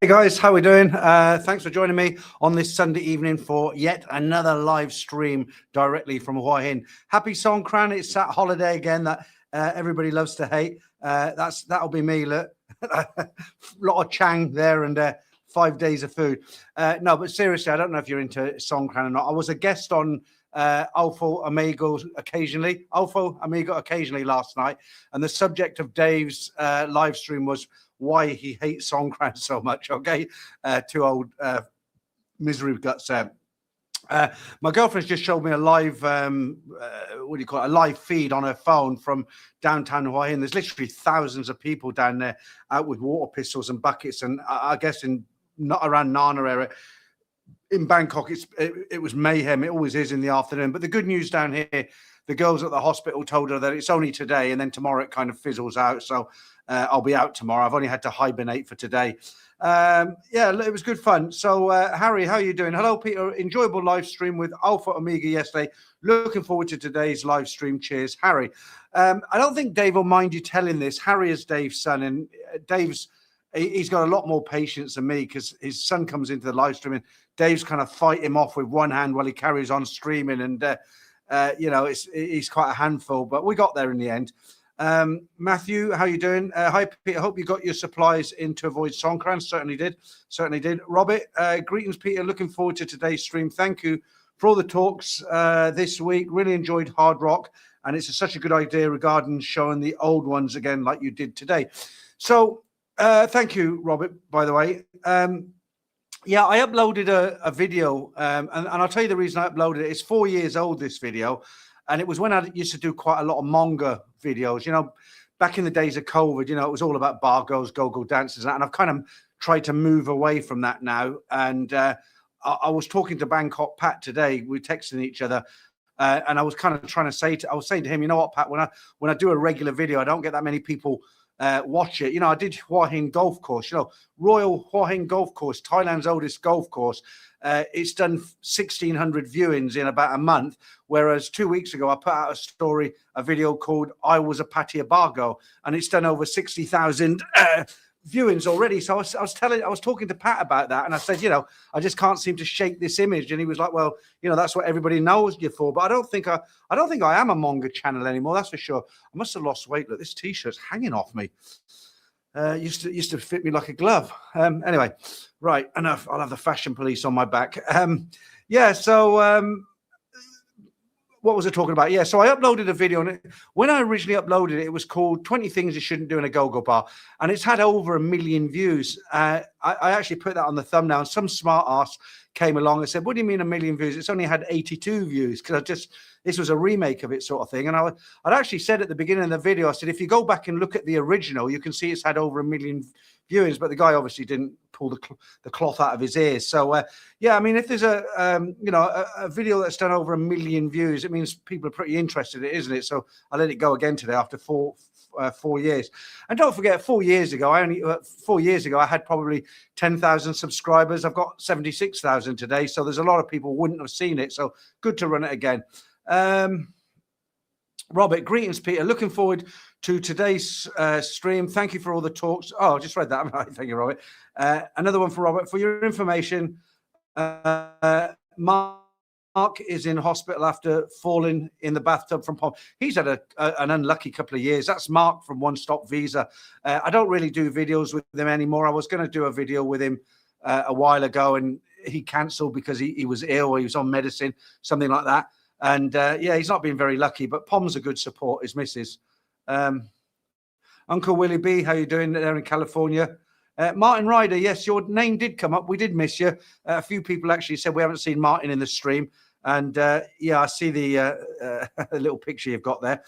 guys, how we doing? Thanks for joining me on this Sunday evening for yet another live stream directly from Hua Hin. Happy Songkran. It's that holiday again that everybody loves to hate. That'll be me. Look, a lot of Chang there and 5 days of food. No, but seriously, I don't know if you're into Songkran or not. I was a guest on Alpha Amigo occasionally last night, and the subject of Dave's live stream was why he hates Songkran so much. Okay, two old misery guts. My girlfriend's just showed me a live, a live feed on her phone from downtown Hua Hin. There's literally thousands of people down there out with water pistols and buckets, and I guess not around Nana area. In Bangkok, it was mayhem. It always is in the afternoon. But the good news down here, the girls at the hospital told her that it's only today, and then tomorrow it kind of fizzles out. So I'll be out tomorrow. I've only had to hibernate for today. Yeah, it was good fun. So Harry, how are you doing? Hello, Peter. Enjoyable live stream with Alpha Omega yesterday. Looking forward to today's live stream. Cheers, Harry. I don't think Dave will mind you telling this. Harry is Dave's son, and he's got a lot more patience than me because his son comes into the live stream and Dave's kind of fight him off with one hand while he carries on streaming, and he's quite a handful, but we got there in the end. Matthew, how you doing? Hi, Peter. Hope you got your supplies in to avoid Songkran. Certainly did. Robert, greetings, Peter. Looking forward to today's stream. Thank you for all the talks this week. Really enjoyed Hard Rock, and it's such a good idea regarding showing the old ones again like you did today. So thank you, Robert, by the way. Yeah, I uploaded a video, and I'll tell you the reason I uploaded it. It's 4 years old, this video. And it was when I used to do quite a lot of manga videos, back in the days of COVID, it was all about bar girls, go-go dancers. And I've kind of tried to move away from that now. And I was talking to Bangkok Pat today. We were texting each other. And I was kind of trying to I was saying to him, you know what, Pat, when I do a regular video, I don't get that many people watch it. I did Hua Hin Golf Course, Royal Hua Hin Golf Course, Thailand's oldest golf course. It's done 1,600 viewings in about a month, whereas 2 weeks ago I put out a video called "I Was a Pattaya Bar Girl," and it's done over 60,000 viewings already. So I was talking to Pat about that, and I said, I just can't seem to shake this image, and he was like, well, that's what everybody knows you for, but I don't think I am a manga channel anymore. That's for sure. I must have lost weight. Look, this t-shirt's hanging off me. Used to fit me like a glove. Anyway, right, enough. I'll have the fashion police on my back. What was I talking about? Yeah, so I uploaded a video, and when I originally uploaded it, it was called 20 Things You Shouldn't Do in a Go-Go Bar, and it's had over 1 million views. I actually put that on the thumbnail, and some smart ass came along and said, what do you mean 1 million views? It's only had 82 views, because this was a remake of it sort of thing. And I'd actually said at the beginning of the video, I said, if you go back and look at the original, you can see it's had over 1 million viewings, but the guy obviously didn't pull the cloth out of his ears. So yeah, I mean, if there's a video that's done over 1 million views, it means people are pretty interested in it, isn't it? So I let it go again today after 4 years. And don't forget, 4 years ago, I had probably 10,000 subscribers. I've got 76,000 today, so there's a lot of people who wouldn't have seen it. So good to run it again. Robert, greetings, Peter. Looking forward to today's stream. Thank you for all the talks. Oh, I just read that. Thank you, Robert. Another one for Robert. For your information, Mark is in hospital after falling in the bathtub from pond. He's had an unlucky couple of years. That's Mark from One Stop Visa. I don't really do videos with him anymore. I was going to do a video with him a while ago, and he cancelled because he was ill or he was on medicine, something like that. And yeah, he's not been very lucky, but Pom's a good support, his missus. Uncle Willie B, how you doing there in California? Martin Ryder, yes, your name did come up. We did miss you. A few people actually said we haven't seen Martin in the stream. And yeah, I see the little picture you've got there.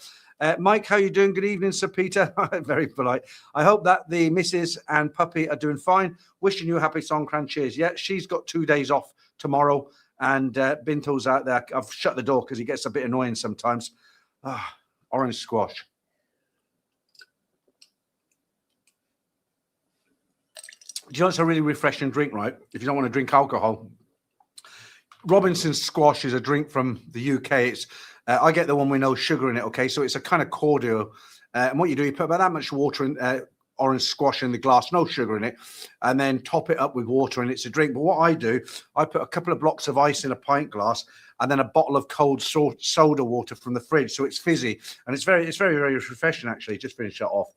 Mike, how you doing? Good evening, Sir Peter. Very polite. I hope that the missus and puppy are doing fine. Wishing you a happy Songkran. Cheers. Yeah, she's got 2 days off tomorrow. And Binto's out there. I've shut the door because he gets a bit annoying sometimes. Orange squash. Do you know it's a really refreshing drink, right? If you don't want to drink alcohol. Robinson's squash is a drink from the UK. It's I get the one with no sugar in it, okay? So it's a kind of cordial. And what you do, you put about that much water in, orange squash in the glass, no sugar in it, and then top it up with water and it's a drink. But what I do, I put a couple of blocks of ice in a pint glass and then a bottle of cold soda water from the fridge, so it's fizzy and it's very, very refreshing. Actually, just finish that off.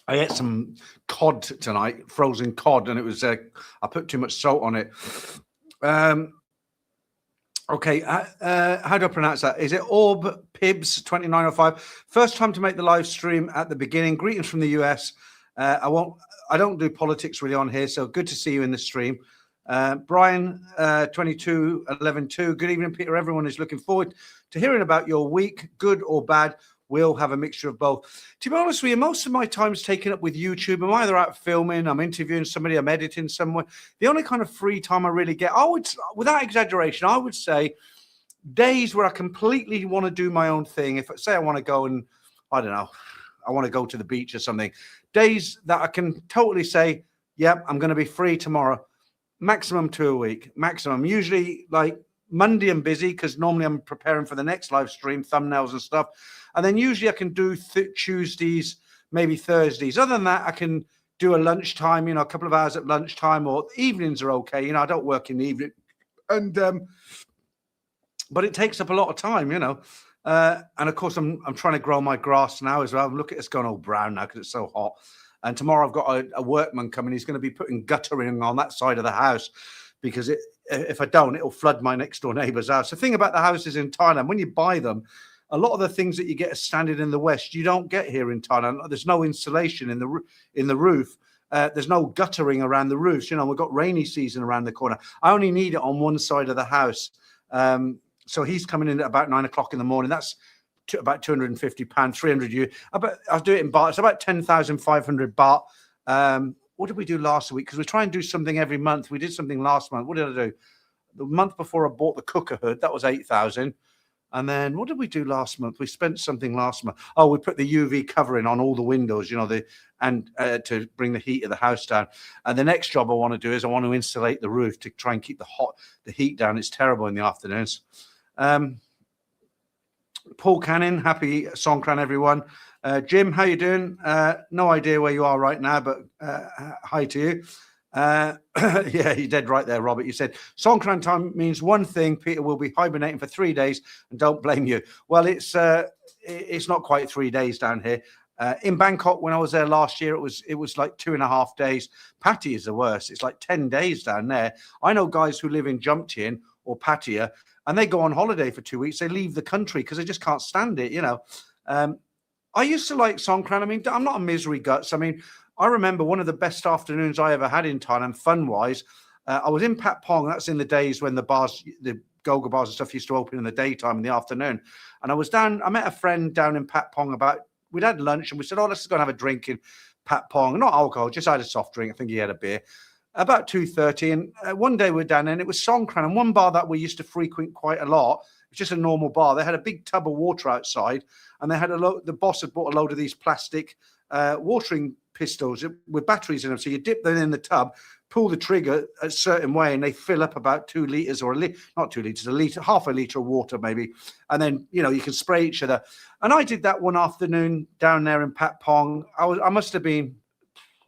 I ate some cod tonight, frozen cod, and it was I put too much salt on it. Okay, how do I pronounce that? Is it Orb Pibs 2905? First time to make the live stream at the beginning. Greetings from the US. I don't do politics really on here, so good to see you in the stream. Brian 22112. Good evening, Peter. Everyone is looking forward to hearing about your week, good or bad. We'll have a mixture of both. To be honest with you, most of my time is taken up with YouTube. I'm either out filming, I'm interviewing somebody, I'm editing somewhere. The only kind of free time I really get, without exaggeration, I would say days where I completely want to do my own thing. If say I want to go and, I don't know, I want to go to the beach or something. Days that I can totally say, yep, I'm going to be free tomorrow. Maximum 2 a week, maximum. Usually like Monday I'm busy because normally I'm preparing for the next live stream, thumbnails and stuff. And then usually I can do Tuesdays, maybe Thursdays. Other than that, I can do a lunchtime, a couple of hours at lunchtime, or evenings are okay. I don't work in the evening. And but it takes up a lot of time, and of course I'm trying to grow my grass now as well. Look at it's gone all brown now because it's so hot. And tomorrow I've got a workman coming. He's going to be putting guttering on that side of the house because if I don't, it'll flood my next door neighbour's house. The thing about the houses in Thailand, when you buy them, a lot of the things that you get as standard in the West, you don't get here in Thailand. There's no insulation in the roof. There's no guttering around the roofs. We've got rainy season around the corner. I only need it on one side of the house. So he's coming in at about 9 o'clock in the morning. That's about £250, 300 euros. I'll do it in baht. It's about 10,500 baht. What did we do last week? Because we try and do something every month. We did something last month. What did I do? The month before I bought the cooker hood. That was 8,000. And then what did we do last month? We spent something last month. Oh, we put the UV covering on all the windows, to bring the heat of the house down. And the next job I want to do is I want to insulate the roof to try and keep the heat down. It's terrible in the afternoons. Paul Cannon, happy Songkran, everyone. Jim, how you doing? No idea where you are right now, but hi to you. Yeah, you're dead right there, Robert. You said Songkran time means one thing: Peter will be hibernating for 3 days, and don't blame you. Well, it's not quite 3 days down here. In Bangkok, when I was there last year, it was like 2.5 days. Pattaya is the worst. It's like 10 days down there. I know guys who live in Jumtien or Pattaya, and they go on holiday for 2 weeks. They leave the country because they just can't stand it. I used to like Songkran. I mean, I'm not a misery guts. I mean, I remember one of the best afternoons I ever had in Thailand, fun-wise. I was in Pat Pong. That's in the days when the bars, the Goga bars and stuff used to open in the daytime, in the afternoon. And I met a friend down in Pat Pong we'd had lunch and we said, oh, let's go and have a drink in Pat Pong. Not alcohol, just had a soft drink. I think he had a beer. About 2:30. And one day we were down there and it was Songkran. And one bar that we used to frequent quite a lot, it was just a normal bar. They had a big tub of water outside and they had the boss had bought a load of these plastic watering pistols with batteries in them. So you dip them in the tub, pull the trigger a certain way, and they fill up about 2 liters or not 2 liters, a liter, half a liter of water maybe. And then, you can spray each other. And I did that one afternoon down there in Pat Pong. I must have been,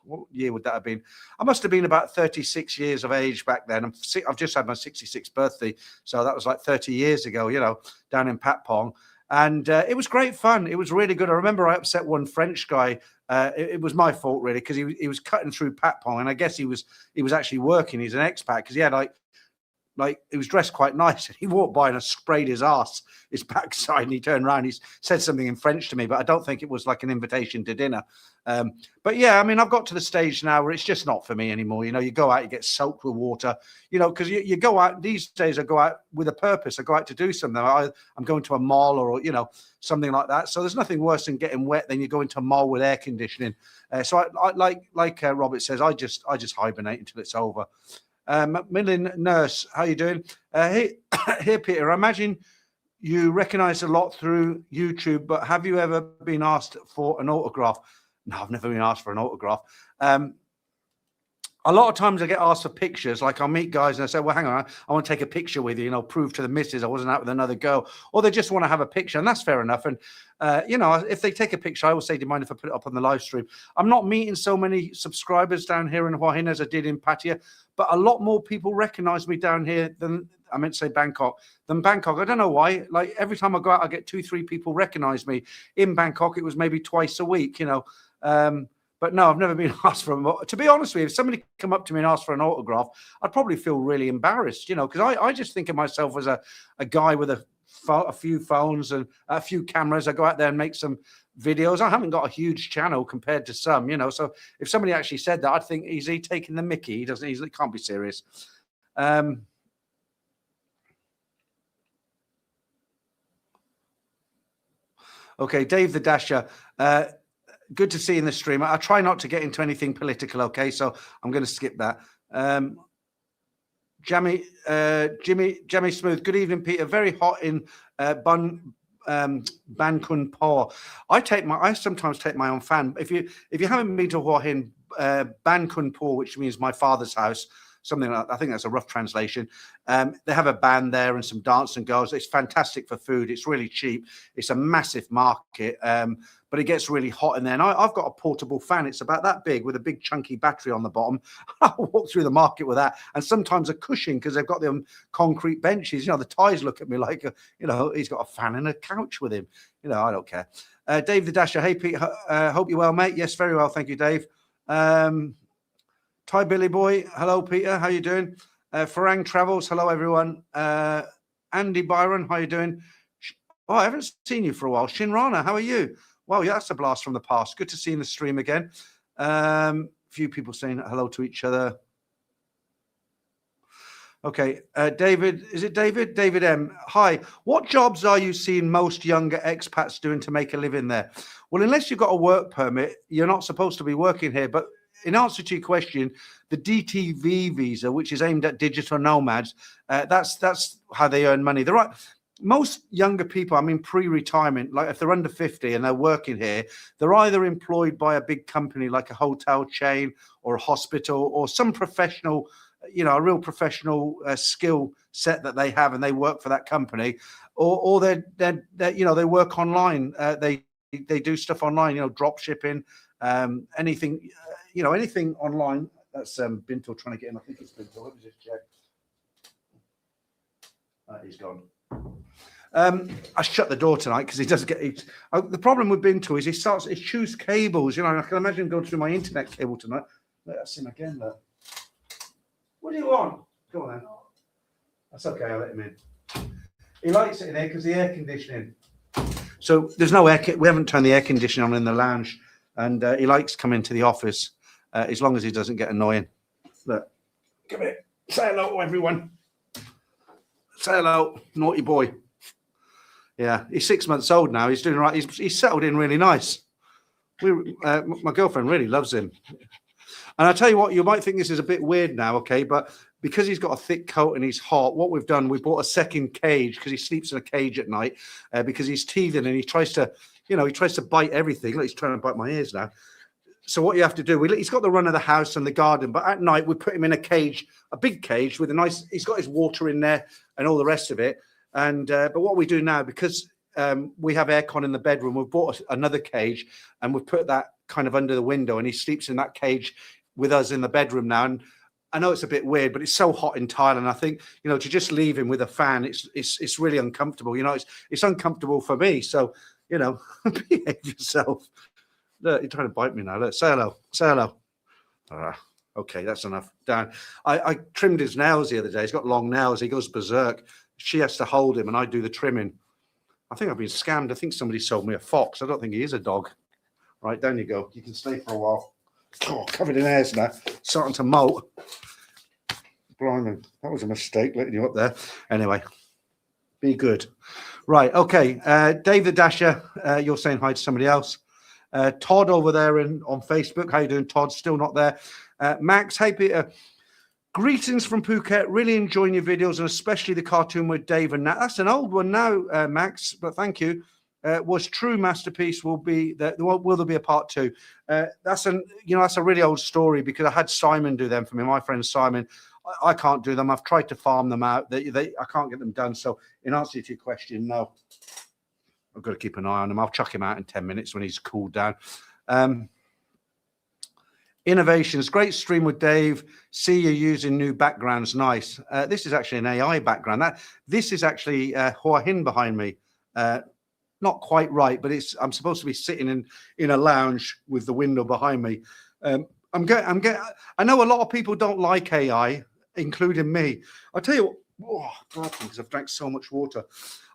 what year would that have been? I must have been about 36 years of age back then. I've just had my 66th birthday. So that was like 30 years ago, down in Pat Pong. And it was great fun. It was really good. I remember I upset one French guy. It was my fault, really, because he was cutting through Pat Pong. And I guess he was actually working. He's an expat because he had like he was dressed quite nice. And he walked by and I sprayed his backside. And he turned around. He said something in French to me, but I don't think it was like an invitation to dinner. But yeah, I mean, I've got to the stage now where it's just not for me anymore. You go out, you get soaked with water, because you go out these days. I go out with a purpose. I go out to do something. I'm going to a mall or, something like that. So there's nothing worse than getting wet than you go into a mall with air conditioning. So I like Robert says, I just hibernate until it's over. Macmillan Nurse, how you doing? Here, Peter, I imagine you recognize a lot through YouTube, but have you ever been asked for an autograph? No, I've never been asked for an autograph. a lot of times I get asked for pictures. Like I'll meet guys and I say, well, hang on, I want to take a picture with you, prove to the missus I wasn't out with another girl, or they just want to have a picture, and that's fair enough. And, if they take a picture, I always say, do you mind if I put it up on the live stream? I'm not meeting so many subscribers down here in Hua Hin as I did in Pattaya, but a lot more people recognize me down here than, I meant to say Bangkok, than Bangkok. I don't know why. Like every time I go out, I get 2-3 people recognize me. In Bangkok, it was maybe twice a week, But no, I've never been asked for them. To be honest with you, if somebody come up to me and asked for an autograph, I'd probably feel really embarrassed, because I just think of myself as a guy with a few phones and a few cameras. I go out there and make some videos. I haven't got a huge channel compared to some, So if somebody actually said that, I'd think, is he taking the mickey? He doesn't. He can't be serious. Okay, Dave the Dasher. Good to see you in the stream. I try not to get into anything political, okay? So I'm going to skip that. Jammy Smooth. Good evening, Peter. Very hot in Bankun Po. I sometimes take my own fan. If you haven't been to Hua Hin, Bankun Po, which means my father's house, something like that. I think that's a rough translation. They have a band there and some dancing girls. It's fantastic for food. It's really cheap. It's a massive market, but it gets really hot in there. And I've got a portable fan. It's about that big with a big chunky battery on the bottom. I walk through the market with that, and sometimes a cushion because they've got them concrete benches. The Thais look at me like, he's got a fan and a couch with him. I don't care. Dave the Dasher. Hey, Pete. Hope you're well, mate. Yes, very well. Thank you, Dave. Thai Billy Boy, hello Peter, how you doing? Farang Travels, hello everyone. Andy Byron, how you doing? Oh, I haven't seen you for a while. Shinrana, how are you? Wow, yeah, that's a blast from the past. Good to see you in the stream again. Few people saying hello to each other. Okay, David, is it David? David M. Hi, what jobs are you seeing most younger expats doing to make a living there? Well, unless you've got a work permit, you're not supposed to be working here, but in answer to your question, the DTV visa, which is aimed at digital nomads, that's how they earn money. Most younger people, pre-retirement, like if they're under 50 and they're working here, they're either employed by a big company like a hotel chain or a hospital or some professional, a real professional skill set that they have, and they work for that company, or they work online. They do stuff online, drop shipping, anything. Anything online. That's Bintel trying to get in. I think it's Bintel. Let me just check. He's gone. I shut the door tonight because he doesn't get. The problem with Bintel is he chews cables. I can imagine going through my internet cable tonight. That's him again, though. What do you want? Go on then. That's okay. I'll let him in. He likes it in here because the air conditioning. So there's no air. We haven't turned the air conditioning on in the lounge, and he likes coming to the office. As long as he doesn't get annoying. Look, come here. Say hello to everyone. Say hello, naughty boy. Yeah, he's 6 months old now. He's doing right. He's settled in really nice. My girlfriend really loves him. And I tell you what, you might think this is a bit weird now, okay? But because he's got a thick coat and he's hot, what we've done, we bought a second cage because he sleeps in a cage at night because he's teething and he tries to bite everything. Look, he's trying to bite my ears now. So what you have to do, he's got the run of the house and the garden, but at night we put him in a cage, a big cage with he's got his water in there and all the rest of it. And but what we do now, because we have aircon in the bedroom, we've bought another cage and we've put that kind of under the window, and he sleeps in that cage with us in the bedroom now. And I know it's a bit weird, but it's so hot in Thailand. I think, to just leave him with a fan, it's really uncomfortable. It's uncomfortable for me. So, behave yourself. Look, you're trying to bite me now. Look, say hello. Say hello. Okay, that's enough. Down. I trimmed his nails the other day. He's got long nails. He goes berserk. She has to hold him, and I do the trimming. I think I've been scammed. I think somebody sold me a fox. I don't think he is a dog. Right, down you go. You can stay for a while. Oh, covered in hairs now. Starting to molt. Blimey, that was a mistake letting you up there. Anyway, be good. Right, okay. Dave the Dasher, you're saying hi to somebody else. Todd over there on Facebook. How you doing, Todd? Still not there. Max, hey, Peter. Greetings from Phuket. Really enjoying your videos, and especially the cartoon with Dave and Nat. That's an old one now, Max, but thank you. was true masterpiece will be that will there be a part 2? That's a really old story, because I had Simon do them for me. My friend Simon, I can't do them. I've tried to farm them out. I can't get them done. So in answer to your question, no, I've got to keep an eye on him. I'll chuck him out in 10 minutes when he's cooled down. Innovations, great stream with Dave. See you using new backgrounds. Nice. This is actually an AI background. This is actually Hua Hin behind me. Not quite right, but I'm supposed to be sitting in a lounge with the window behind me. I know a lot of people don't like AI, including me. I'll tell you what, because I've drank so much water.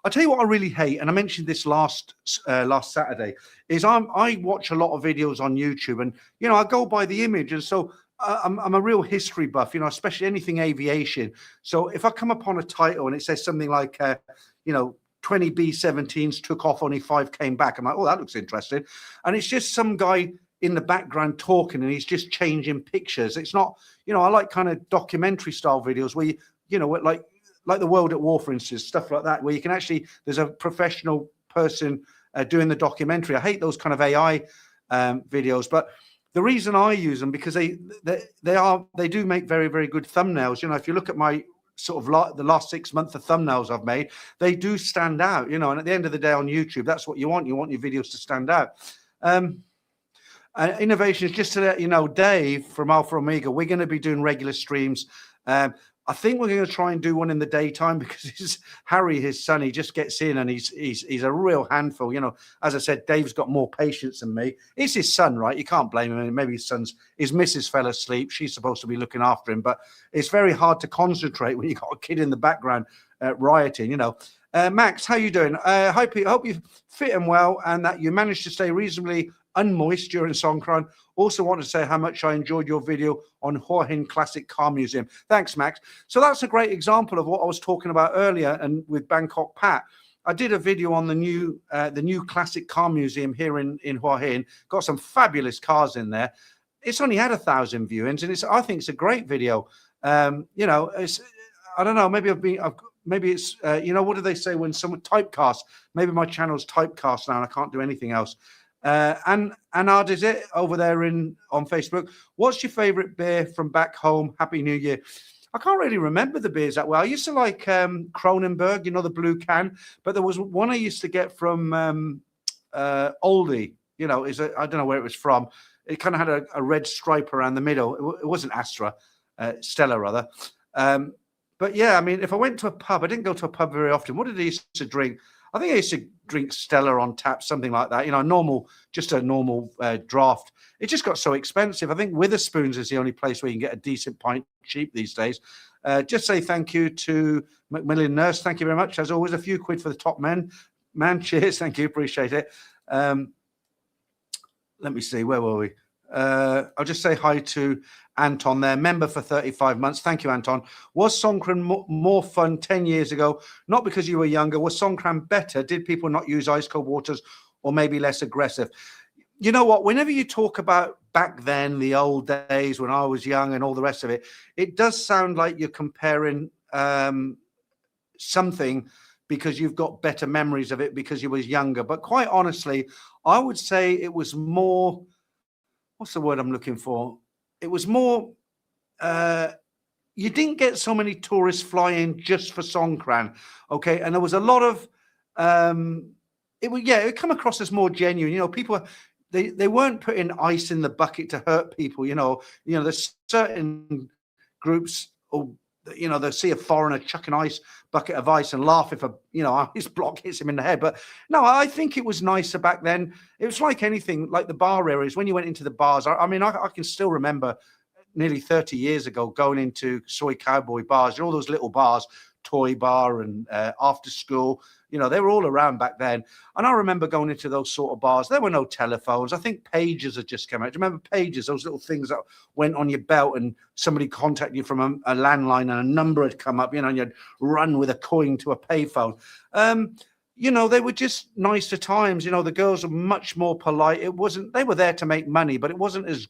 I'll tell you what I really hate, and I mentioned this last Saturday, is I watch a lot of videos on YouTube, and I go by the image, and so I'm a real history buff, especially anything aviation. So if I come upon a title and it says something like 20 B-17s took off, only 5 came back, I'm like, oh, that looks interesting. And it's just some guy in the background talking, and he's just changing pictures. It's not, I like kind of documentary style videos where like the World at War, for instance, stuff like that, where you can actually, there's a professional person doing the documentary. I hate those kind of AI videos, but the reason I use them, because they do make very, very good thumbnails. If you look at my sort of the last 6 months of thumbnails I've made, they do stand out, and at the end of the day on YouTube, that's what you want. You want your videos to stand out. Innovations, just to let you know, Dave from Alpha Omega, we're going to be doing regular streams. I think we're going to try and do one in the daytime, because Harry, his son, he just gets in and he's a real handful. As I said, Dave's got more patience than me. It's his son, right? You can't blame him. Maybe his missus fell asleep. She's supposed to be looking after him, but it's very hard to concentrate when you've got a kid in the background rioting. Max, how you doing? Hope you fit in well, and that you managed to stay reasonably unmoist during Songkran. Also want to say how much I enjoyed your video on Hua Hin Classic Car Museum. Thanks, Max. So that's a great example of what I was talking about earlier, and with Bangkok Pat. I did a video on the new Classic Car Museum here in Hua Hin. Got some fabulous cars in there. It's only had 1,000 viewings, and I think it's a great video. It's, I don't know, maybe it's what do they say when someone typecast? Maybe my channel's typecast now and I can't do anything else. And Anard, is it over there on Facebook? What's your favorite beer from back home? Happy New Year. I can't really remember the beers that well. I used to like Kronenberg, the blue can, but there was one I used to get from Oldie. I don't know where it was from. It kind of had a red stripe around the middle. It wasn't Astra, Stella rather. But yeah, I mean, if I went to a pub, I didn't go to a pub very often. What did I used to drink? I think I used to drink Stella on tap, something like that. Just a normal draft. It just got so expensive. I think Witherspoon's is the only place where you can get a decent pint cheap these days. Just say thank you to Macmillan Nurse. Thank you very much. As always, a few quid for the top man. Cheers. Thank you. Appreciate it. Let me see. Where were we? I'll just say hi to Anton there, member for 35 months. Thank you, Anton. Was Songkran more fun 10 years ago? Not because you were younger. Was Songkran better? Did people not use ice cold waters, or maybe less aggressive? You know what? Whenever you talk about back then, the old days when I was young and all the rest of it, it does sound like you're comparing something because you've got better memories of it because you was younger. But quite honestly, I would say it was more... What's the word I'm looking for? It was more, you didn't get so many tourists flying just for Songkran, okay? And there was a lot of, it come across as more genuine. People, they weren't putting ice in the bucket to hurt people, there's certain groups, or they'll see a foreigner chuck an ice bucket of ice and laugh if a ice block hits him in the head. But no, I think it was nicer back then. It was like anything, like the bar areas. When you went into the bars, I can still remember nearly 30 years ago going into Soy Cowboy bars, all those little bars, Toy Bar and After School. They were all around back then. And I remember going into those sort of bars. There were no telephones. I think pagers had just come out. Do you remember pagers? Those little things that went on your belt and somebody contacted you from a landline and a number had come up, and you'd run with a coin to a payphone. They were just nicer times. The girls were much more polite. They were there to make money, but it wasn't as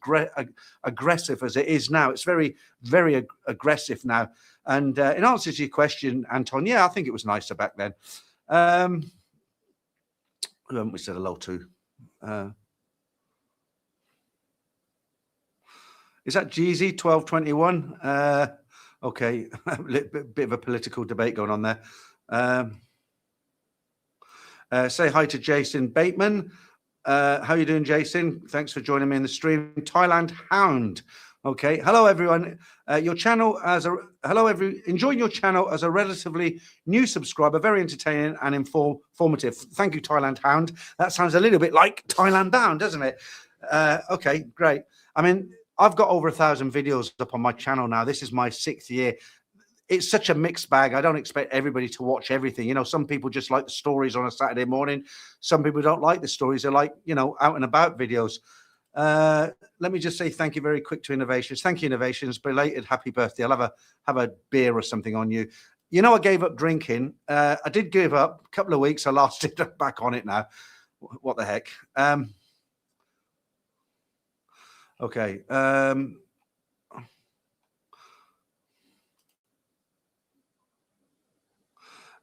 aggressive as it is now. It's very, very aggressive now. And in answer to your question, Anton, yeah, I think it was nicer back then. Who haven't we said hello to? Is that Jeezy 1221? Okay, a bit of a political debate going on there. Say hi to Jason Bateman. How are you doing, Jason? Thanks for joining me in the stream. Thailand Hound. Okay. Hello, everyone. Your channel enjoying your channel as a relatively new subscriber. Very entertaining and informative. Thank you, Thailand Hound. That sounds a little bit like Thailand Bound, doesn't it? Okay, great. I mean, I've got over 1,000 videos up on my channel now. This is my 6th year. It's such a mixed bag. I don't expect everybody to watch everything. You know, some people just like the stories on a Saturday morning. Some people don't like the stories. They like, you know, out and about videos. Let me just say thank you very quick to Innovations. Thank you, Innovations. Belated happy birthday. I'll have a beer or something on you. You know, I gave up drinking. I did give up a couple of weeks. I lost it, back on it now. What the heck? Okay.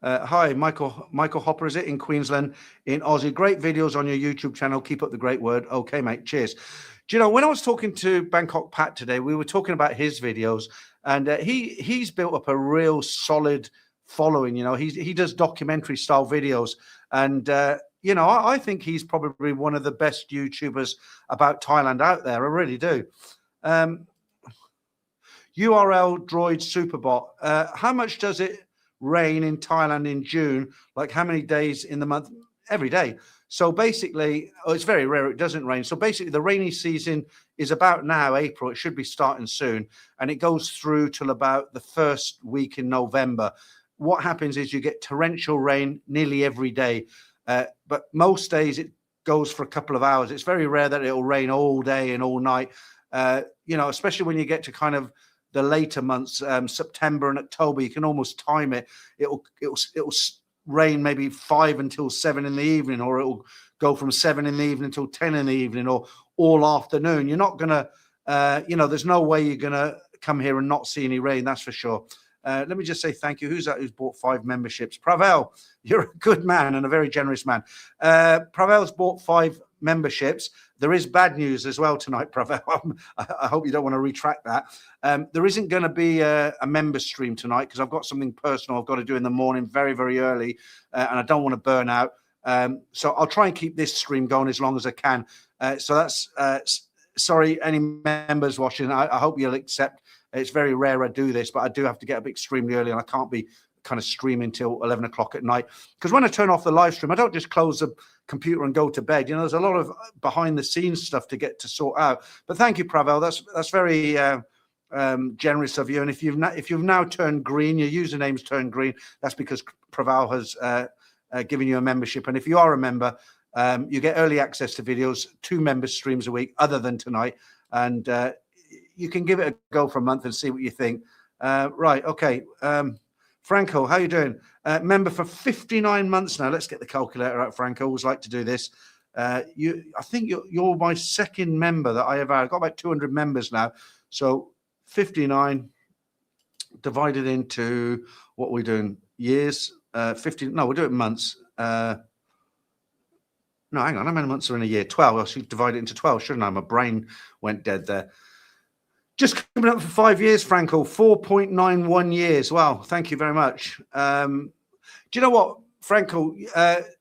Hi, Michael Hopper, is it, in Queensland, in Aussie? Great videos on your YouTube channel. Keep up the great word. Okay, mate. Cheers. Do you know, when I was talking to Bangkok Pat today, we were talking about his videos, and he's built up a real solid following. You know, he does documentary style videos, and you know, I think he's probably one of the best YouTubers about Thailand out there. I really do. URL Droid Superbot. How much does it rain in Thailand in June? Like how many days in the month? Every day. So basically, it's very rare it doesn't rain. So basically, the rainy season is about now, April. It should be starting soon, and it goes through till about the first week in November. What happens is you get torrential rain nearly every day, but most days it goes for a couple of hours. It's very rare that it'll rain all day and all night. You know, especially when you get to kind of the later months, September and October, you can almost time it. It'll rain maybe 5 until 7 in the evening, or it'll go from 7 in the evening until 10 in the evening, or all afternoon. You're not gonna, you know, there's no way you're gonna come here and not see any rain. That's for sure. Let me just say thank you. Who's that? Who's bought 5 memberships? Pravel, you're a good man and a very generous man. Pravel's bought 5 memberships. There is bad news as well tonight, Pravel. I hope you don't want to retract that. There isn't going to be a member stream tonight because I've got something personal I've got to do in the morning very, very early, and I don't want to burn out. So I'll try and keep this stream going as long as I can. So that's sorry, any members watching. I hope you'll accept. It's very rare I do this, but I do have to get up extremely early, and I can't be kind of streaming till 11 o'clock at night. Because when I turn off the live stream, I don't just close the computer and go to bed. You know, there's a lot of behind the scenes stuff to get to sort out. But thank you, Pravel. That's very generous of you. And if you've now turned green, your username's turned green, that's because Pravel has given you a membership. And if you are a member, you get early access to videos, 2 member streams a week, other than tonight. And you can give it a go for a month and see what you think. Right. Okay. Franco, how you doing? Member for 59 months now. Let's get the calculator out, Franco. Always like to do this. I think you're my 2nd member that I ever had. I've got about 200 members now. So 59 divided into what we're doing years. 50. No, we're doing months. No, hang on. How many months are in a year? 12. I should divide it into 12, shouldn't I? My brain went dead there. Just coming up for 5 years, Franco, 4.91 years. Wow, thank you very much. Do you know what, Franco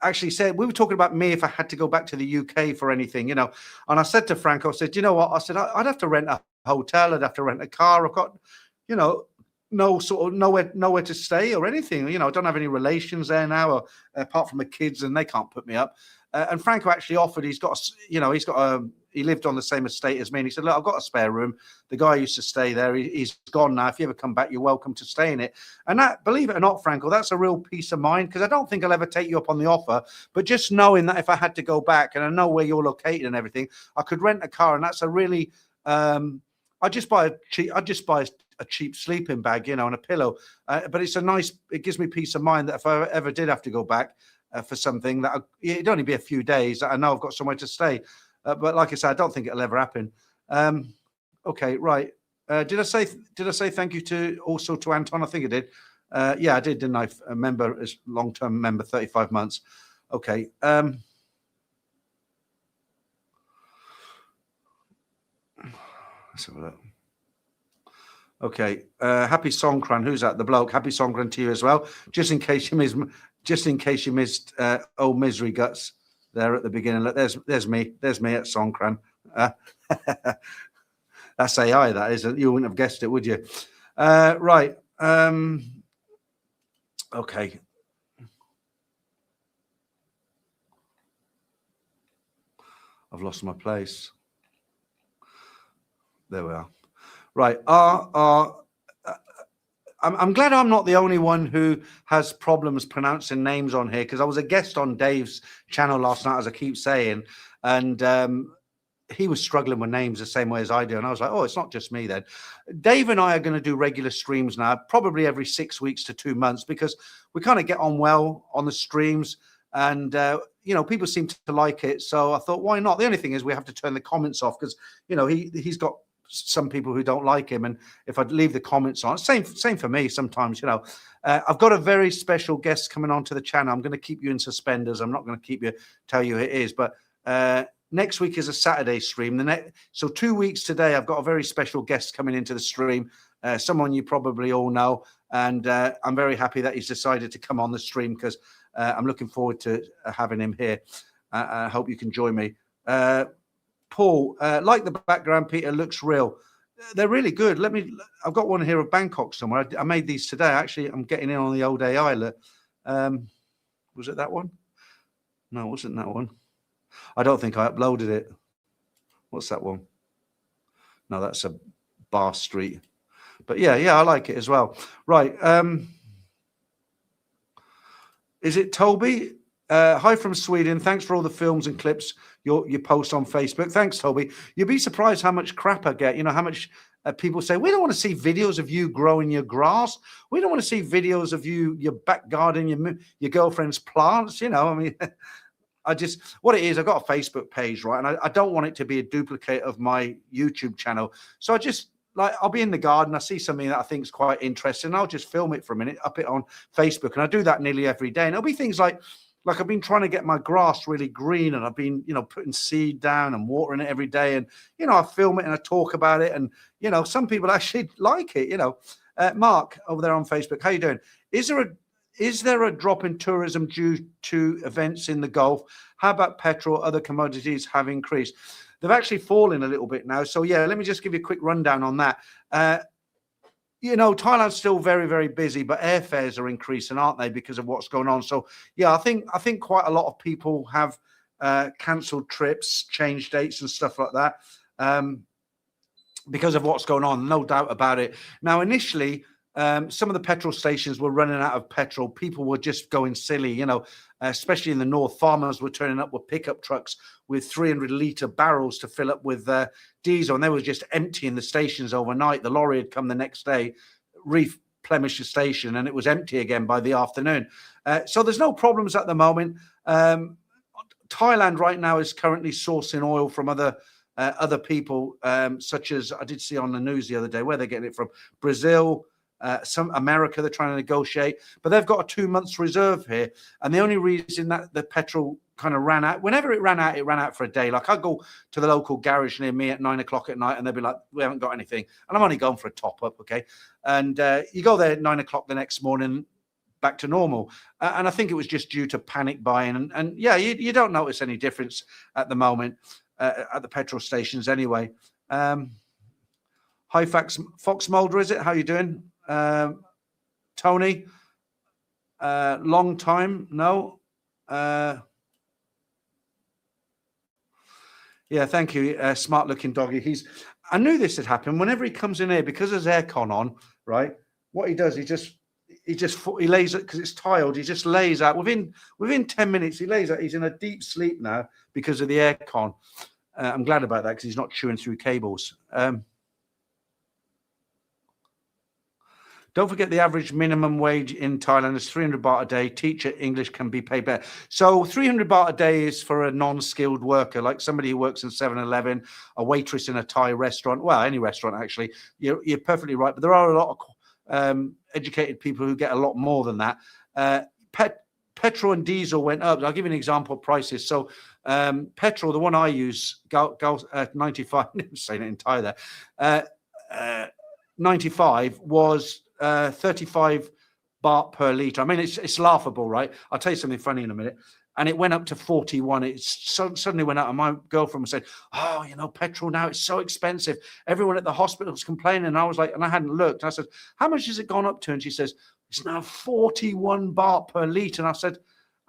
actually said? We were talking about me if I had to go back to the UK for anything, you know. And I said to Franco, I said, you know what? I said, I'd have to rent a hotel. I'd have to rent a car. I've got, you know, no sort of nowhere to stay or anything. You know, I don't have any relations there now, or, apart from the kids, and they can't put me up. And Franco actually offered. He lived on the same estate as me, and he said, look, I've got a spare room. The guy used to stay there. He's gone now. If you ever come back, you're welcome to stay in it. And that, believe it or not, Franco, that's a real peace of mind, because I don't think I'll ever take you up on the offer. But just knowing that if I had to go back, and I know where you're located and everything, I could rent a car, and that's a really, I just buy a cheap sleeping bag, you know, and a pillow. But it's it gives me peace of mind that if I ever did have to go back for something, that it'd only be a few days, that I know I've got somewhere to stay. But like I said, I don't think it'll ever happen. Okay, right. Did I say thank you also to Anton? I think I did. Yeah, I did, didn't I? A member, as long-term member, 35 months. Okay. Let's have a look. Okay, happy Songkran. Who's that? The bloke. Happy Songkran to you as well. Just in case you missed, old misery guts there at the beginning. Look, there's me. There's me at Songkran. That's AI. That isn't. You wouldn't have guessed it, would you? Right. Okay. I've lost my place. There we are. Right. I'm glad I'm not the only one who has problems pronouncing names on here, because I was a guest on Dave's channel last night, as I keep saying, and he was struggling with names the same way as I do. And I was like, oh, it's not just me then. Dave and I are going to do regular streams now, probably every 6 weeks to 2 months, because we kind of get on well on the streams, and people seem to like it. So I thought, why not? The only thing is we have to turn the comments off, because he's got some people who don't like him, and if I'd leave the comments on, same for me sometimes. I've got a very special guest coming onto the channel. I'm going to keep you in suspenders. I'm not going to tell you who it is, but next week is a Saturday stream. So 2 weeks today, I've got a very special guest coming into the stream, someone you probably all know, and I'm very happy that he's decided to come on the stream, because I'm looking forward to having him here. I hope you can join me. Paul, like the background, Peter, looks real. They're really good. I've got one here of Bangkok somewhere. I made these today. Actually, I'm getting in on the old AI. Was it that one? No, it wasn't that one. I don't think I uploaded it. What's that one? No, that's a Bar Street. But yeah, I like it as well. Right. Is it Toby? Hi from Sweden. Thanks for all the films and clips you post on Facebook. Thanks, Toby. You'd be surprised how much crap I get. How much people say, we don't want to see videos of you growing your grass. We don't want to see videos of your back garden, your girlfriend's plants. What it is, I've got a Facebook page, right? And I don't want it to be a duplicate of my YouTube channel. So I'll be in the garden. I see something that I think is quite interesting. I'll just film it for a minute, up it on Facebook. And I do that nearly every day. And it'll be things like I've been trying to get my grass really green, and I've been, putting seed down and watering it every day. And, I film it and I talk about it. And, some people actually like it, Mark over there on Facebook. How you doing? Is there a drop in tourism due to events in the Gulf? How about petrol? Other commodities have increased. They've actually fallen a little bit now. So, yeah, let me just give you a quick rundown on that. Thailand's still very, very busy, but airfares are increasing, aren't they, because of what's going on? So, yeah, I think quite a lot of people have cancelled trips, changed dates and stuff like that because of what's going on. No doubt about it. Now, initially, some of the petrol stations were running out of petrol. People were just going silly, especially in the north. Farmers were turning up with pickup trucks with 300-litre barrels to fill up with diesel, and they were just emptying the stations overnight. The lorry had come the next day, replenished the station, and it was empty again by the afternoon. So there's no problems at the moment. Thailand right now is currently sourcing oil from other people, such as I did see on the news the other day, where they're getting it from. Brazil, some America, they're trying to negotiate, but they've got a 2 months reserve here. And the only reason that the petrol kind of ran out, whenever it ran out for a day. Like I go to the local garage near me at 9 o'clock at night, and they'll be like, we haven't got anything. And I'm only going for a top up. Okay. And you go there at 9 o'clock the next morning, back to normal. And I think it was just due to panic buying. And yeah, you don't notice any difference at the moment at the petrol stations anyway. Hi, Fox Mulder, is it? How you doing? Tony, long time. No. Yeah, thank you. Smart looking doggy. I knew this had happened. Whenever he comes in here, because there's aircon on, right? What he does, he lays it, because it's tiled. He just lays out within 10 minutes. He lays out. He's in a deep sleep now because of the aircon. I'm glad about that, because he's not chewing through cables. Don't forget the average minimum wage in Thailand is 300 baht a day. Teacher English can be paid better. So 300 baht a day is for a non-skilled worker, like somebody who works in 7-Eleven, a waitress in a Thai restaurant. Well, any restaurant, actually. You're perfectly right. But there are a lot of educated people who get a lot more than that. petrol and diesel went up. I'll give you an example of prices. So petrol, the one I use, 95, I'm saying it in Thai there, 95 was 35 baht per litre. I mean, it's laughable, right? I'll tell you something funny in a minute. And it went up to 41. It suddenly went up, and my girlfriend said, "Oh, petrol now, it's so expensive. Everyone at the hospital's complaining." And I was like, and I hadn't looked. And I said, "How much has it gone up to?" And she says, "It's now 41 baht per litre." And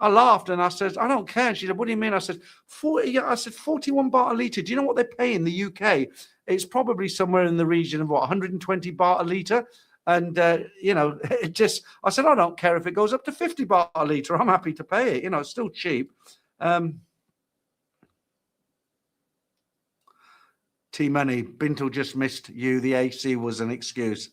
I laughed and I said, "I don't care." And she said, "What do you mean?" I said, 40. Yeah, I said, 41 baht a litre. Do you know what they pay in the UK? It's probably somewhere in the region of 120 baht a litre. And, it just, I said, I don't care if it goes up to 50 baht a litre. I'm happy to pay it. It's still cheap. T-Money, Bintle just missed you. The AC was an excuse.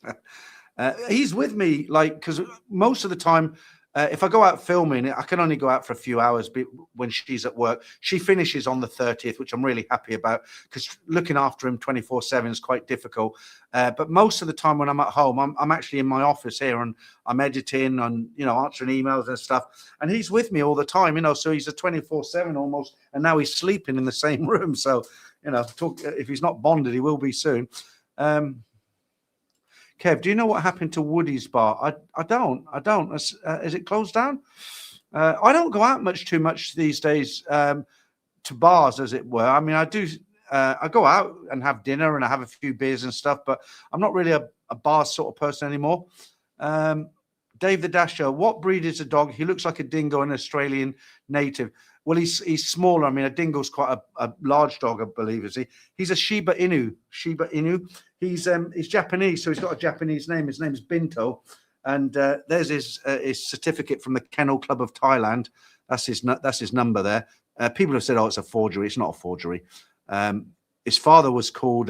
He's with me, because most of the time, if I go out filming, I can only go out for a few hours when she's at work. She finishes on the 30th, which I'm really happy about, because looking after him 24/7 is quite difficult. But most of the time when I'm at home, I'm actually in my office here, and I'm editing and, answering emails and stuff. And he's with me all the time, so he's a 24/7 almost. And now he's sleeping in the same room. So, if he's not bonded, he will be soon. Kev, do you know what happened to Woody's bar? I don't. Is it closed down? I don't go out too much these days to bars, as it were. I mean, I do. I go out and have dinner and I have a few beers and stuff, but I'm not really a bar sort of person anymore. Dave the Dasher, what breed is a dog? He looks like a dingo, an Australian native. Well, he's smaller. I mean, a dingo's quite a large dog, I believe, is he? He's a Shiba Inu. Shiba Inu. He's Japanese, so he's got a Japanese name. His name is Binto, and there's his certificate from the Kennel Club of Thailand. That's his number there. People have said, "Oh, it's a forgery." It's not a forgery. His father was called.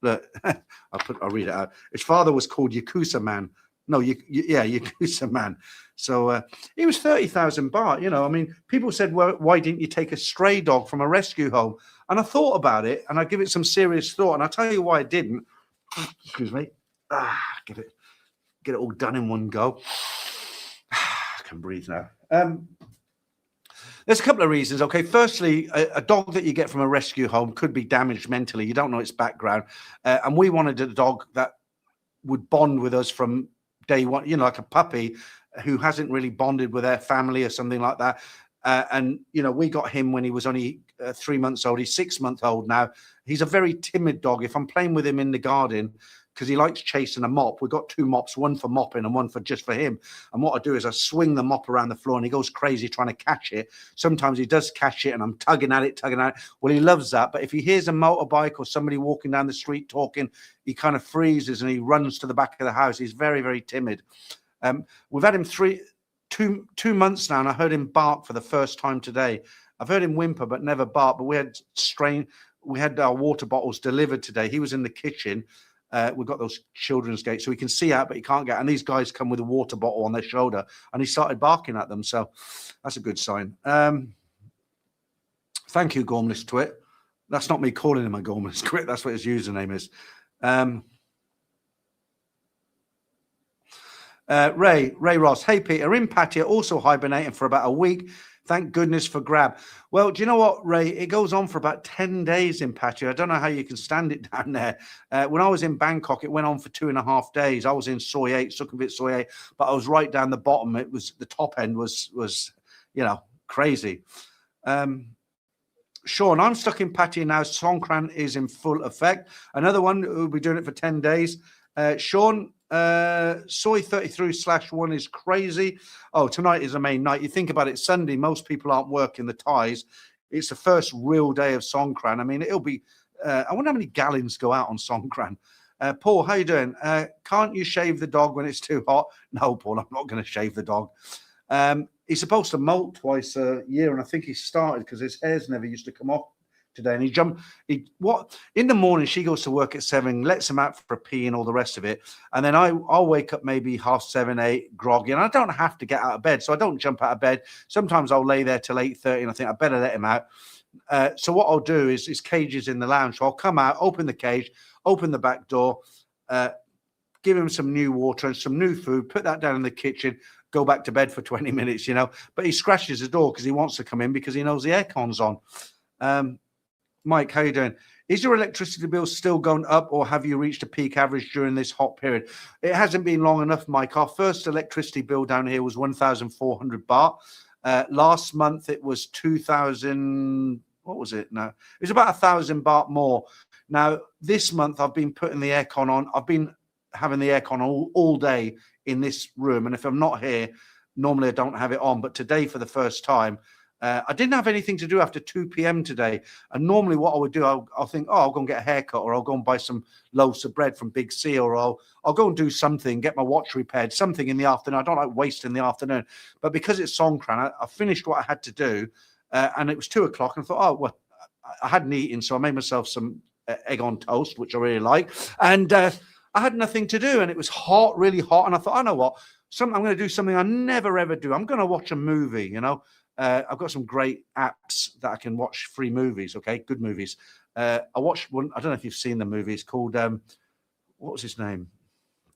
Look, I'll read it out. His father was called Yakuza Man. No, Yakuza Man. So he was 30,000 baht. I mean, people said, "Well, why didn't you take a stray dog from a rescue home?" And I thought about it, and I give it some serious thought. And I'll tell you why I didn't. Excuse me. Get it all done in one go. I can breathe now. There's a couple of reasons. Okay, firstly, a dog that you get from a rescue home could be damaged mentally. You don't know its background, and we wanted a dog that would bond with us from day one. Like a puppy who hasn't really bonded with their family or something like that. And we got him when he was only 3 months old. He's 6 months old now. He's a very timid dog. If I'm playing with him in the garden, because he likes chasing a mop, we've got 2 mops, one for mopping and one for just for him. And what I do is I swing the mop around the floor and he goes crazy trying to catch it. Sometimes he does catch it and I'm tugging at it. Well, he loves that. But if he hears a motorbike or somebody walking down the street talking, he kind of freezes and he runs to the back of the house. He's very, very timid. We've had him 2 months now, and I heard him bark for the first time today. I've heard him whimper, but never bark. But we had our water bottles delivered today. He was in the kitchen. We've got those children's gates, so he can see out, but he can't get. And these guys come with a water bottle on their shoulder, and he started barking at them. So that's a good sign. Thank you, Gormless Twit. That's not me calling him a Gormless Twit. That's what his username is. Ray Ross. Hey, Peter, in Pattaya, also hibernating for about a week. Thank goodness for Grab. Well, do you know what, Ray? It goes on for about 10 days in Pattaya. I don't know how you can stand it down there. When I was in Bangkok, it went on for 2.5 days. I was in Soi 8, Sukhumvit Soi 8, but I was right down the bottom. It was the top end was crazy. Sean, I'm stuck in Pattaya now. Songkran is in full effect. Another one who will be doing it for 10 days. Sean, Soy 33/1 is crazy. Oh, tonight is the main night. You think about it, Sunday, most people aren't working the Thais. It's the first real day of Songkran. I mean, it'll be, I wonder how many gallons go out on Songkran. Paul, how you doing? Can't you shave the dog when it's too hot? No, Paul, I'm not going to shave the dog. He's supposed to molt twice a year, and I think he started because his hairs never used to come off today. And in the morning, she goes to work at 7, lets him out for a pee and all the rest of it. And then I'll wake up maybe 7:30, 8, groggy, and I don't have to get out of bed. So I don't jump out of bed. Sometimes I'll lay there till 8:30 and I think I better let him out. So what I'll do is his cage is in the lounge. So I'll come out, open the cage, open the back door, give him some new water and some new food, put that down in the kitchen, go back to bed for 20 minutes, you know. But he scratches the door because he wants to come in because he knows the aircon's on. Mike, how you doing? Is your electricity bill still going up, or have you reached a peak average during this hot period? It hasn't been long enough, Mike. Our first electricity bill down here was 1,400 baht. Last month it was 2,000. What was it? No, it was about 1,000 baht more. Now this month I've been putting the aircon on. I've been having the aircon all day in this room, and if I'm not here, normally I don't have it on. But today, for the first time, I didn't have anything to do after 2 p.m. today. And normally what I would do, I'll think, oh, I'll go and get a haircut, or I'll go and buy some loaves of bread from Big C, or I'll go and do something, get my watch repaired, something in the afternoon. I don't like wasting the afternoon. But because it's Songkran, I finished what I had to do, and it was 2 o'clock, and I thought, oh, well, I hadn't eaten, so I made myself some egg on toast, which I really like. And I had nothing to do, and it was hot, really hot. And I thought, I know what, I'm going to do something I never, ever do. I'm going to watch a movie, you know. I've got some great apps that I can watch free movies, okay, good movies. I watched one, I don't know if you've seen the movie, it's called, what was his name?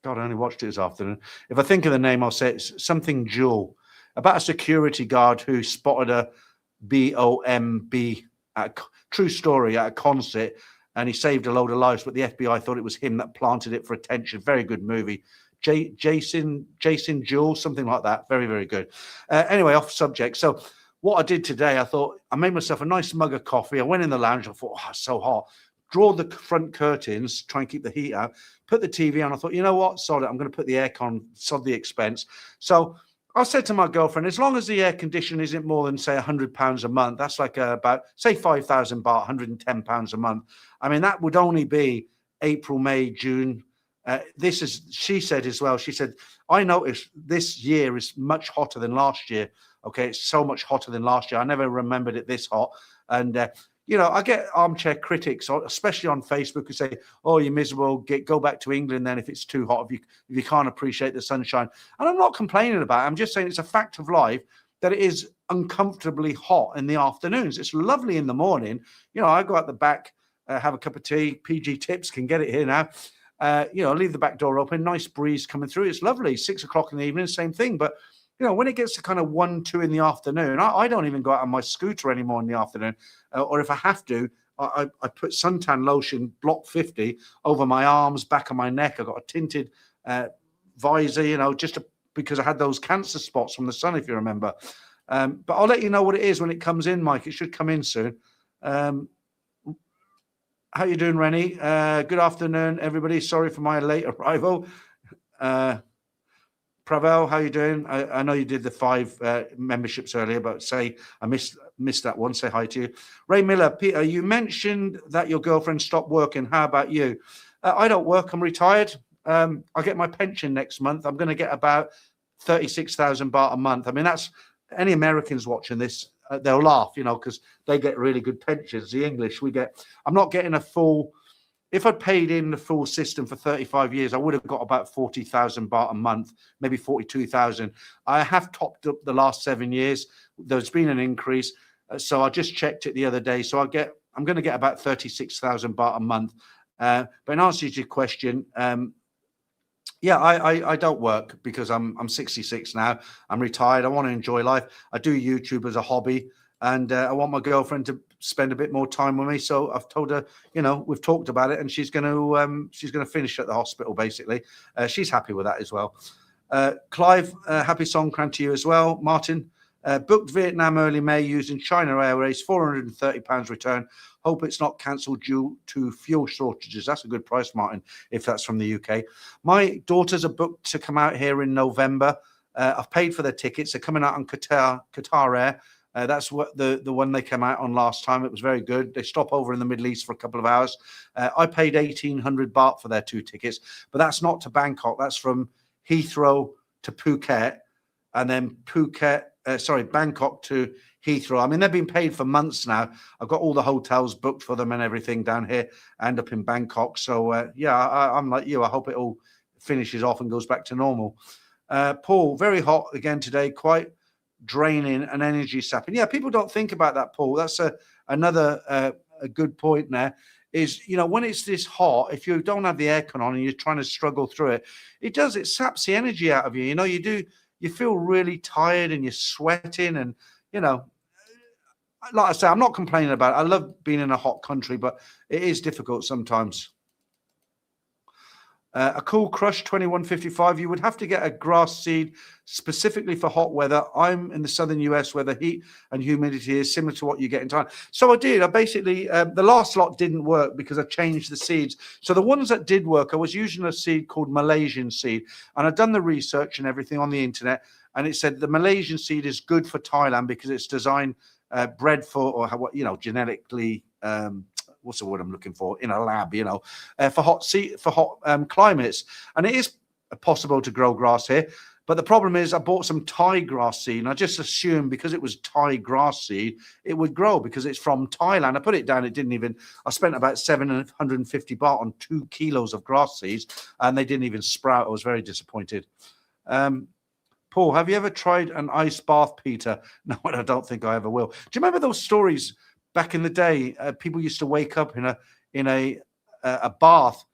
God, I only watched it this afternoon. If I think of the name, I'll say it's something Jewel, about a security guard who spotted a bomb, true story, at a concert, and he saved a load of lives, but the FBI thought it was him that planted it for attention. Very good movie. Jason Jewell, something like that. Very, very good. Anyway, off subject. So what I did today, I thought I made myself a nice mug of coffee. I went in the lounge. I thought, oh, it's so hot. Draw the front curtains, try and keep the heat out. Put the TV on. I thought, you know what? Sod it. I'm going to put the aircon, sod the expense. So I said to my girlfriend, as long as the air condition isn't more than, say, £100 a month, that's like about, say, 5,000 baht, £110 a month. I mean, that would only be April, May, June. She said as well, she said, I noticed this year is much hotter than last year. Okay, it's so much hotter than last year. I never remembered it this hot. And, you know, I get armchair critics, especially on Facebook, who say, oh, you're miserable, go back to England then if it's too hot, if you can't appreciate the sunshine. And I'm not complaining about it. I'm just saying it's a fact of life that it is uncomfortably hot in the afternoons. It's lovely in the morning. You know, I go out the back, have a cup of tea. PG Tips can get it here now. You know, leave the back door open, nice breeze coming through. It's lovely. 6 o'clock in the evening, same thing. But, you know, when it gets to kind of 1, 2 in the afternoon, I don't even go out on my scooter anymore in the afternoon. Or if I have to, I put suntan lotion, block 50, over my arms, back of my neck. I've got a tinted visor, you know, because I had those cancer spots from the sun, if you remember. But I'll let you know what it is when it comes in, Mike. It should come in soon. How you doing, Rennie? Good afternoon, everybody. Sorry for my late arrival. Pravel, how you doing? I know you did the 5 memberships earlier, but say I missed that one. Say hi to you. Ray Miller, Peter, you mentioned that your girlfriend stopped working. How about you? I don't work. I'm retired. I get my pension next month. I'm going to get about 36,000 baht a month. I mean, that's any Americans watching this. They'll laugh, you know, because they get really good pensions. The English, I'm not getting a full, if I'd paid in the full system for 35 years, I would have got about 40,000 baht a month, maybe 42,000. I have topped up the last 7 years. There's been an increase. So I just checked it the other day. So I'm going to get about 36,000 baht a month. But in answer to your question, yeah, I don't work because I'm 66 now. I'm retired. I want to enjoy life. I do YouTube as a hobby, and I want my girlfriend to spend a bit more time with me. So I've told her, you know, we've talked about it, and she's going to finish at the hospital. Basically, she's happy with that as well. Clive, happy Songkran to you as well. Martin, booked Vietnam early May using China Airways, £430 return. Hope it's not cancelled due to fuel shortages. That's a good price, Martin, if that's from the UK. My daughters are booked to come out here in November. I've paid for their tickets. They're coming out on Qatar Air. That's what the one they came out on last time. It was very good. They stop over in the Middle East for a couple of hours. I paid 1,800 baht for their 2 tickets, but that's not to Bangkok. That's from Heathrow to Phuket, and then Bangkok to Heathrow. I mean, they've been paid for months now. I've got all the hotels booked for them and everything down here and up in Bangkok. So, yeah, I'm like you. I hope it all finishes off and goes back to normal. Paul, very hot again today, quite draining and energy sapping. Yeah, people don't think about that, Paul. That's another a good point there. Is, you know, when it's this hot, if you don't have the aircon on and you're trying to struggle through it, it saps the energy out of you. You know, you you feel really tired and you're sweating, and you know, like I say, I'm not complaining about it. I love being in a hot country, but it is difficult sometimes. A Cool Crush 2155. You would have to get a grass seed specifically for hot weather. I'm in the southern US where the heat and humidity is similar to what you get in Thailand. So I did. I basically, the last lot didn't work because I changed the seeds. So the ones that did work, I was using a seed called Malaysian seed. And I'd done the research and everything on the internet. And it said the Malaysian seed is good for Thailand because it's designed, bred for, or what, you know, genetically, what's the word I'm looking for, in a lab, you know, for hot climates. And it is possible to grow grass here. But the problem is I bought some Thai grass seed, and I just assumed because it was Thai grass seed, it would grow because it's from Thailand. I put it down. It didn't even, I spent about 750 baht on 2 kilos of grass seeds, and they didn't even sprout. I was very disappointed. Paul, have you ever tried an ice bath, Peter? No, I don't think I ever will. Do you remember those stories back in the day? People used to wake up in a bath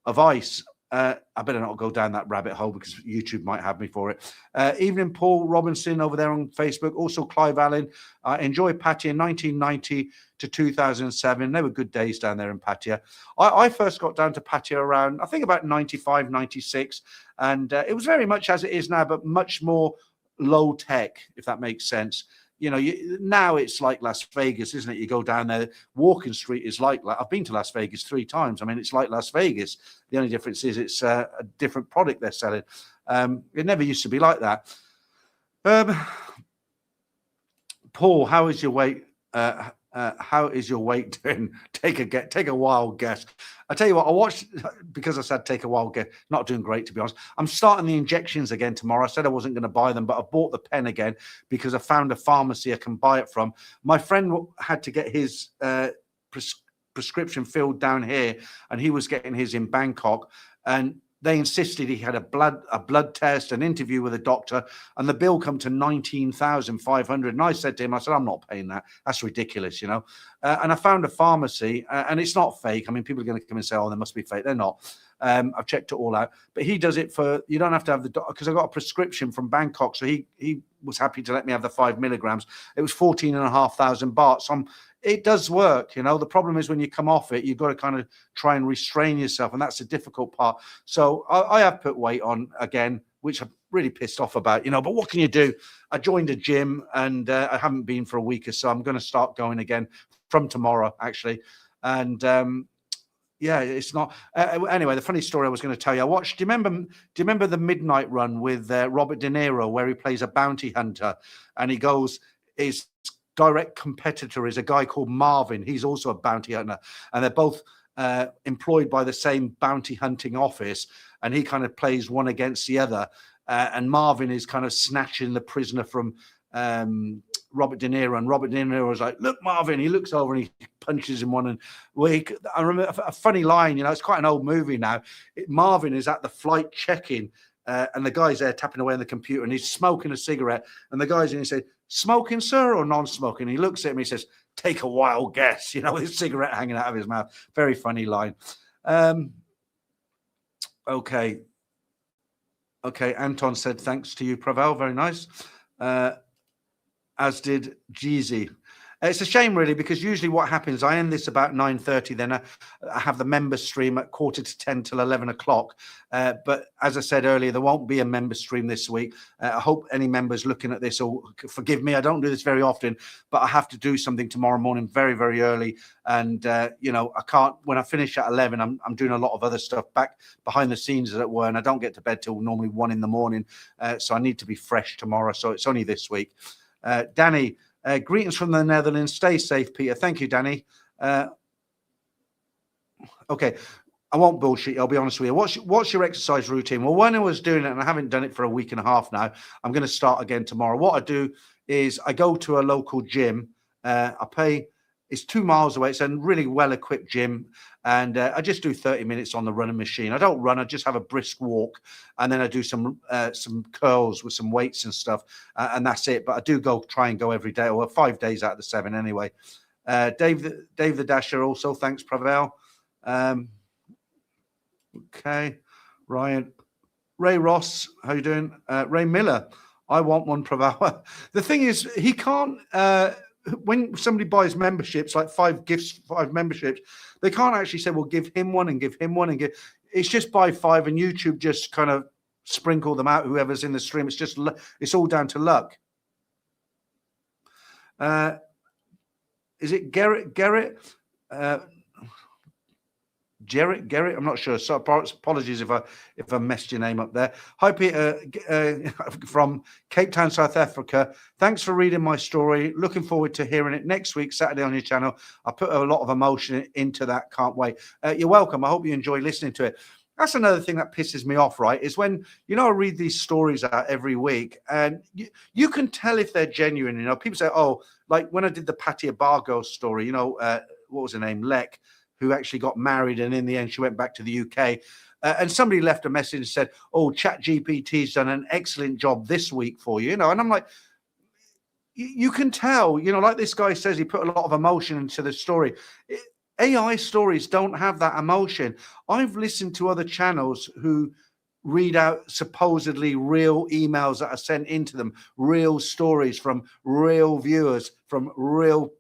of ice. I better not go down that rabbit hole because YouTube might have me for it. Evening, Paul Robinson over there on Facebook. Also, Clive Allen. Enjoy Pattaya 1990 to 2007. They were good days down there in Pattaya. I first got down to Pattaya around, I think, about 95, 96. And it was very much as it is now, but much more low tech, if that makes sense. You know, now it's like Las Vegas, isn't it? You go down there, Walking Street is like I've been to Las Vegas 3 times. I mean, it's like Las Vegas. The only difference is it's a different product they're selling. It never used to be like that. Paul, how is your weight? How is your weight doing? Take a wild guess. I tell you what, I watched, because I said take a wild guess, not doing great, to be honest. I'm starting the injections again tomorrow. I said I wasn't going to buy them, but I bought the pen again because I found a pharmacy I can buy it from. My friend had to get his prescription filled down here, and he was getting his in Bangkok, and they insisted he had a blood test, an interview with a doctor, and the bill come to 19,500. And I said to him, I said, I'm not paying that. That's ridiculous, you know. And I found a pharmacy, and it's not fake. I mean, people are going to come and say, oh, they must be fake. They're not. I've checked it all out. But he does it for, you don't have to have the doctor, because I got a prescription from Bangkok, so he was happy to let me have the 5 milligrams. It was 14,500 baht. So it does work, you know. The problem is when you come off it, you've got to kind of try and restrain yourself, and that's the difficult part. So I have put weight on again, which I'm really pissed off about, you know, but what can you do? I joined a gym, and I haven't been for a week or so. I'm going to start going again from tomorrow, actually. And yeah, it's not. Anyway, the funny story I was going to tell you, I watched. Do you remember the Midnight Run with Robert De Niro, where he plays a bounty hunter, and he goes, his direct competitor is a guy called Marvin. He's also a bounty hunter, and they're both employed by the same bounty hunting office, and he kind of plays one against the other. And Marvin is kind of snatching the prisoner from Robert De Niro, and Robert De Niro was like, "Look, Marvin!" He looks over and he punches him one. And I remember a funny line. You know, it's quite an old movie now. Marvin is at the flight check-in, and the guy's there tapping away on the computer, and he's smoking a cigarette. And the guy's in, he said, "Smoking, sir, or non-smoking?" He looks at him, he says, "Take a wild guess," you know, with his cigarette hanging out of his mouth. Very funny line. Okay, Anton said, thanks to you, Pravel. Very nice. As did Jeezy. It's a shame, really, because usually what happens, I end this about 9:30, then I have the member stream at 9:45 till 11 o'clock. But as I said earlier, there won't be a member stream this week. I hope any members looking at this will forgive me. I don't do this very often, but I have to do something tomorrow morning very, very early. And, you know, I can't, when I finish at 11, I'm doing a lot of other stuff back behind the scenes, as it were, and I don't get to bed till normally 1 in the morning. So I need to be fresh tomorrow. So it's only this week. Danny, greetings from the Netherlands. Stay safe, Peter. Thank you, Danny. Okay, I won't bullshit you. I'll be honest with you. What's your exercise routine? Well, when I was doing it, and I haven't done it for a week and a half now, I'm going to start again tomorrow. What I do is I go to a local gym. I pay. It's 2 miles away. It's a really well-equipped gym. And I just do 30 minutes on the running machine. I don't run. I just have a brisk walk. And then I do some curls with some weights and stuff. And that's it. But I do try and go every day, or 5 days out of the 7 anyway. Dave the Dasher also. Thanks, Pravel. Okay. Ryan. Ray Ross. How you doing? Ray Miller. I want one per hour. The thing is, he can't. When somebody buys memberships, like 5 gifts, 5 memberships, they can't actually say, "Well, give him one and give him one and give." It's just buy 5, and YouTube just kind of sprinkle them out. Whoever's in the stream, it's all down to luck. Is it Garrett? Gerrit, I'm not sure. So apologies if I messed your name up there. Hi, Peter, from Cape Town, South Africa. Thanks for reading my story. Looking forward to hearing it next week, Saturday on your channel. I put a lot of emotion into that. Can't wait. You're welcome. I hope you enjoy listening to it. That's another thing that pisses me off, right? Is when, I read these stories out every week, and you can tell if they're genuine. People say, oh, like when I did the Pattaya bar girl story, what was her name? Lek, who actually got married, and in the end she went back to the UK. And somebody left a message and said, oh, ChatGPT's done an excellent job this week for you, And I'm like, you can tell, like this guy says, he put a lot of emotion into the story. AI stories don't have that emotion. I've listened to other channels who read out supposedly real emails that are sent into them, real stories from real viewers, from real,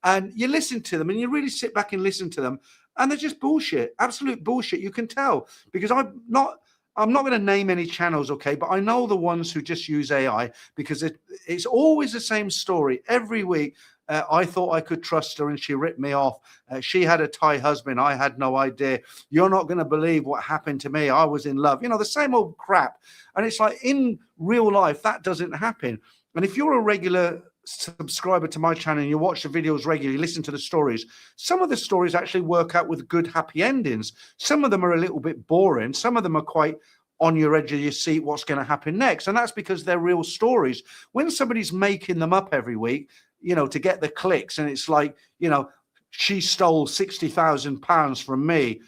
and you listen to them and you really sit back and listen to them, and they're just bullshit, absolute bullshit. You can tell, because I'm not going to name any channels, okay, but I know the ones who just use AI, because it's always the same story every week. I thought I could trust her and she ripped me off. She had a Thai husband. I had no idea. You're not going to believe what happened to me. I was in love. The same old crap. And it's like, in real life, that doesn't happen. And if you're a regular subscriber to my channel and you watch the videos regularly, listen to the stories, some of the stories actually work out with good, happy endings. Some of them are a little bit boring. Some of them are quite on your edge of your seat, what's going to happen next. And that's because they're real stories. When somebody's making them up every week, to get the clicks, and it's like, she stole £60,000 from me,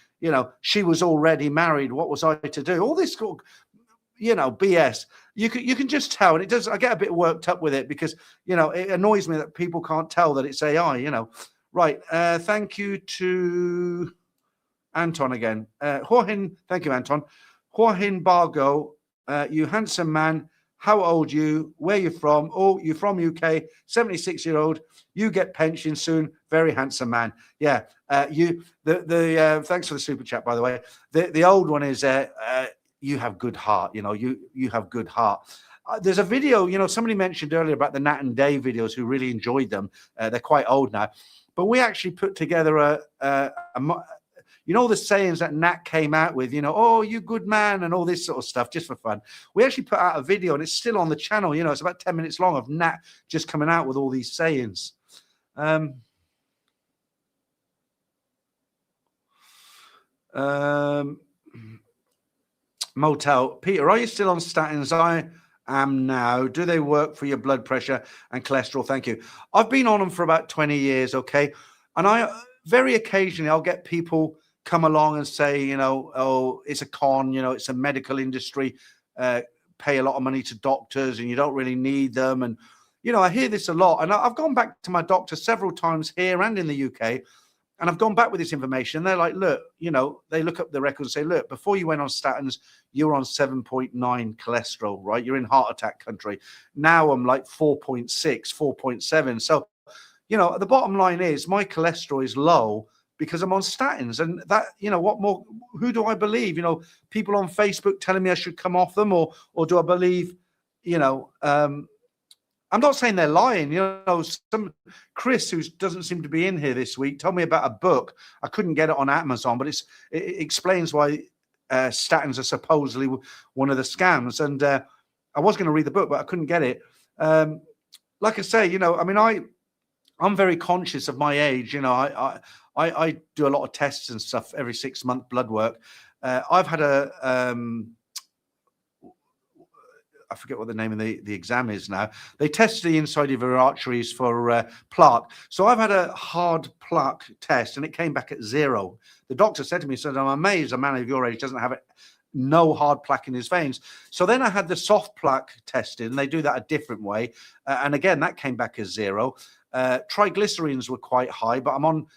she was already married, what was I to do? All this, BS. You can just tell, and it does. I get a bit worked up with it, because it annoys me that people can't tell that it's AI. Right. Thank you to Anton again. Hua Hin, thank you, Anton. Hua Hin Bargo, you handsome man. How old you? Where you from? Oh, you're from UK. 76-year-old. You get pension soon. Very handsome man. Yeah. Thanks for the super chat, by the way. The old one is you have good heart. You have good heart. There's a video. Somebody mentioned earlier about the Nat and Dave videos, who really enjoyed them. They're quite old now, but we actually put together the sayings that Nat came out with, oh, you good man, and all this sort of stuff, just for fun. We actually put out a video, and it's still on the channel. It's about 10 minutes long, of Nat just coming out with all these sayings. Motel. Peter, are you still on statins? I am now. Do they work for your blood pressure and cholesterol? Thank you. I've been on them for about 20 years, okay? And I very occasionally, I'll get people come along and say, oh, it's a con, it's a medical industry, pay a lot of money to doctors and you don't really need them. And, I hear this a lot. And I've gone back to my doctor several times here and in the UK, and I've gone back with this information. And they're like, look, they look up the records and say, look, before you went on statins, you were on 7.9 cholesterol, right? You're in heart attack country. Now I'm like 4.6, 4.7. So, the bottom line is my cholesterol is low because I'm on statins, and that, what more, who do I believe? People on Facebook telling me I should come off them, or do I believe, I'm not saying they're lying. Some Chris, who doesn't seem to be in here this week, told me about a book. I couldn't get it on Amazon, but it explains why statins are supposedly one of the scams. And I was going to read the book, but I couldn't get it. Like I say, I'm very conscious of my age. I do a lot of tests and stuff every 6 month blood work. I've had I forget what the name of the exam is now. They test the inside of your arteries for plaque. So I've had a hard plaque test, and it came back at 0. The doctor said to me, I'm amazed a man of your age doesn't have no hard plaque in his veins. So then I had the soft plaque tested, and they do that a different way. And again, that came back as 0. Triglycerides were quite high, but I'm on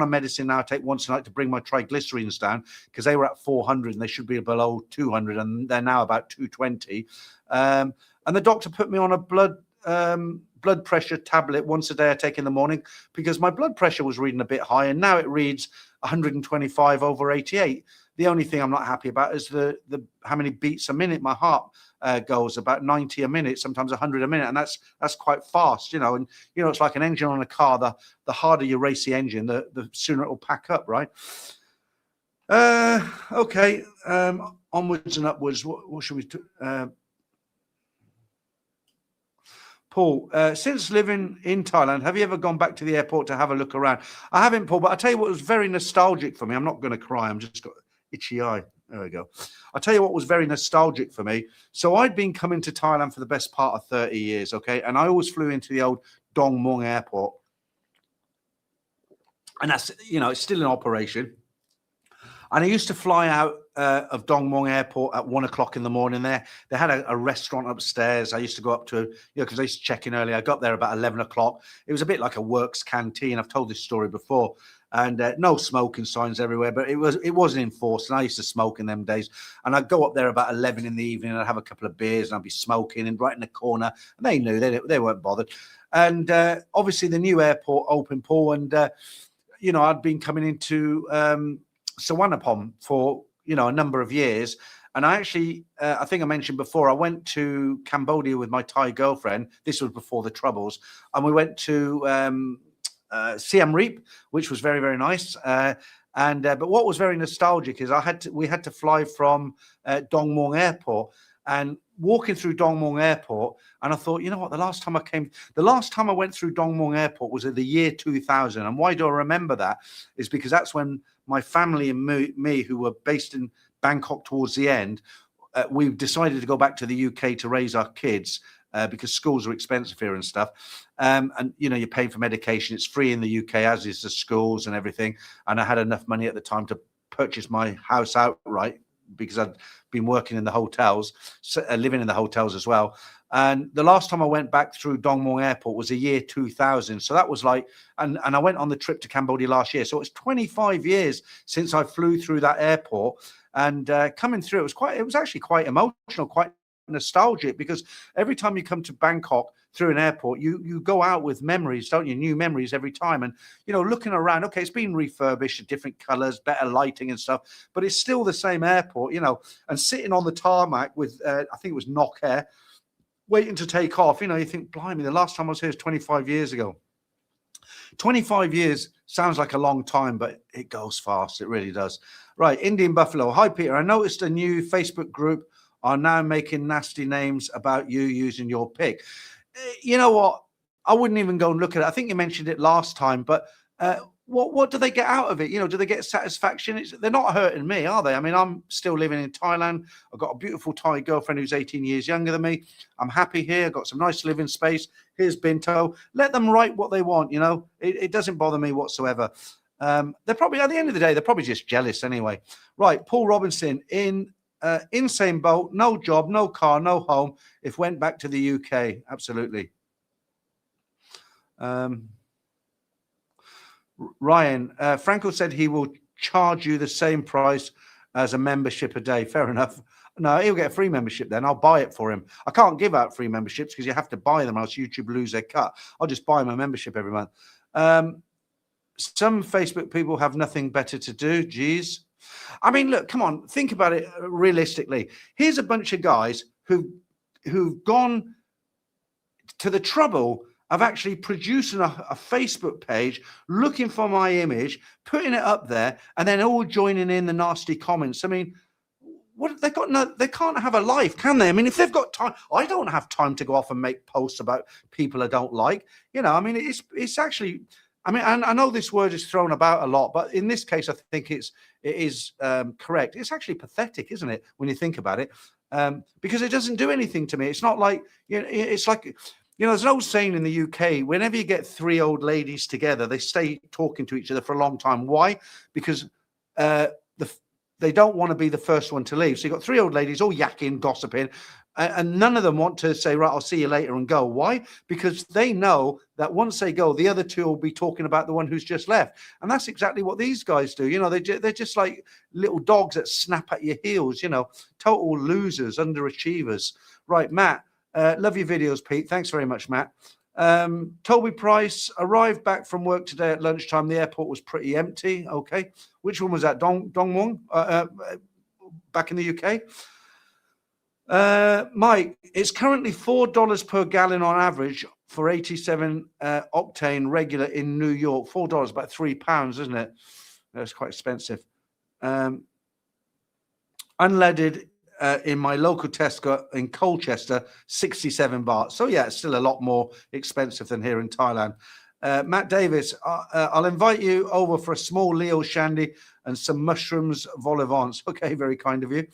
a medicine now I take once a night to bring my triglycerides down, because they were at 400 and they should be below 200, and they're now about 220. And the doctor put me on a blood pressure tablet once a day I take in the morning, because my blood pressure was reading a bit high, and now it reads 125/88. The only thing I'm not happy about is the how many beats a minute my heart goes, about 90 a minute, sometimes 100 a minute, and that's quite fast, you know. And you know, it's like an engine on a car. The harder you race the engine, the sooner it will pack up, right? Okay, onwards and upwards. What should we do? Paul, since living in Thailand, have you ever gone back to the airport to have a look around? I haven't, Paul, but I'll tell you what was very nostalgic for me. I'm not going to cry. I'm just got itchy eye. There we go. I'll tell you what was very nostalgic for me. So I'd been coming to Thailand for the best part of 30 years, okay? And I always flew into the old Dong Mueang airport. And that's, you know, it's still in operation. And I used to fly out of Dong Mueang Airport at 1 o'clock in the morning there. They had a restaurant upstairs. I used to go up to, you know, because I used to check in early. I got there about 11 o'clock. It was a bit like a works canteen. I've told this story before. And no smoking signs everywhere, but it wasn't enforced. And I used to smoke in them days. And I'd go up there about 11 in the evening, and I'd have a couple of beers, and I'd be smoking and right in the corner. And they knew, they weren't bothered. And obviously the new airport opened, Paul, and, you know, I'd been coming into Suvarnabhumi for, you know, a number of years. And I actually, I think I mentioned before, I went to Cambodia with my Thai girlfriend. This was before the Troubles. And we went to Siem Reap, which was very, very nice. But what was very nostalgic is we had to fly from Dong Mueang Airport, and walking through Dong Mueang Airport, and I thought, you know what, the last time I went through Dong Mueang Airport was in the year 2000. And why do I remember that? Is because that's when my family and me, who were based in Bangkok towards the end, we decided to go back to the UK to raise our kids, because schools are expensive here and stuff. And, you know, you're paying for medication. It's free in the UK, as is the schools and everything. And I had enough money at the time to purchase my house outright, because I'd been working in the hotels, living in the hotels as well. And the last time I went back through Dong Mueang Airport was the year 2000. So that was like, and I went on the trip to Cambodia last year. So it's 25 years since I flew through that airport. And coming through, it was actually quite emotional, quite nostalgic, because every time you come to Bangkok through an airport, you go out with memories, don't you? New memories every time. And, you know, looking around, okay, it's been refurbished, different colors, better lighting and stuff, but it's still the same airport, you know. And sitting on the tarmac with, I think it was Nok Air, waiting to take off, you know, you think, blimey, the last time I was here was 25 years ago. 25 years sounds like a long time, but it goes fast. It really does. Right, Indian Buffalo. Hi, Peter. I noticed a new Facebook group are now making nasty names about you using your pic. You know what? I wouldn't even go and look at it. I think you mentioned it last time, but what do they get out of it? You know, do they get satisfaction? They're not hurting me, are they? I mean, I'm still living in Thailand. I've got a beautiful Thai girlfriend who's 18 years younger than me. I'm happy here. I've got some nice living space. Here's Binto. Let them write what they want, you know. It doesn't bother me whatsoever. They're probably, at the end of the day, they're probably just jealous anyway. Right, Paul Robinson, insane boat, no job, no car, no home. If went back to the UK, absolutely. Ryan, Franco said he will charge you the same price as a membership a day. Fair enough. No, he'll get a free membership then. I'll buy it for him. I can't give out free memberships because you have to buy them, else YouTube lose their cut. I'll just buy him a membership every month. Some Facebook people have nothing better to do. Geez. I mean, look, come on, think about it realistically. Here's a bunch of guys who've gone to the trouble of actually producing a Facebook page, looking for my image, putting it up there, and then all joining in the nasty comments. I mean, what they can't have a life, can they? I mean, if they've got time, I don't have time to go off and make posts about people I don't like. You know, I mean, it's actually. I mean, and I know this word is thrown about a lot, but in this case, I think it is correct. It's actually pathetic, isn't it, when you think about it? Because it doesn't do anything to me. It's not like, you know, it's like, you know, there's an old saying in the UK, whenever you get three old ladies together, they stay talking to each other for a long time. Why? Because they don't want to be the first one to leave. So you've got three old ladies all yakking, gossiping, and none of them want to say, right, I'll see you later and go. Why? Because they know that once they go, the other two will be talking about the one who's just left. And that's exactly what these guys do. You know, they're just like little dogs that snap at your heels, you know, total losers, underachievers. Right, Matt, love your videos, Pete. Thanks very much, Matt. Toby Price arrived back from work today at lunchtime. The airport was pretty empty. Okay. Which one was that? Dongwon? Back in the UK? Mike, it's currently $4 per gallon on average for 87 octane regular in New York. $4, about £3, isn't it? That's quite expensive. Unleaded in my local Tesco in Colchester, 67 baht. So yeah, it's still a lot more expensive than here in Thailand. Matt Davis, I'll invite you over for a small Leo shandy and some mushrooms vol au vents. Okay, very kind of you.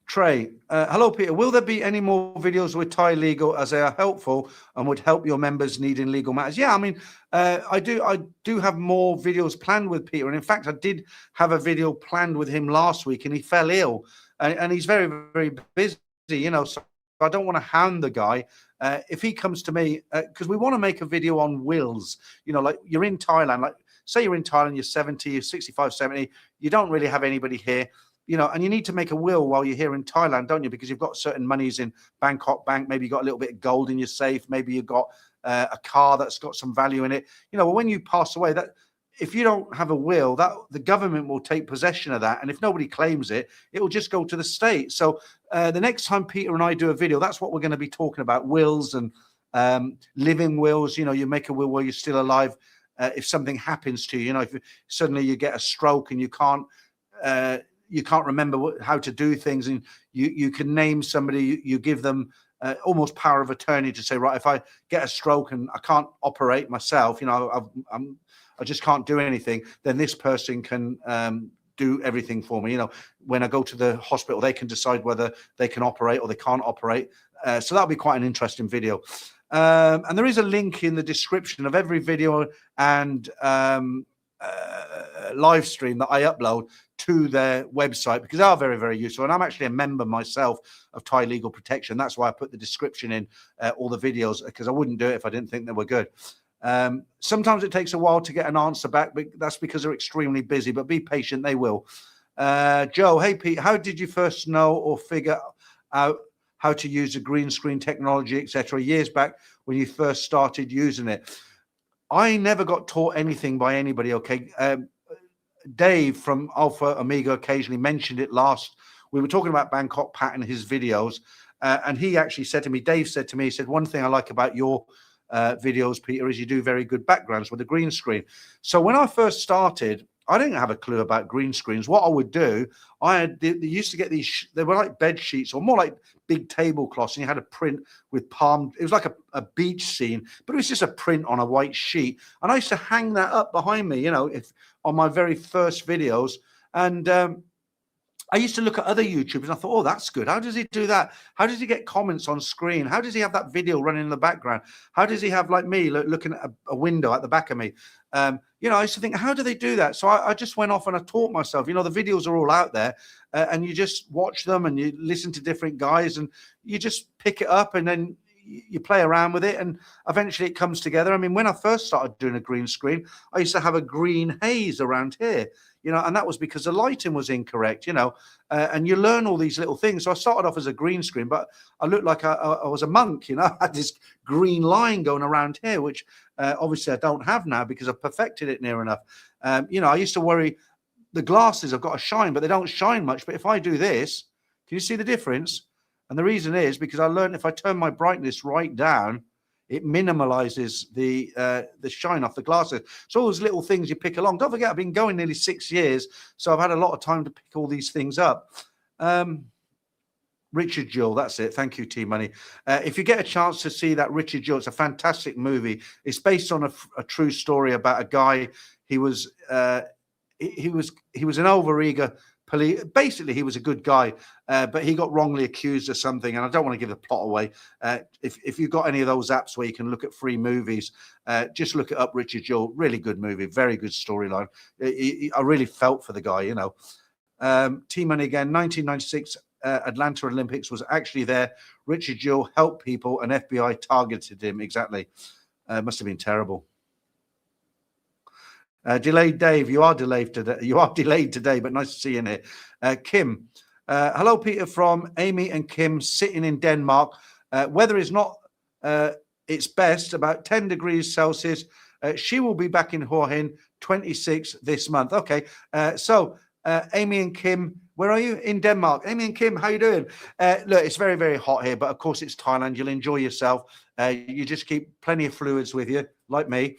Trey, hello, Peter. Will there be any more videos with Thai legal as they are helpful and would help your members needing legal matters? Yeah, I mean, I do have more videos planned with Peter. And in fact, I did have a video planned with him last week and he fell ill and he's very, very busy, you know, so I don't want to hound the guy. If he comes to me, because we want to make a video on wills, you know, like you're in Thailand, like say you're in Thailand, you're 70, you're 65, 70, you don't really have anybody here. You know, and you need to make a will while you're here in Thailand, don't you? Because you've got certain monies in Bangkok Bank. Maybe you've got a little bit of gold in your safe. Maybe you've got a car that's got some value in it. You know, when you pass away, that if you don't have a will, that the government will take possession of that. And if nobody claims it, it will just go to the state. So the next time Peter and I do a video, that's what we're going to be talking about, wills and living wills. You know, you make a will while you're still alive. If something happens to you, you know, if suddenly you get a stroke and you can't remember how to do things, and you can name somebody, you give them almost power of attorney to say, right, if I get a stroke and I can't operate myself, you know, I just can't do anything, then this person can do everything for me. You know, when I go to the hospital, they can decide whether they can operate or they can't operate. So that'll be quite an interesting video. And there is a link in the description of every video and live stream that I upload to their website, because they are very, very useful. And I'm actually a member myself of Thai Legal Protection. That's why I put the description in all the videos, because I wouldn't do it if I didn't think they were good. Sometimes it takes a while to get an answer back, but that's because they're extremely busy, but be patient, they will. Joe, hey Pete, how did you first know or figure out how to use the green screen technology, etc., years back when you first started using it? I never got taught anything by anybody, okay? Dave from Alpha Omega occasionally mentioned it last. We were talking about Bangkok Pat and his videos, and he actually said to me, Dave said to me, he said, one thing I like about your videos, Peter, is you do very good backgrounds with the green screen. So when I first started, I didn't have a clue about green screens. What I would do, they used to get these, they were like bed sheets or more like big tablecloths, and you had a print with palm. It was like a beach scene, but it was just a print on a white sheet. And I used to hang that up behind me, you know, on my very first videos. And I used to look at other YouTubers and I thought, oh, that's good. How does he do that? How does he get comments on screen? How does he have that video running in the background? How does he have, like me, looking at a window at the back of me? You know, I used to think, how do they do that? So I just went off and I taught myself. You know, the videos are all out there, and you just watch them and you listen to different guys and you just pick it up and then you play around with it, and eventually it comes together. I mean, when I first started doing a green screen, I used to have a green haze around here, you know, and that was because the lighting was incorrect, you know, and you learn all these little things. So I started off as a green screen, but I looked like I was a monk, you know. I had this green line going around here, which obviously I don't have now because I've perfected it near enough. You know, I used to worry the glasses have got to shine, but they don't shine much. But if I do this, can you see the difference? And the reason is because I learned if I turn my brightness right down, it minimalizes the shine off the glasses. So all those little things you pick along. Don't forget, I've been going nearly 6 years, so I've had a lot of time to pick all these things up. Richard Jewell, that's it. Thank you, T-Money. If you get a chance to see that Richard Jewell, it's a fantastic movie. It's based on a true story about a guy. He was an overeager police. Basically, he was a good guy, but he got wrongly accused of something. And I don't want to give the plot away. If you've got any of those apps where you can look at free movies, just look it up. Richard Jewell, really good movie, very good storyline. I really felt for the guy, you know. T-Money again, 1996 Atlanta Olympics was actually there. Richard Jewell helped people and FBI targeted him. Exactly. Must have been terrible. Delayed Dave, you are delayed today. You are delayed today, but nice to see you in here. Kim, hello, Peter from Amy and Kim sitting in Denmark. Weather is not its best, about 10 degrees Celsius. She will be back in Hua Hin 26 this month. Okay, so Amy and Kim, where are you? In Denmark. Amy and Kim, how you doing? Look, it's very, very hot here, but of course it's Thailand. You'll enjoy yourself. You just keep plenty of fluids with you, like me.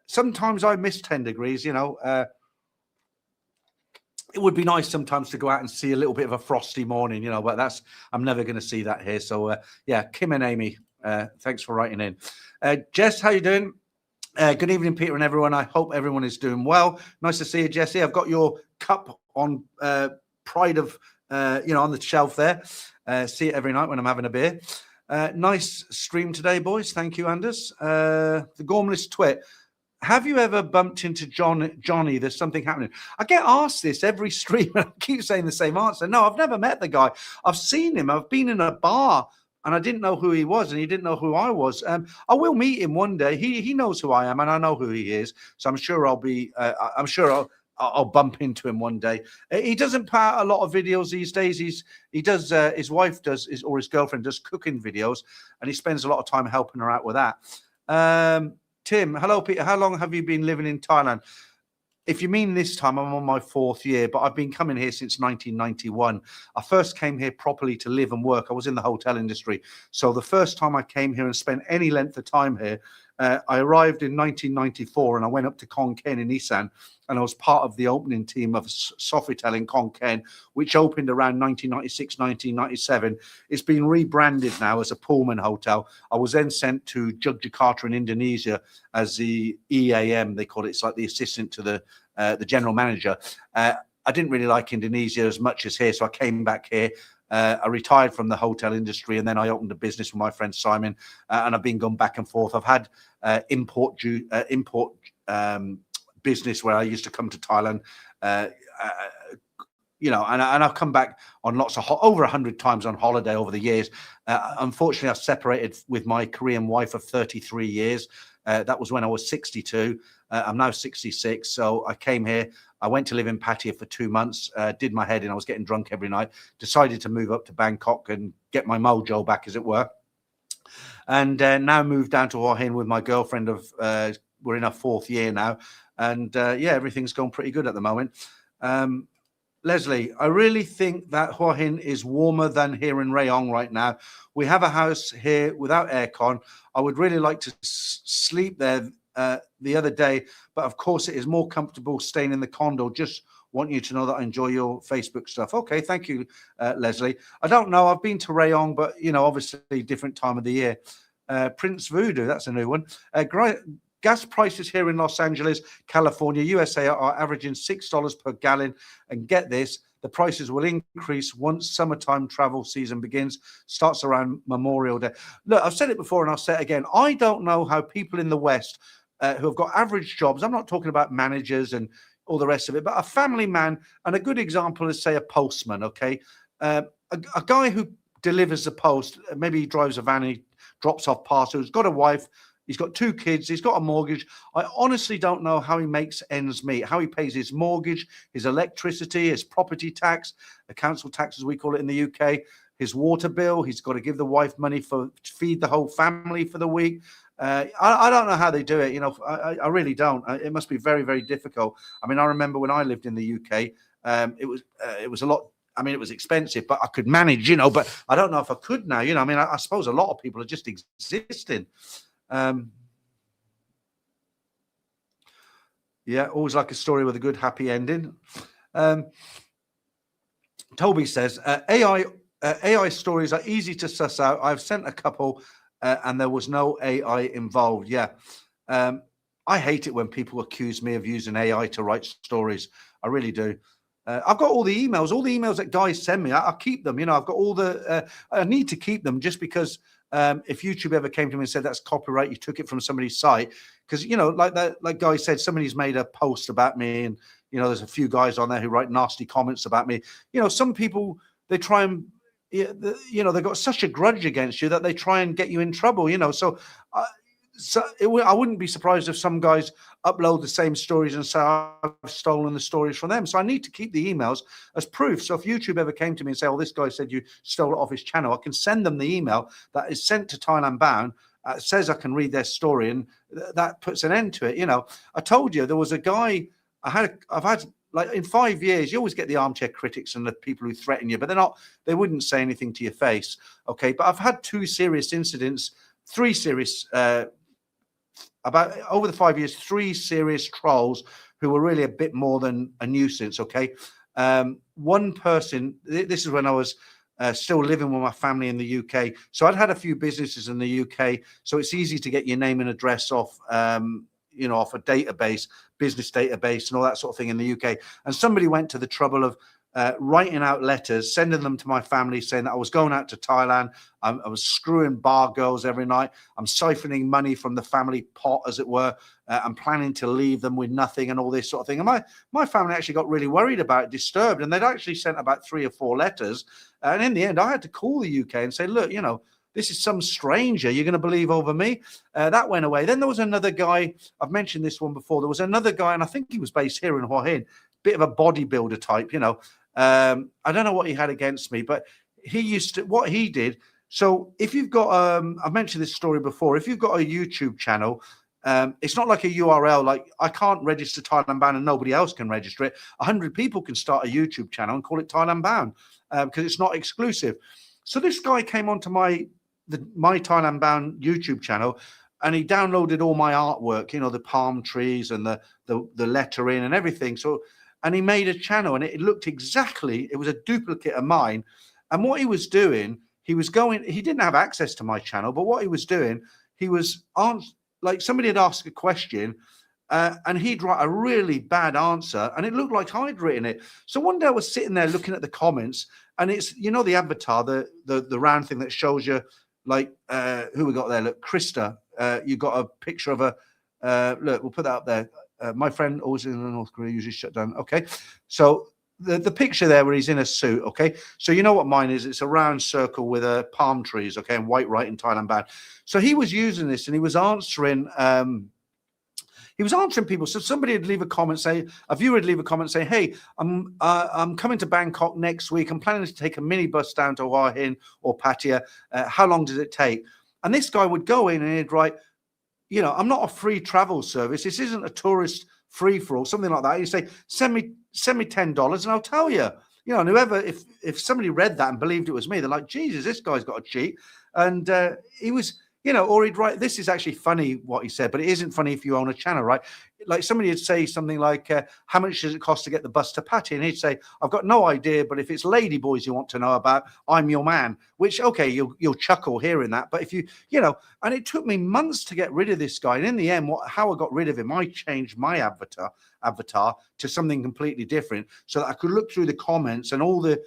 Sometimes I miss 10 degrees, you know. It would be nice sometimes to go out and see a little bit of a frosty morning, you know, but I'm never going to see that here. So, yeah, Kim and Amy, thanks for writing in. Jess, how you doing? Good evening, Peter and everyone. I hope everyone is doing well. Nice to see you, Jesse. I've got your cup on pride of, on the shelf there. See it every night when I'm having a beer. Nice stream today, boys. Thank you, Anders. The Gormless Twit. Have you ever bumped into Johnny? There's something happening. I get asked this every stream, and I keep saying the same answer. No, I've never met the guy. I've seen him. I've been in a bar, and I didn't know who he was, and he didn't know who I was. I will meet him one day. He knows who I am, and I know who he is. So I'm sure I'll bump into him one day. He doesn't put out a lot of videos these days. He does. His wife does, or his girlfriend does cooking videos, and he spends a lot of time helping her out with that. Tim, hello, Peter. How long have you been living in Thailand? If you mean this time, I'm on my 4th year, but I've been coming here since 1991. I first came here properly to live and work. I was in the hotel industry. So the first time I came here and spent any length of time here, I arrived in 1994 and I went up to Khon Kaen in Isaan, and I was part of the opening team of Sofitel in Khon Kaen, which opened around 1996, 1997. It's been rebranded now as a Pullman hotel. I was then sent to Yogyakarta in Indonesia as the EAM, they call it. It's like the assistant to the general manager. I didn't really like Indonesia as much as here, so I came back here. I retired from the hotel industry, and then I opened a business with my friend Simon, and I've been going back and forth. I've had import business where I used to come to Thailand, and I've come back on lots of over 100 times on holiday over the years. Unfortunately, I separated with my Korean wife of 33 years. That was when I was 62. I'm now 66. So I came here. I went to live in Pattaya for 2 months, did my head in. I was getting drunk every night, decided to move up to Bangkok and get my mojo back, as it were. And now moved down to Hua Hin with my girlfriend we're in our 4th year now. And everything's going pretty good at the moment. Leslie, I really think that Hua Hin is warmer than here in Rayong right now. We have a house here without aircon. I would really like to sleep there the other day, but of course it is more comfortable staying in the condo. Just want you to know that I enjoy your Facebook stuff. Okay, thank you, Leslie. I don't know. I've been to Rayong, but, obviously different time of the year. Prince Voodoo, that's a new one. Gas prices here in Los Angeles, California, USA are averaging $6 per gallon. And get this, the prices will increase once summertime travel season begins, starts around Memorial Day. Look, I've said it before and I'll say it again. I don't know how people in the West who have got average jobs, I'm not talking about managers and all the rest of it, but a family man, and a good example is, say, a postman, okay? A guy who delivers the post, maybe he drives a van, he drops off parcels, he's got a wife, he's got 2 kids, he's got a mortgage. I honestly don't know how he makes ends meet, how he pays his mortgage, his electricity, his property tax, the council tax, as we call it in the UK, his water bill. He's got to give the wife money to feed the whole family for the week. I don't know how they do it. I really don't. It must be very, very difficult. I mean, I remember when I lived in the UK, it was a lot. I mean, it was expensive, but I could manage, but I don't know if I could now, I mean, I suppose a lot of people are just existing. Always like a story with a good happy ending. Toby says AI stories are easy to suss out. I've sent a couple and there was no AI involved. I hate it when people accuse me of using AI to write stories. I really do. I've got all the emails that guys send me. I keep them. I've got all I need to keep them just because if YouTube ever came to me and said that's copyright, you took it from somebody's site. Because, like guy said, somebody's made a post about me and, you know, there's a few guys on there who write nasty comments about me. You know, some people, they try and, you know, they've got such a grudge against you that they try and get you in trouble, you know. So, I wouldn't be surprised if some guys upload the same stories and say I've stolen the stories from them. So I need to keep the emails as proof. So if YouTube ever came to me and say, "Oh, this guy said you stole it off his channel," I can send them the email that is sent to Thailand Bound. Says I can read their story, and that puts an end to it. You know, I told you there was a guy. I've had like in 5 years, you always get the armchair critics and the people who threaten you, but they wouldn't say anything to your face. Okay, but I've had 2 serious incidents, 3 serious. About over the 5 years, 3 serious trolls who were really a bit more than a nuisance. Okay. One person, this is when I was still living with my family in the UK. So I'd had a few businesses in the UK. So it's easy to get your name and address off, you know, off a database, business database and all that sort of thing in the UK. And somebody went to the trouble of writing out letters, sending them to my family saying that I was going out to Thailand. I was screwing bar girls every night. I'm siphoning money from the family pot, as it were. I'm planning to leave them with nothing and all this sort of thing. And my family actually got really worried about it, disturbed. And they'd actually sent about 3 or 4 letters. And in the end, I had to call the UK and say, look, you know, this is some stranger you're going to believe over me. That went away. Then there was another guy. I've mentioned this one before. There was another guy, and I think he was based here in Hua Hin, bit of a bodybuilder type, you know. I don't know what he had against me, but he used to, what he did. So if you've got, I've mentioned this story before, if you've got a YouTube channel, it's not like a URL, like I can't register Thailand Bound and nobody else can register it. 100 people can start a YouTube channel and call it Thailand Bound because it's not exclusive. So this guy came onto my Thailand Bound YouTube channel and he downloaded all my artwork, you know, the palm trees and the lettering and everything. So, and he made a channel and it looked exactly, it was a duplicate of mine. And what he was doing, he didn't have access to my channel, but what he was doing, he was like somebody had asked a question and he'd write a really bad answer and it looked like I'd written it. So one day I was sitting there looking at the comments and it's, you know, the avatar, the round thing that shows you like, who we got there? Look, Krista, you got a picture of a, look, we'll put that up there. My friend always in North Korea usually shut down. Okay. So the picture there where he's in a suit. Okay. So you know what mine is? It's a round circle with palm trees. Okay. And white writing Thailand Bound. So he was using this and he was answering people. So somebody would leave a comment, a viewer would leave a comment saying, hey, I'm coming to Bangkok next week. I'm planning to take a minibus down to Hua Hin or Pattaya. How long does it take? And this guy would go in and he'd write, you know, I'm not a free travel service. This isn't a tourist free for all, something like that. You say, send me $10 and I'll tell you. You know, and whoever, if somebody read that and believed it was me, they're like, Jesus, this guy's got a cheat. And he was, you know, or he'd write, this is actually funny what he said, but it isn't funny if you own a channel, right? Like somebody would say something like, how much does it cost to get the bus to Pattaya? And he'd say, I've got no idea, but if it's ladyboys you want to know about, I'm your man. Which, okay, you'll chuckle hearing that. But if you know, and it took me months to get rid of this guy. And in the end, how I got rid of him, I changed my avatar to something completely different so that I could look through the comments and all the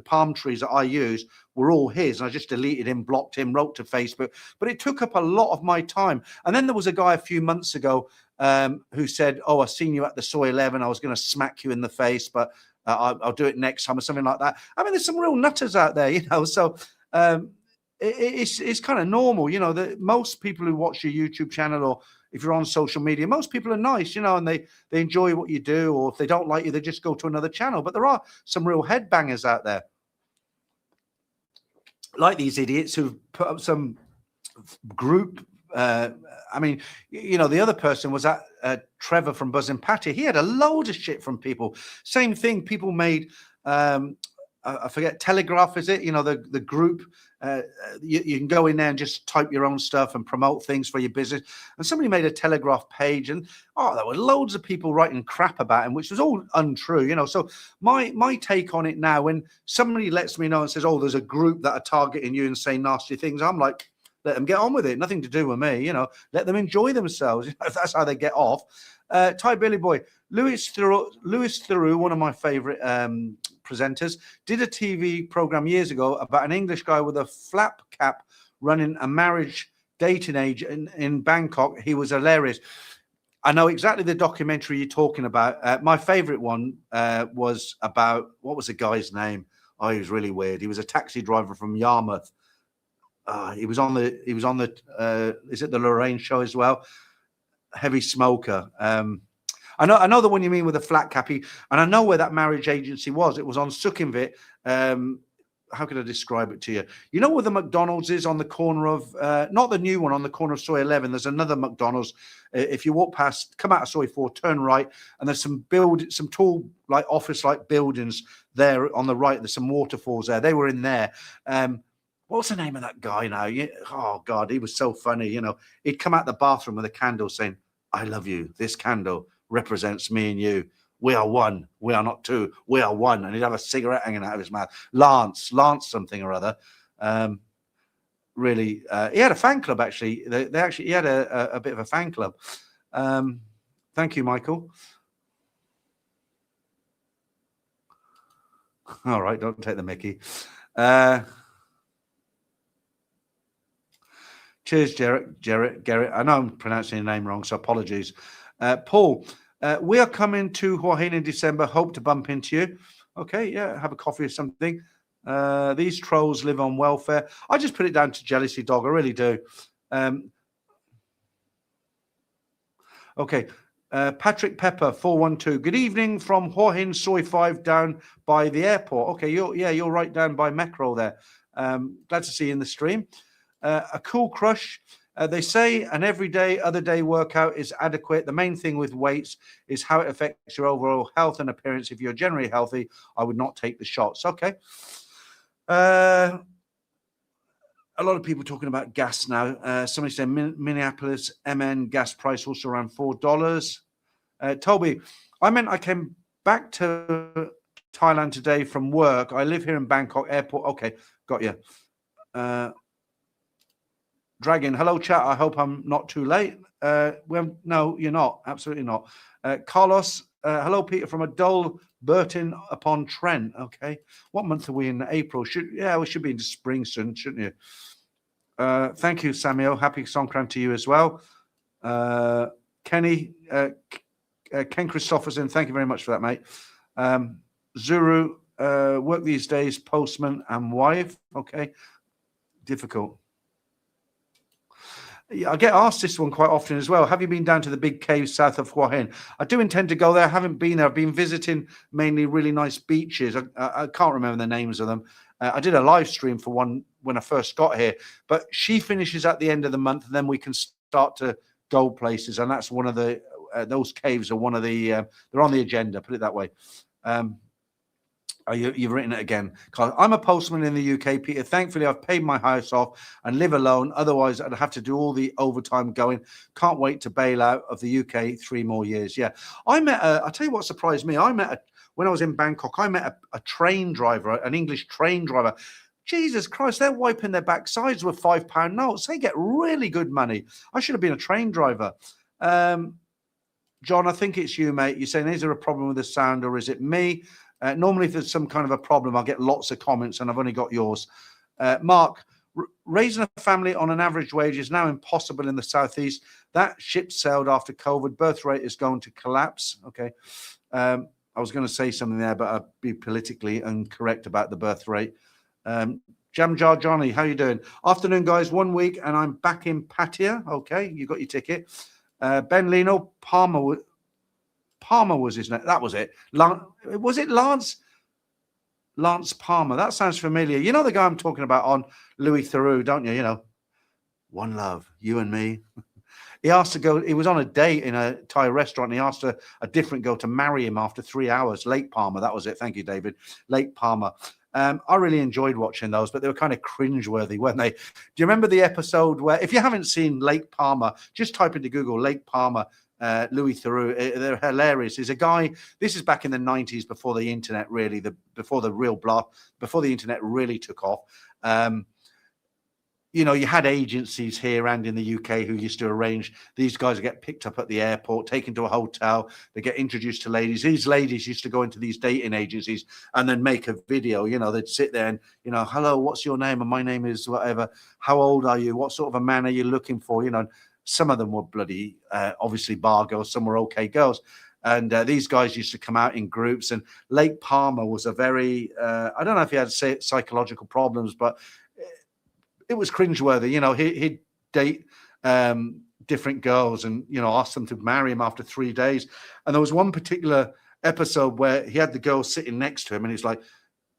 palm trees that I used were all his. And I just deleted him, blocked him, wrote to Facebook. But it took up a lot of my time. And then there was a guy a few months ago who said, oh, I seen you at the Soy 11. I was going to smack you in the face, but I'll do it next time or something like that. I mean, there's some real nutters out there, you know. So it's kind of normal, you know, that most people who watch your YouTube channel or if you're on social media, most people are nice, you know, and they enjoy what you do, or if they don't like you, they just go to another channel. But there are some real headbangers out there, like these idiots who've put up some group. I mean, you know, the other person was at Trevor from Buzz and Patty. He had a load of shit from people. Same thing. People made, I forget, Telegraph, is it? You know, the group. You can go in there and just type your own stuff and promote things for your business. And somebody made a Telegraph page, and there were loads of people writing crap about him, which was all untrue, you know. So my take on it now, when somebody lets me know and says, "Oh, there's a group that are targeting you and saying nasty things," I'm like, let them get on with it. Nothing to do with me, you know. Let them enjoy themselves. If that's how they get off. Thai Billy Boy, Louis Theroux, one of my favorite presenters, did a TV program years ago about an English guy with a flap cap running a marriage dating age in Bangkok. He was hilarious. I know exactly the documentary you're talking about. My favorite one was about, what was the guy's name? Oh, he was really weird. He was a taxi driver from Yarmouth. He was on the is it the Lorraine show as well? Heavy smoker. I know the one you mean with the flat cappy, and I know where that marriage agency was. It was on Sukhumvit. How can I describe it to you? You know where the McDonald's is on the corner of, not the new one, on the corner of Soy 11. There's another McDonald's. If you walk past, come out of Soy 4, turn right, and there's some tall, like office-like buildings there on the right. There's some waterfalls there. They were in there. What's the name of that guy now? Oh, God, he was so funny. You know, he'd come out the bathroom with a candle saying, I love you. This candle represents me and you. We are one. We are not two. We are one. And he'd have a cigarette hanging out of his mouth. Lance something or other. Really, he had a fan club, actually. He had a bit of a fan club. Thank you, Michael. All right, don't take the mickey. Cheers, Gerrit. I know I'm pronouncing your name wrong, so apologies. Paul, we are coming to Hua Hin in December. Hope to bump into you. Okay, yeah, have a coffee or something. These trolls live on welfare. I just put it down to jealousy, dog. I really do. Okay. Patrick Pepper 412. Good evening from Hua Hin Soy 5 down by the airport. Okay, you're right down by Macro there. Glad to see you in the stream. A cool crush. They say an everyday, other day workout is adequate. The main thing with weights is how it affects your overall health and appearance. If you're generally healthy, I would not take the shots. Okay. A lot of people talking about gas now. Somebody said Minneapolis MN gas price also around $4. Toby, I came back to Thailand today from work. I live here in Bangkok airport. Okay, got you. Dragon, hello chat. I hope I'm not too late. Well, no, you're not. Absolutely not. Carlos, hello Peter from a dull Burton upon Trent. Okay, what month are we in? April? We should be into spring soon, shouldn't you? Thank you, Samuel. Happy Songkran to you as well. Kenny, Ken Christopherson, thank you very much for that, mate. Zuru, work these days, postman and wife. Okay, difficult. I get asked this one quite often as well. Have you been down to the big caves south of Hua Hin? I do intend to go there. I haven't been there. I've been visiting mainly really nice beaches. I can't remember the names of them. I did a live stream for one when I first got here, but she finishes at the end of the month, and then we can start to go places. And that's one of the those caves are one of the they're on the agenda. Put it that way. You've written it again. I'm a postman in the UK, Peter. Thankfully, I've paid my house off and live alone. Otherwise, I'd have to do all the overtime going. Can't wait to bail out of the UK 3 more years. Yeah, I'll tell you what surprised me. When I was in Bangkok, I met a train driver, an English train driver. Jesus Christ, they're wiping their backsides with £5 notes. They get really good money. I should have been a train driver. John, I think it's you, mate. You're saying, is there a problem with the sound or is it me? Normally, if there's some kind of a problem, I'll get lots of comments, and I've only got yours. Mark, raising a family on an average wage is now impossible in the southeast. That ship sailed after COVID. Birth rate is going to collapse. Okay. I was going to say something there, but I'd be politically incorrect about the birth rate. Jam Jar Johnny, how you doing? Afternoon, guys. 1 week, and I'm back in Pattaya. Okay, you got your ticket. Ben Lino, Palmer was his name. That was it. Was it Lance? Lance Palmer. That sounds familiar. You know the guy I'm talking about on Louis Theroux, don't you? You know, One Love, you and me. He asked to go. He was on a date in a Thai restaurant. And he asked a different girl to marry him after 3 hours. Lake Palmer. That was it. Thank you, David. Lake Palmer. I really enjoyed watching those, but they were kind of cringeworthy, weren't they? Do you remember the episode where, if you haven't seen Lake Palmer, just type into Google Lake Palmer. Louis Theroux, they're hilarious. There's a guy, this is back in the 90s before the internet really, before the internet really took off. You know, you had agencies here and in the UK who used to arrange, these guys get picked up at the airport, taken to a hotel, they get introduced to ladies. These ladies used to go into these dating agencies and then make a video. You know, they'd sit there and, you know, hello, what's your name? And my name is whatever. How old are you? What sort of a man are you looking for? You know, some of them were bloody, obviously bar girls, some were okay girls. And these guys used to come out in groups. And Lake Palmer was a very, I don't know if he had psychological problems, but it was cringeworthy. You know, he'd date different girls and, you know, ask them to marry him after 3 days. And there was one particular episode where he had the girl sitting next to him, and he's like,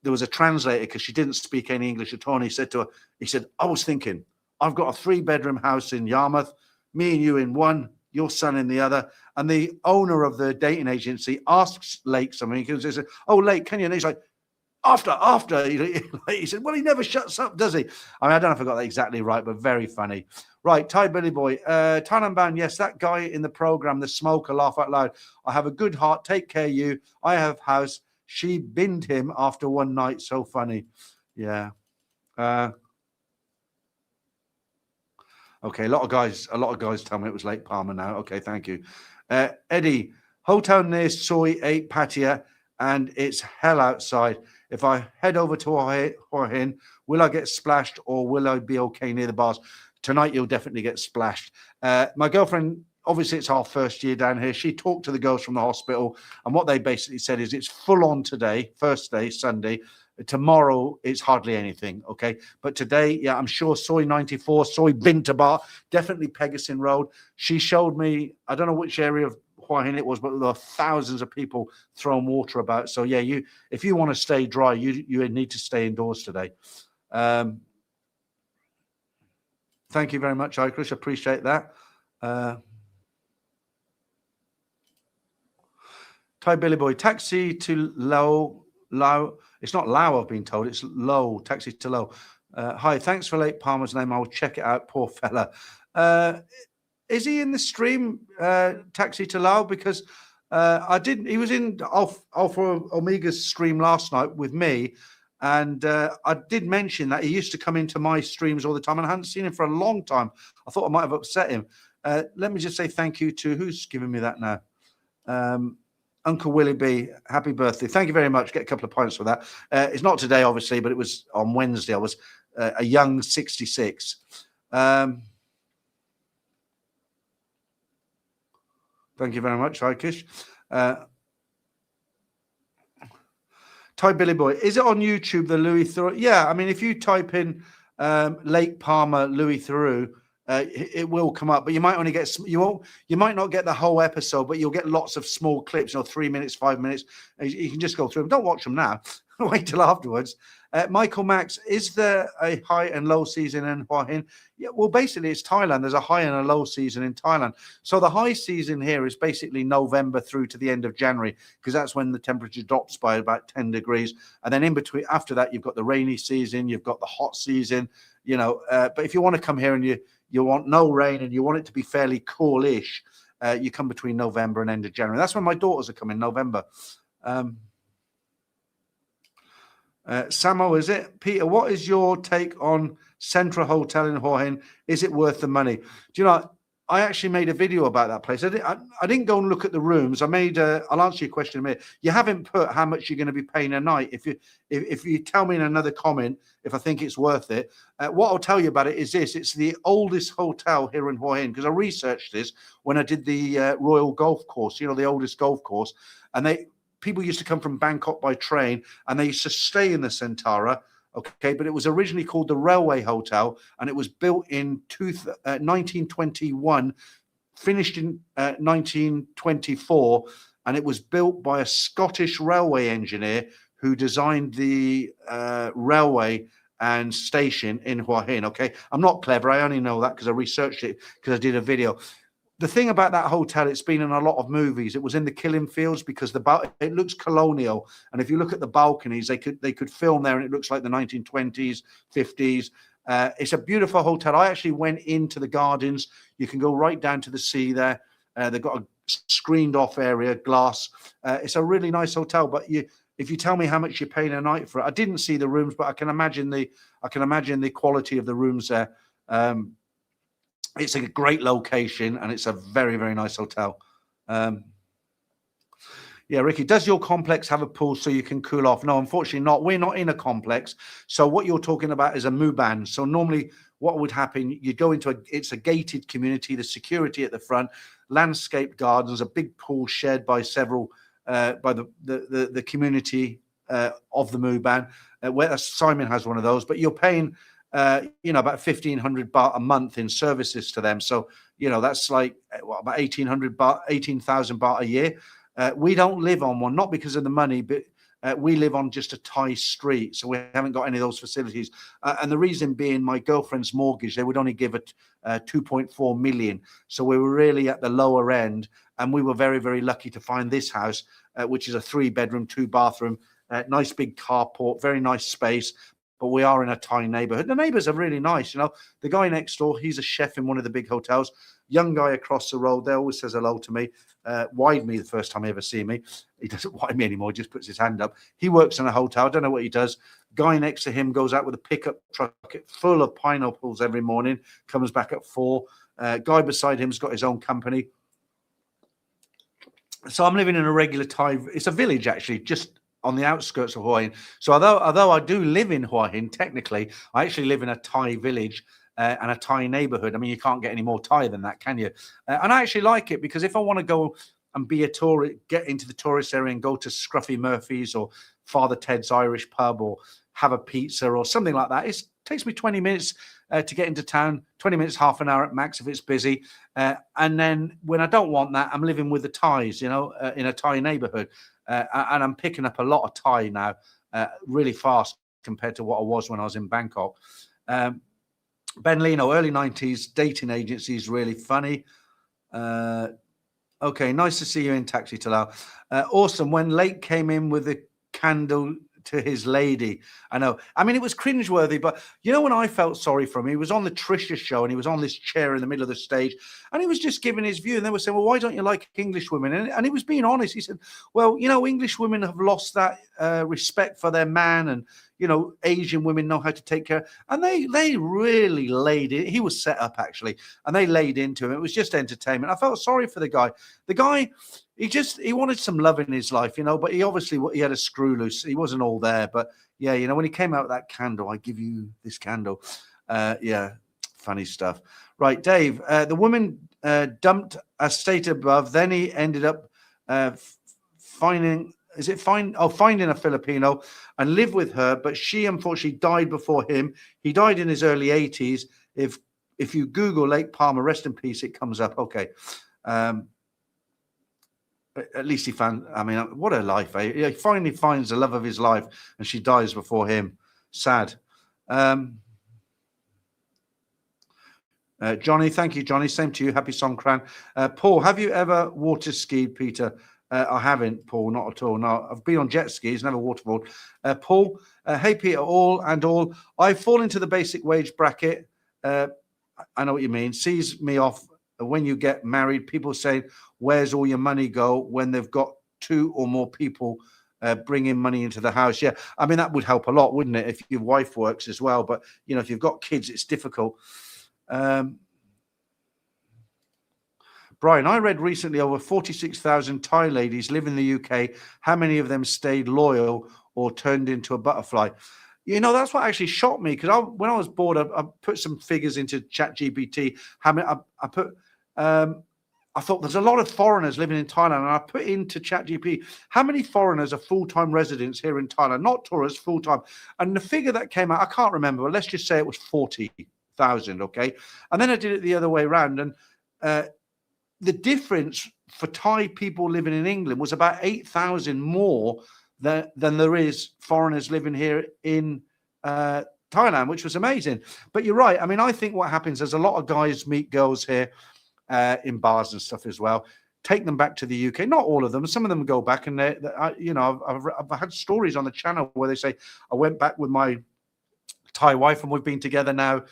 there was a translator because she didn't speak any English at all. And he said to her, he said, I was thinking, I've got a 3-bedroom house in Yarmouth, me and you in one, your son in the other. And the owner of the dating agency asks Lake something. He says, oh, Lake, can you? And he's like, after. He said, well, he never shuts up, does he? I mean, I don't know if I got that exactly right, but very funny. Right, Thai Billy Boy. Thailand Bound, yes, that guy in the program, the smoker, laugh out loud. I have a good heart, take care of you. I have house. She binned him after one night. So funny. Yeah. Okay, a lot of guys tell me it was Lake Palmer now. Okay, thank you. Eddie, hotel near Soi 8 Pattaya, and it's hell outside. If I head over to Hua Hin, will I get splashed or will I be okay near the bars? Tonight, you'll definitely get splashed. My girlfriend, obviously, it's our first year down here. She talked to the girls from the hospital, and what they basically said is it's full on today, first day, Sunday. Tomorrow, it's hardly anything, okay? But today, yeah, I'm sure Soi 94, Soi Binta Bar, definitely Pegasin Road. She showed me, I don't know which area of Hua Hin it was, but there are thousands of people throwing water about. So, yeah, if you want to stay dry, you need to stay indoors today. Thank you very much, Irish. Appreciate that. Thai Billy Boy, taxi to Lao. It's not Lao, I've been told. It's Low. Taxi to Low. Hi, thanks for Lake Palmer's name. I'll check it out. Poor fella. Is he in the stream, Taxi to Lao? Because he was in Alpha Omega's stream last night with me. And I did mention that he used to come into my streams all the time, and I hadn't seen him for a long time. I thought I might have upset him. Let me just say thank you to who's giving me that now. Uncle Willie B, happy birthday. Thank you very much. Get a couple of points for that. It's not today, obviously, but it was on Wednesday. I was a young 66. Thank you very much, Hikish. Thai Billy Boy, is it on YouTube, the Louis Theroux? Yeah, I mean, if you type in Lake Palmer Louis Theroux, it will come up, but you might only get you might not get the whole episode, but you'll get lots of small clips, 3 minutes, 5 minutes. You can just go through them. Don't watch them now. Wait till afterwards. Michael Max, is there a high and low season in Hua Hin? Yeah, well, basically it's Thailand. There's a high and a low season in Thailand. So the high season here is basically November through to the end of January, because that's when the temperature drops by about 10 degrees. And then in between, after that, you've got the rainy season, you've got the hot season, but if you want to come here and you want no rain and you want it to be fairly coolish, you come between November and end of January. That's when my daughters are coming, November. Samo, is it? Peter, what is your take on Central Hotel in Hua Hin? Is it worth the money? Do you know, I actually made a video about that place. I didn't go and look at the rooms. I'll answer your question in a minute. You haven't put how much you're going to be paying a night. If you tell me in another comment if I think it's worth it, what I'll tell you about it is this. It's the oldest hotel here in Hua Hin, because I researched this when I did the Royal Golf Course, the oldest golf course. And people used to come from Bangkok by train, and they used to stay in the Centara. Okay, but it was originally called the Railway Hotel, and it was built in 1921, finished in 1924, and it was built by a Scottish railway engineer who designed the railway and station in Hua Hin. Okay, I'm not clever. I only know that because I researched it because I did a video. The thing about that hotel, it's been in a lot of movies. It was in the Killing Fields because it looks colonial, and if you look at the balconies, they could film there, and it looks like the 1920s, 50s. It's a beautiful hotel. I actually went into the gardens. You can go right down to the sea there. They've got a screened off area, glass. It's a really nice hotel. But if you tell me how much you're paying a night for it, I didn't see the rooms, but I can imagine the quality of the rooms there. It's a great location, and it's a very, very nice hotel. Yeah, Ricky, does your complex have a pool so you can cool off? No, unfortunately not. We're not in a complex. So what you're talking about is a muban. So normally what would happen, you go into it's a gated community, the security at the front, landscaped gardens, a big pool shared by several, by the community of the muban. Where Simon has one of those, but you're paying, about 1,500 baht a month in services to them. So, that's like about 1,800 baht, 18,000 baht a year. We don't live on one, not because of the money, but we live on just a Thai street, so we haven't got any of those facilities. And the reason being, my girlfriend's mortgage, they would only give it 2.4 million. So we were really at the lower end, and we were very, very lucky to find this house, which is a 3-bedroom, 2-bathroom, nice big carport, very nice space. But we are in a Thai neighborhood. The neighbors are really nice. The guy next door, he's a chef in one of the big hotels. Young guy across the road there always says hello to me. Wide me the first time he ever see me. He doesn't wide me anymore, he just puts his hand up. He works in a hotel. I don't know what he does. Guy next to him goes out with a pickup truck full of pineapples every morning, comes back at 4. Guy beside him's got his own company. So I'm living in a regular Thai. It's a village, actually, just on the outskirts of Hua Hin. So although I do live in Hua Hin, technically, I actually live in a Thai village and a Thai neighborhood. I mean, you can't get any more Thai than that, can you? And I actually like it because if I want to go and be a tourist, get into the tourist area and go to Scruffy Murphy's or Father Ted's Irish pub or have a pizza or something like that, it takes me 20 minutes to get into town, 20 minutes, half an hour at max if it's busy. And then when I don't want that, I'm living with the Thais, in a Thai neighborhood. And I'm picking up a lot of Thai now, really fast compared to what I was when I was in Bangkok. Ben Lino, early 90s, dating agencies, really funny. Okay, nice to see you in Taxi Talal. Awesome. When Lake came in with the candle to his lady. I know. I mean, it was cringeworthy, but when I felt sorry for him, he was on the Trisha show and he was on this chair in the middle of the stage and he was just giving his view. And they were saying, well, why don't you like English women? And he was being honest. He said, well, English women have lost that respect for their man, and Asian women know how to take care. And they really laid it. He was set up, actually, and they laid into him. It was just entertainment. I felt sorry for the guy. The guy, he wanted some love in his life, but he had a screw loose. He wasn't all there. But yeah, when he came out with that candle, I give you this candle. Yeah, funny stuff. Right, Dave, the woman dumped as stated above. Then he ended up finding a Filipino and live with her, but she unfortunately died before him. He died in his early 80s. If you Google Lake Palmer, rest in peace, it comes up. Okay. At least he found, I mean, what a life, eh? He finally finds the love of his life and she dies before him. Sad. Johnny, thank you, Johnny. Same to you. Happy Songkran. Paul, have you ever water skied, Peter? I haven't, Paul, not at all. No, I've been on jet skis, never waterboard. Paul, hey, Peter, all. I fall into the basic wage bracket. I know what you mean. Sees me off when you get married. People say, where's all your money go when they've got 2 or more people bringing money into the house? Yeah, I mean, that would help a lot, wouldn't it, if your wife works as well? But, if you've got kids, it's difficult. Brian, I read recently over 46,000 Thai ladies live in the UK. How many of them stayed loyal or turned into a butterfly? That's what actually shocked me, because when I was bored, I put some figures into ChatGPT. How many I put? I thought there's a lot of foreigners living in Thailand, and I put into ChatGPT how many foreigners are full-time residents here in Thailand, not tourists, full-time. And the figure that came out, I can't remember, but let's just say it was 40,000. Okay, and then I did it the other way around, and the difference for Thai people living in England was about 8,000 more than there is foreigners living here in Thailand, which was amazing. But you're right. I mean, I think what happens is a lot of guys meet girls here in bars and stuff as well, take them back to the UK. Not all of them. Some of them go back, and I've had stories on the channel where they say, I went back with my Thai wife and we've been together now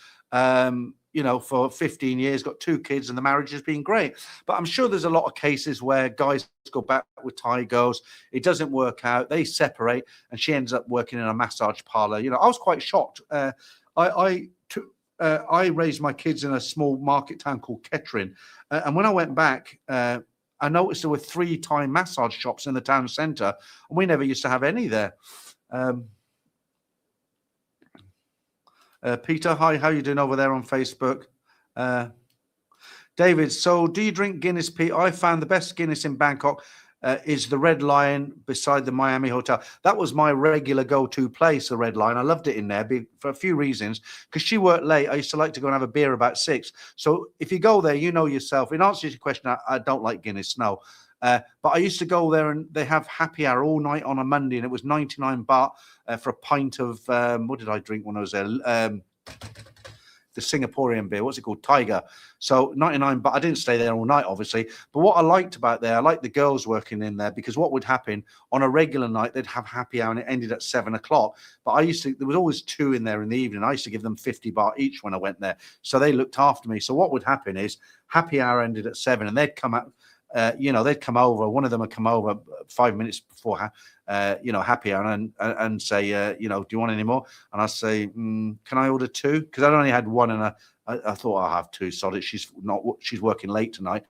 for 15 years, got 2 kids, and the marriage has been great. But I'm sure there's a lot of cases where guys go back with Thai girls, it doesn't work out, they separate, and she ends up working in a massage parlor. I was quite shocked. I raised my kids in a small market town called Kettering, and when I went back, I noticed there were 3 Thai massage shops in the town centre, and we never used to have any there. Peter, hi, how you doing over there on Facebook? David, so do you drink Guinness, Pete? I found the best Guinness in Bangkok is the Red Lion beside the Miami Hotel. That was my regular go-to place, the Red Lion. I loved it in there for a few reasons. Because she worked late, I used to like to go and have a beer about 6. So if you go there, you know yourself. In answer to your question, I don't like Guinness, no. But I used to go there and they have happy hour all night on a Monday, and it was 99 baht for a pint of, what did I drink when I was there? The Singaporean beer, what's it called? Tiger. So 99, but I didn't stay there all night, obviously. But what I liked about there, I liked the girls working in there, because what would happen on a regular night, they'd have happy hour and it ended at 7 o'clock. But there was always 2 in there in the evening. I used to give them 50 baht each when I went there. So they looked after me. So what would happen is happy hour ended at 7 and they'd come out. They'd come over. One of them would come over 5 minutes before, happy hour and say, do you want any more? And I say, can I order 2? Because I only had 1, and I thought I'll have 2. Sorry, she's working late tonight.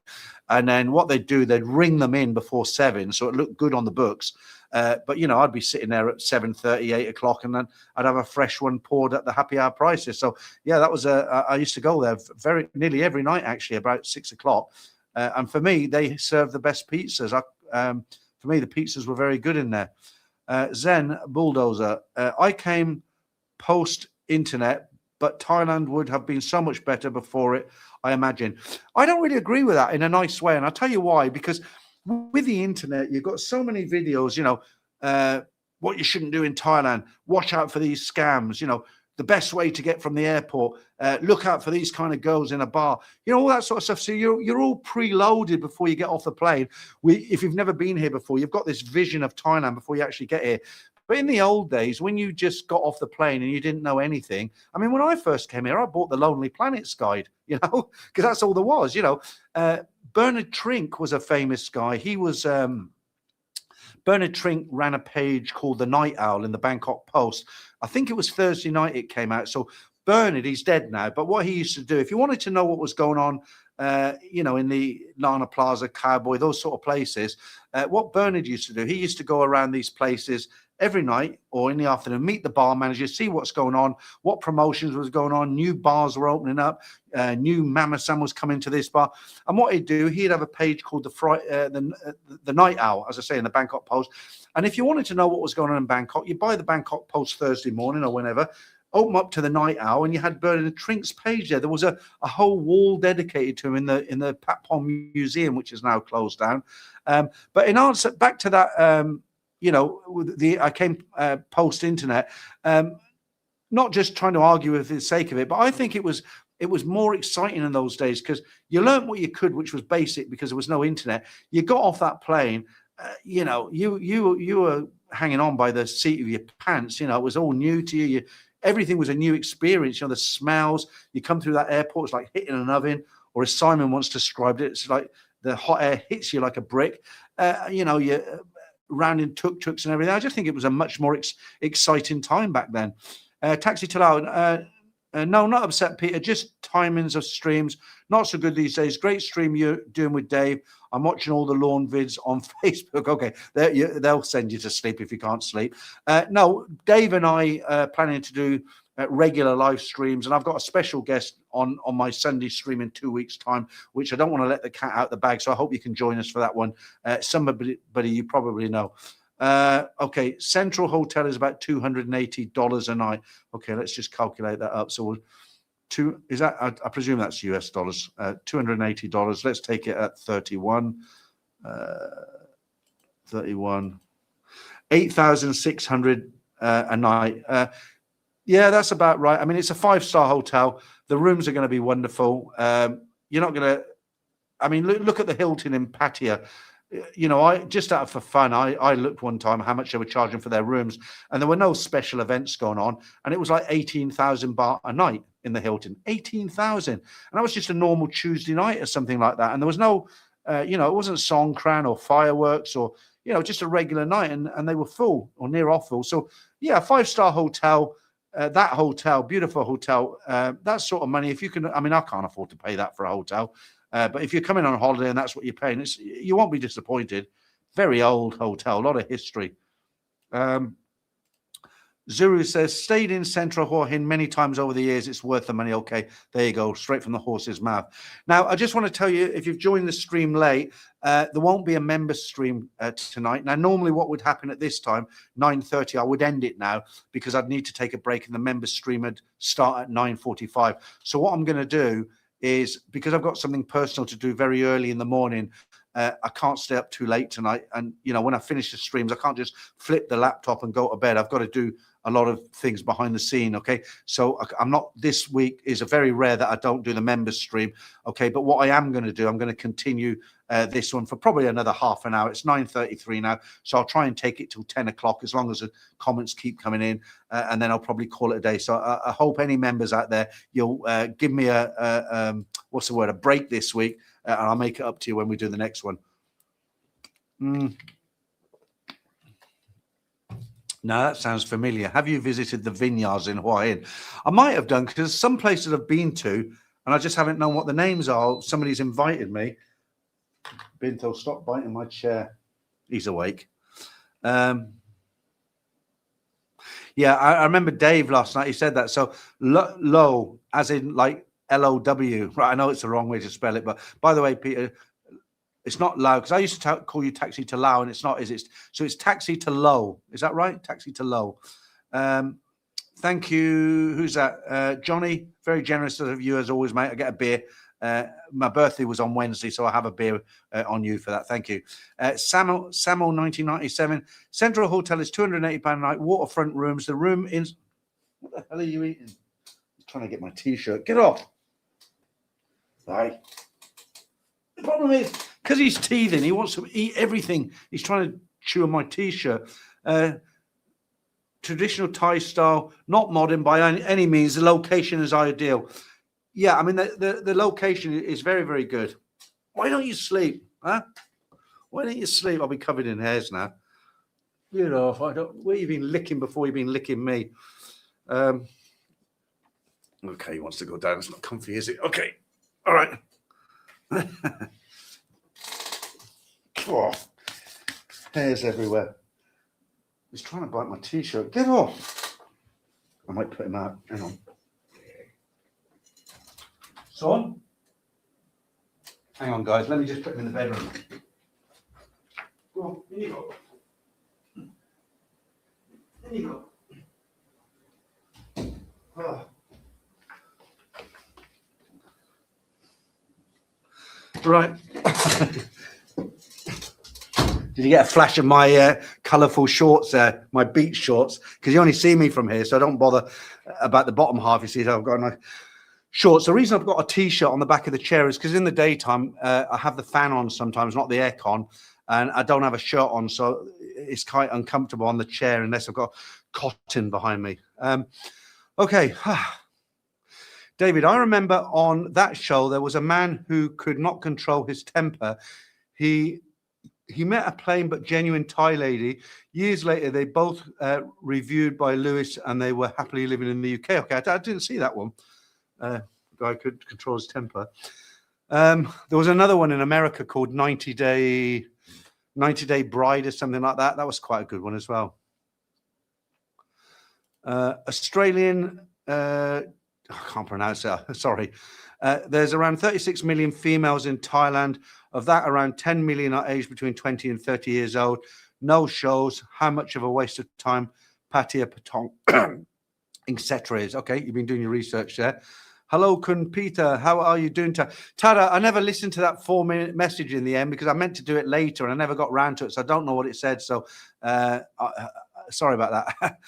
And then what they'd do, they'd ring them in before 7, so it looked good on the books. But I'd be sitting there at 7:30, 8 o'clock, and then I'd have a fresh one poured at the happy hour prices. So yeah, that was I used to go there nearly every night, actually, about 6 o'clock. And for me, they serve the best pizzas. For me, the pizzas were very good in there. Zen Bulldozer, I came post-internet, but Thailand would have been so much better before it, I imagine. I don't really agree with that in a nice way, and I'll tell you why. Because with the internet, you've got so many videos, what you shouldn't do in Thailand. Watch out for these scams, the best way to get from the airport, look out for these kind of girls in a bar, all that sort of stuff. So you're all preloaded before you get off the plane. If you've never been here before, you've got this vision of Thailand before you actually get here. But in the old days, when you just got off the plane and you didn't know anything, I mean, when I first came here, I bought the Lonely Planets guide, because that's all there was. Bernard Trink was a famous guy. He was Bernard Trink ran a page called The Night Owl in the Bangkok Post. I think it was Thursday night it came out. So Bernard, he's dead now. But what he used to do, if you wanted to know what was going on, in the Nana Plaza, Cowboy, those sort of places, what Bernard used to do, he used to go around these places every night or in the afternoon, meet the bar manager, see what's going on, what promotions was going on, new bars were opening up, new Mama San was coming to this bar. And what he'd do, he'd have a page called the Night Owl, as I say, in the Bangkok Post. And if you wanted to know what was going on in Bangkok, you buy the Bangkok Post Thursday morning or whenever, open up to the Night Owl, and you had Bernard Trink's page there. There was a whole wall dedicated to him in the Patpong Museum, which is now closed down. But in answer back to that, I came post-internet, not just trying to argue for the sake of it, but I think it was more exciting in those days because you learned what you could, which was basic because there was no internet. You got off that plane, you were hanging on by the seat of your pants. It was all new to you. Everything was a new experience. The smells. You come through that airport, it's like hitting an oven, or as Simon once described it, it's like the hot air hits you like a brick. You round in tuk-tuks and everything. I just think it was a much more exciting time back then. Taxi Talal, no, not upset, Peter. Just timings of streams. Not so good these days. Great stream you're doing with Dave. I'm watching all the lawn vids on Facebook. Okay, they'll send you to sleep if you can't sleep. No, Dave and I are planning to do regular live streams, and I've got a special guest on my Sunday stream in 2 weeks' time, which I don't want to let the cat out the bag. So I hope you can join us for that one. Somebody you probably know. Okay, Central Hotel is about $280 a night. Okay, let's just calculate that up. So I presume that's US dollars. $280. Let's take it at 31. 8,600 a night. Yeah, that's about right. I mean, it's a 5-star hotel. The rooms are going to be wonderful. You're not going to. I mean, look at the Hilton in Pattaya. I just out for fun, I looked one time how much they were charging for their rooms, and there were no special events going on, and it was like 18,000 baht a night in the Hilton. 18,000, and that was just a normal Tuesday night or something like that. And there was no, it wasn't Songkran or fireworks or just a regular night, and they were full or near off full. So yeah, 5-star hotel. That hotel, beautiful hotel, that sort of money. If you can, I mean, I can't afford to pay that for a hotel. But if you're coming on holiday and that's what you're paying, you won't be disappointed. Very old hotel, a lot of history. Zuru says, stayed in Central Hua Hin many times over the years. It's worth the money. Okay, there you go, straight from the horse's mouth. Now, I just want to tell you, if you've joined the stream late, there won't be a member stream tonight. Now, normally what would happen at this time, 9:30, I would end it now because I'd need to take a break and the member stream would start at 9:45. So what I'm going to do is, because I've got something personal to do very early in the morning, I can't stay up too late tonight. And, you know, when I finish the streams, I can't just flip the laptop and go to bed. I've got to do a lot of things behind the scene. Okay. So I'm not, this week is a very rare that I don't do the members stream. Okay. But what I am going to do, I'm going to continue this one for probably another half an hour. It's 9:33 now. So I'll try and take it till 10 o'clock as long as the comments keep coming in. And then I'll probably call it a day. So I hope any members out there, you'll give me a break this week. And I'll make it up to you when we do the next one. Now, that sounds familiar. Have you visited the vineyards in Hua Hin? I might have done, because some places I've been to, and I just haven't known what the names are. Somebody's invited me. Binto, stop biting my chair. He's awake. Yeah, I remember Dave last night. He said that. So, low, as in like L-O-W. Right, I know it's the wrong way to spell it. But by the way, Peter, it's not Lao, because I used to call you taxi to Lao, and it's not, is it? So it's taxi to low. Is that right? Taxi to low. Thank you. Who's that? Johnny, very generous of you as always, mate. I get a beer. My birthday was on Wednesday, so I have a beer on you for that. Thank you. Samuel 1997. Central Hotel is £280 a night. Waterfront rooms. The room in... What the hell are you eating? I'm trying to get my T-shirt. Get off. Bye. The problem is, because he's teething, he wants to eat everything. He's trying to chew on my T-shirt. Traditional Thai style, not modern by any means. The location is ideal. Yeah, I mean, the location is very, very good. Why don't you sleep? Huh? Why don't you sleep? I'll be covered in hairs now. Get off. Where you been licking before you've been licking me? Okay, he wants to go down. It's not comfy, is it? Okay. All right. Oh, hairs everywhere. He's trying to bite my T-shirt. Get off. I might put him out. Hang on. Son? Hang on, guys. Let me just put him in the bedroom. Go on. In you go. In you go. Oh. Right. Did you get a flash of my colourful shorts there, my beach shorts? Because you only see me from here, so don't bother about the bottom half. You see, so I've got nice shorts. The reason I've got a T-shirt on the back of the chair is because in the daytime, I have the fan on sometimes, not the aircon, and I don't have a shirt on, so it's quite uncomfortable on the chair unless I've got cotton behind me. Okay. David, I remember on that show, there was a man who could not control his temper. He met a plain but genuine Thai lady. Years later, they both reviewed by Lewis, and they were happily living in the UK. Okay, I didn't see that one. The guy could control his temper. There was another one in America called 90 Day Bride or something like that. That was quite a good one as well. Australian, I can't pronounce it. Sorry. There's around 36 million females in Thailand. Of that, around 10 million are aged between 20 and 30 years old. No shows. How much of a waste of time Pattaya, Patong, etc. is. Okay, you've been doing your research there. Hello, Kun Peter. How are you doing? Tada, I never listened to that 4-minute message in the end because I meant to do it later and I never got round to it, so I don't know what it said. So sorry about that.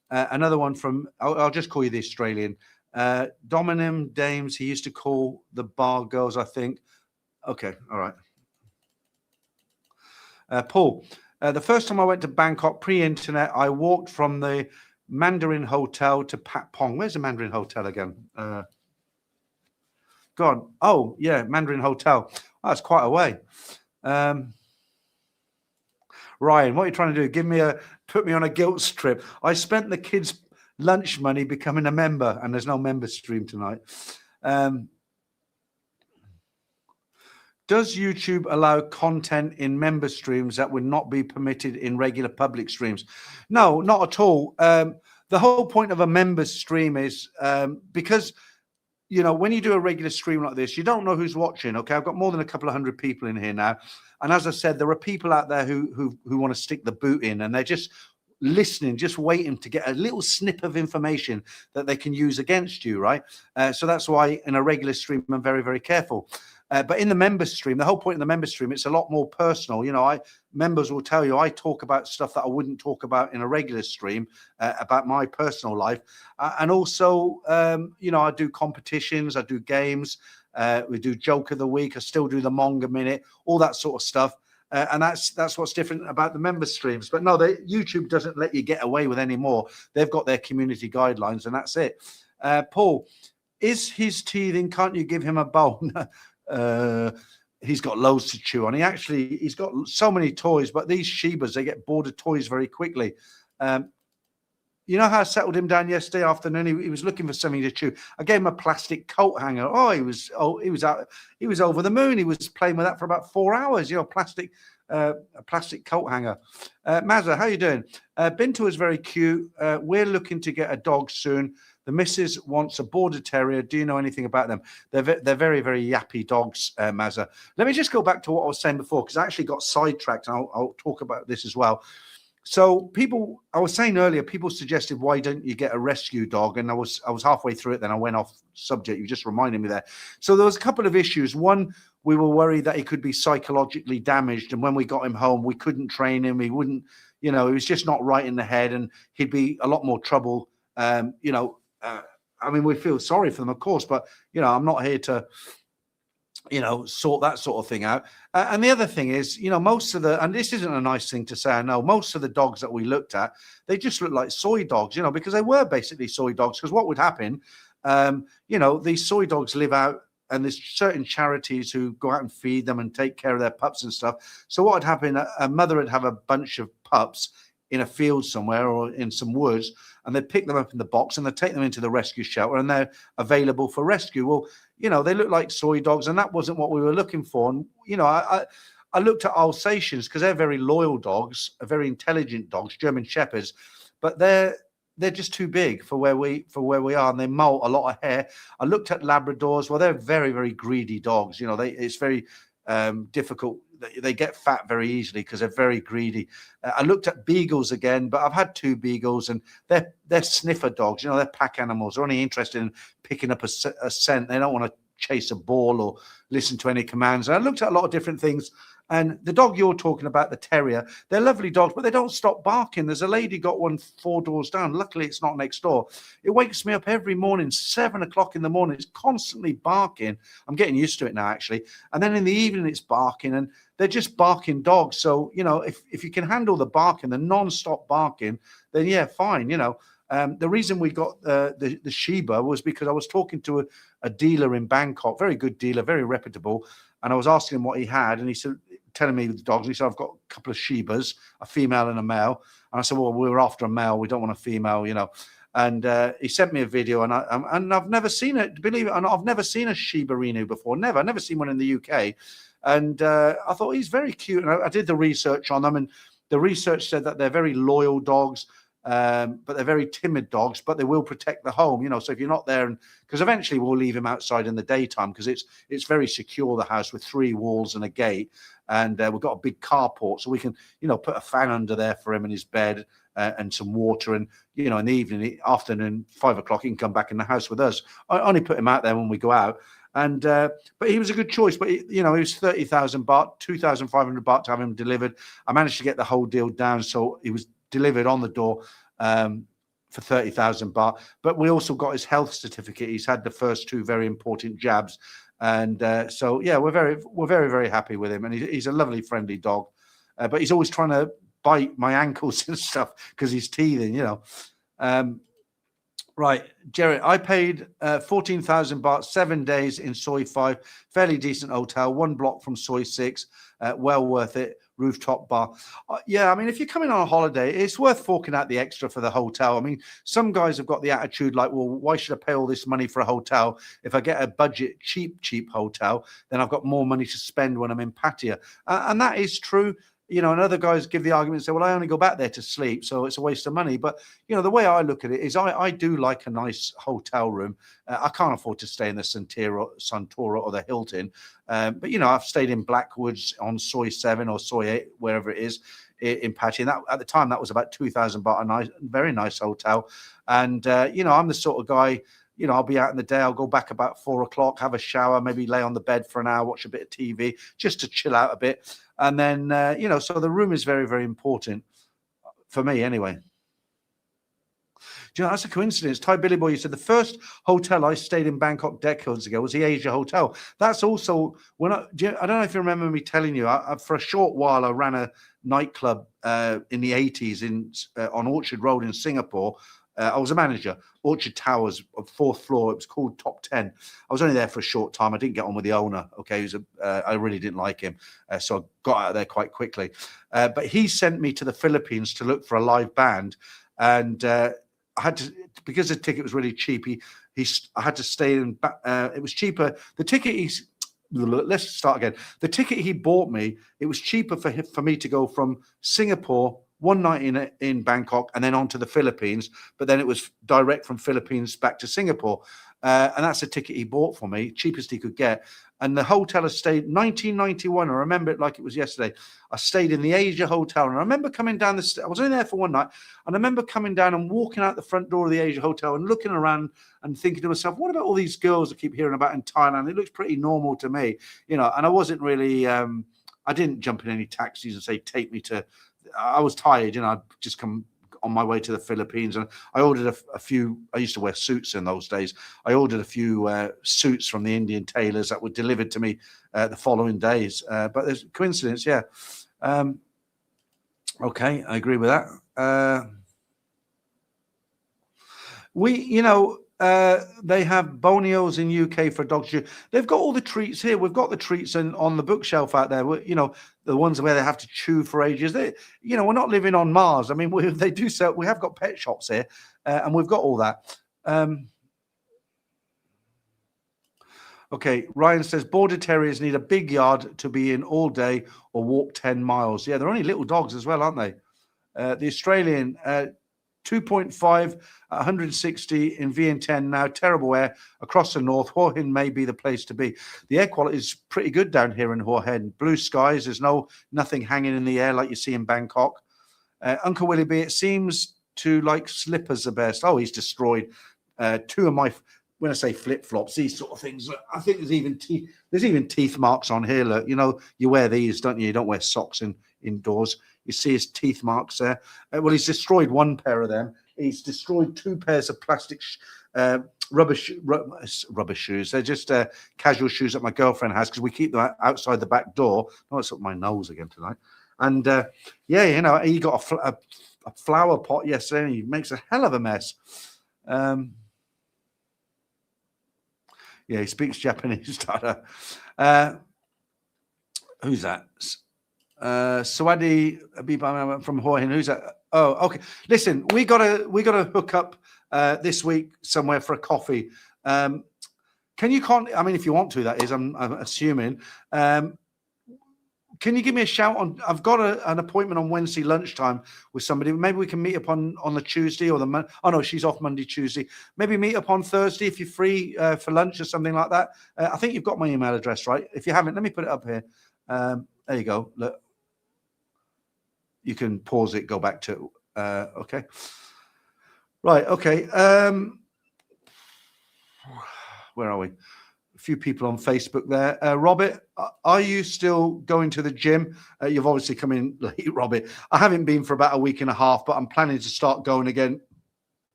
Another one from, I'll just call you the Australian. Dominim Dames, he used to call the bar girls, I think. Okay, all right. Paul, the first time I went to Bangkok pre-internet, I walked from the Mandarin Hotel to Pat Pong. Where's the Mandarin Hotel again? God, oh yeah, Mandarin Hotel. Oh, that's quite a way. Ryan, what are you trying to do? Put me on a guilt trip. I spent the kids' lunch money becoming a member, and there's no member stream tonight. Does YouTube allow content in member streams that would not be permitted in regular public streams? No, not at all. The whole point of a member stream is because when you do a regular stream like this, you don't know who's watching. Okay, I've got more than a couple of hundred people in here now, and as I said, there are people out there who want to stick the boot in, and they're just listening, just waiting to get a little snip of information that they can use against you, right? So that's why in a regular stream, I'm very, very careful. But in the member stream, the whole point of the member stream, it's a lot more personal. Members will tell you I talk about stuff that I wouldn't talk about in a regular stream, about my personal life. And also, I do competitions, I do games, we do joke of the week, I still do the manga minute, all that sort of stuff. And that's what's different about the member streams. But no, YouTube doesn't let you get away with any more. They've got their community guidelines, and that's it. Paul, is his teething? Can't you give him a bone? He's got loads to chew on. He's got so many toys, but these Shibas, they get bored of toys very quickly. You know how I settled him down yesterday afternoon? He was looking for something to chew. I gave him a plastic coat hanger. He was over the moon. He was playing with that for about 4 hours. A plastic coat hanger. Mazza, how you doing? Bintu is very cute. We're looking to get a dog soon. The missus wants a border terrier. Do you know anything about them? They're very, very yappy dogs, Mazza. Let me just go back to what I was saying before, because I actually got sidetracked, and I'll talk about this as well. So I was saying earlier, people suggested, why don't you get a rescue dog? And I was halfway through it, then I went off subject. You just reminded me there. So there was a couple of issues. One, we were worried that he could be psychologically damaged. And when we got him home, we couldn't train him. He wouldn't, he was just not right in the head, and he'd be a lot more trouble. We feel sorry for them, of course, but, I'm not here to, sort that sort of thing out. And the other thing is, most of and this isn't a nice thing to say, I know, most of the dogs that we looked at, they just look like soy dogs, because they were basically soy dogs. Because what would happen, these soy dogs live out, and there's certain charities who go out and feed them and take care of their pups and stuff. So what would happen, a mother would have a bunch of pups in a field somewhere or in some woods, and they'd pick them up in the box and they'd take them into the rescue shelter, and they're available for rescue. Well, they look like soy dogs, and that wasn't what we were looking for. And, I looked at Alsatians because they're very loyal dogs, very intelligent dogs, German Shepherds, but they're just too big for where we are, and they molt a lot of hair. I looked at Labradors. Well, they're very, very greedy dogs. It's very difficult. They get fat very easily because they're very greedy. I looked at Beagles again, but I've had 2 Beagles, and they're sniffer dogs. They're pack animals. They're only interested in picking up a scent. They don't want to chase a ball or listen to any commands. And I looked at a lot of different things. And the dog you're talking about, the terrier, they're lovely dogs, but they don't stop barking. There's a lady got one 4 doors down. Luckily, it's not next door. It wakes me up every morning, 7 o'clock in the morning. It's constantly barking. I'm getting used to it now, actually. And then in the evening, it's barking, and they're just barking dogs. So, if you can handle the barking, the non-stop barking, then yeah, fine. The reason we got the Shiba was because I was talking to a dealer in Bangkok, very good dealer, very reputable. And I was asking him what he had, and he said, telling me the dogs. And he said, I've got a couple of Shibas, a female and a male. And I said, well, we were after a male. We don't want a female, And he sent me a video, and I've never seen it. Believe it or not, I've never seen a Shiba Inu before. Never. I've never seen one in the UK. And I thought he's very cute. And I did the research on them, and the research said that they're very loyal dogs. But they're very timid dogs, but they will protect the home, So if you're not there, and because eventually we'll leave him outside in the daytime, because it's very secure, the house, with 3 walls and a gate, and we've got a big carport, so we can put a fan under there for him in his bed, and some water, and in the evening, afternoon, 5 o'clock, he can come back in the house with us. I only put him out there when we go out. And but he was a good choice. But he was 30,000 baht, 2,500 baht to have him delivered. I managed to get the whole deal down, so he was delivered on the door for 30,000 baht. But we also got his health certificate. He's had the first 2 very important jabs, and so yeah, we're very, very happy with him. And he's a lovely, friendly dog. But he's always trying to bite my ankles and stuff because he's teething. Right, Jerry, I paid 14,000 baht, 7 days in Soi 5, fairly decent hotel, 1 block from Soi 6, well worth it. rooftop bar. Yeah, I mean, if you're coming on a holiday, it's worth forking out the extra for the hotel. I mean, some guys have got the attitude like, well, why should I pay all this money for a hotel? If I get a budget, cheap hotel, then I've got more money to spend when I'm in Pattaya. And that is true. You know, and other guys give the argument and say, well, I only go back there to sleep, so it's a waste of money. But, you know, the way I look at it is I do like a nice hotel room. I can't afford to stay in the Suntory or the Hilton. But, you know, I've stayed in Blackwoods on Soy 7 or Soy 8, wherever it is in Pattaya. And that, at the time, that was about 2,000 baht, a nice, very nice hotel. And, you know, I'm the sort of guy, you know, I'll be out in the day. I'll go back about 4 o'clock, have a shower, maybe lay on the bed for an hour, watch a bit of TV, just to chill out a bit. And then, you know, so the room is very, very important for me anyway. Do you know, that's a coincidence. Thai Billy Boy, you said the first hotel I stayed in Bangkok decades ago was the Asia Hotel. That's also, when I don't know if you remember me telling you, for a short while, I ran a nightclub in the 80s on Orchard Road in Singapore. I was a manager, Orchard Towers, 4th floor. It was called Top 10. I was only there for a short time. I didn't get on with the owner. Okay, I really didn't like him, so I got out of there quite quickly. But he sent me to the Philippines to look for a live band, and I had to, because the ticket was really cheap. I had to stay in. It was cheaper. The ticket let's start again. The ticket he bought me, it was cheaper for me to go from Singapore, one night in Bangkok, and then on to the Philippines. But then it was direct from Philippines back to Singapore. And that's the ticket he bought for me, cheapest he could get. And the hotel I stayed, 1991, I remember it like it was yesterday. I stayed in the Asia Hotel. And I remember coming down I was only there for one night. And I remember coming down and walking out the front door of the Asia Hotel and looking around and thinking to myself, what about all these girls I keep hearing about in Thailand? It looks pretty normal to me, you know. And I wasn't really, I didn't jump in any taxis and say, take me to, I was tired, you know, I'd just come on my way to the Philippines, and I ordered a few. I used to wear suits in those days. I ordered a few suits from the Indian tailors that were delivered to me the following days. But there's a coincidence, yeah. Okay, I agree with that. You know, they have Bonios in UK for dogs. They've got all the treats here. We've got the treats on the bookshelf out there. You know, the ones where they have to chew for ages. You know, we're not living on Mars. I mean, they do sell. We have got pet shops here, and we've got all that. Okay, Ryan says border terriers need a big yard to be in all day or walk 10 miles. Yeah, they're only little dogs as well, aren't they? The Australian 2.5, 160 in VN10 now. Terrible air across the north. Hua Hin may be the place to be. The air quality is pretty good down here in Hua Hin. Blue skies. There's nothing hanging in the air like you see in Bangkok. Uncle Willie B, it seems to like slippers the best. Oh, he's destroyed two of my, when I say flip-flops, these sort of things. I think there's even teeth marks on here. Look, you know, you wear these, don't you? You don't wear socks indoors. You see his teeth marks there. Well, he's destroyed one pair of them. He's destroyed 2 pairs of plastic rubber shoes. They're just casual shoes that my girlfriend has because we keep them outside the back door. Oh, it's up my nose again tonight. And yeah, you know, he got a flower pot yesterday and he makes a hell of a mess. Yeah, he speaks Japanese. Who's that? Swadi from Hua Hin. Who's that? Oh, okay. Listen, we gotta hook up this week somewhere for a coffee. I mean, if you want to, that is. I'm assuming. Can you give me a shout on? I've got an appointment on Wednesday lunchtime with somebody. Maybe we can meet up on the Tuesday or the oh no, she's off Monday, Tuesday. Maybe meet up on Thursday if you're free for lunch or something like that. I think you've got my email address, right? If you haven't, let me put it up here. There you go. Look, you can pause it, go back to okay. Right, okay. Where are we? A few people on Facebook there. Robert, are you still going to the gym? You've obviously come in late, Robert. I haven't been for about a week and a half, but I'm planning to start going again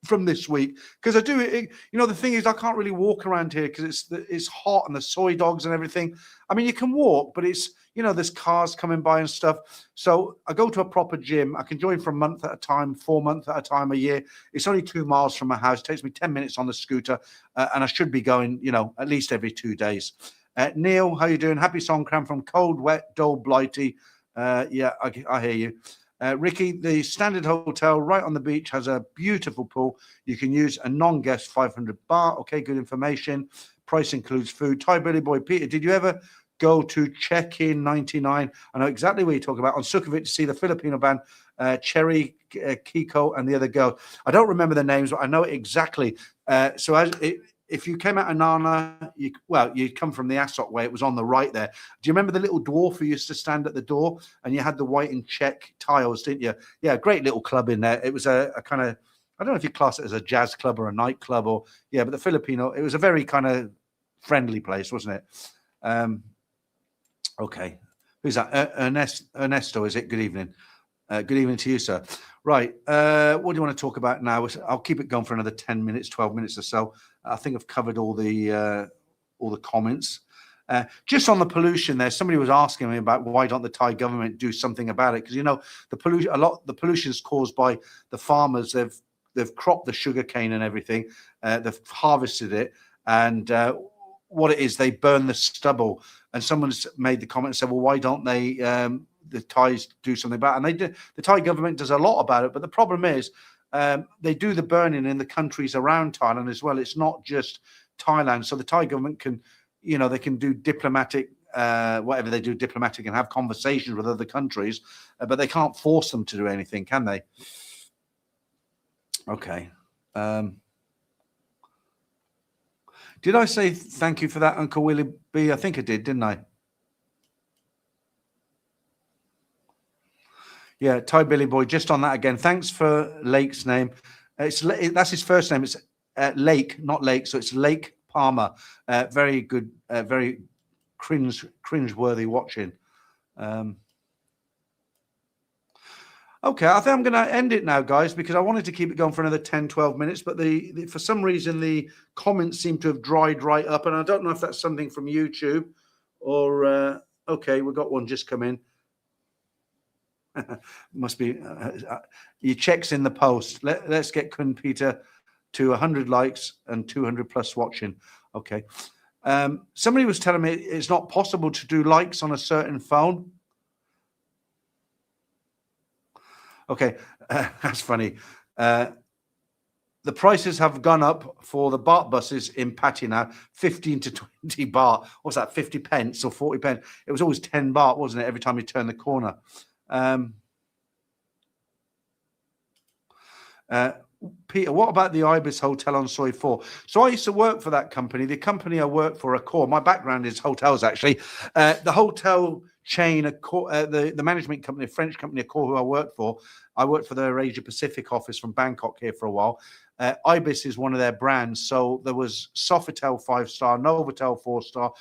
from this week because I do it. You know, the thing is, I can't really walk around here because it's hot and the soy dogs and everything. I mean, you can walk, but it's, you know, there's cars coming by and stuff. So I go to a proper gym. I can join for a month at a time, 4 months at a time, a year. It's only 2 miles from my house. It takes me 10 minutes on the scooter, and I should be going, you know, at least every 2 days. Neil, how you doing? Happy Songkran from cold, wet, dull, blighty Yeah, I hear you. Ricky, the Standard Hotel right on the beach has a beautiful pool. You can use a non-guest 500 baht. Okay, good information. Price includes food. Thai Billy Boy Peter, did you ever go to Check-in 99? I know exactly what you're talking about. On Sukhumvit to see the Filipino band Cherry, Kiko, and the other girl. I don't remember the names, but I know it exactly. If you came out of Nana, you'd come from the Asok way. It was on the right there. Do you remember the little dwarf who used to stand at the door and you had the white and check tiles, didn't you? Yeah, great little club in there. It was a kind of, I don't know if you class it as a jazz club or a nightclub or, yeah, but the Filipino, it was a very kind of friendly place, wasn't it? Okay. Who's that? Ernesto, is it? Good evening. Good evening to you, sir. Right. What do you want to talk about now? I'll keep it going for another 10 minutes, 12 minutes or so. I think I've covered all the comments. Just on the pollution there, somebody was asking me about why don't the Thai government do something about it? Because, you know, the pollution is caused by the farmers. They've cropped the sugarcane and everything. They've harvested it. And what it is, they burn the stubble. And someone's made the comment and said, well, why don't they... the Thais do something about it. And they do. The Thai government does a lot about it, but the problem is they do the burning in the countries around Thailand as well. It's not just Thailand. So the Thai government can, you know, they can do diplomatic, whatever they do diplomatic and have conversations with other countries, but they can't force them to do anything, can they? Okay. Did I say thank you for that, Uncle Willie B? I think I did, didn't I? Yeah, Thai Billy Boy, just on that again. Thanks for Lake's name. That's his first name. It's Lake, not Lake. So it's Lake Palmer. Very good, very cringe-worthy watching. Okay, I think I'm going to end it now, guys, because I wanted to keep it going for another 10, 12 minutes. But for some reason, the comments seem to have dried right up. And I don't know if that's something from YouTube or, okay, we've got one just come in. Must be your checks in the post. Let's get Kun Peter to 100 likes and 200 plus watching. Okay. Somebody was telling me it's not possible to do likes on a certain phone. Okay, that's funny. The prices have gone up for the BART buses in Pattaya now, 15 to 20 baht. What's that, 50 pence or 40 pence? It was always 10 baht, wasn't it, every time you turn the corner? Peter, what about the Ibis Hotel on Soi 4? So I used to work for that company. The company I work for, Accor, my background is hotels, actually. The hotel chain, the management company, a French company, Accor, who I worked for their Asia Pacific office from Bangkok here for a while. Ibis is one of their brands. So there was Sofitel 5-star, Novotel 4-star,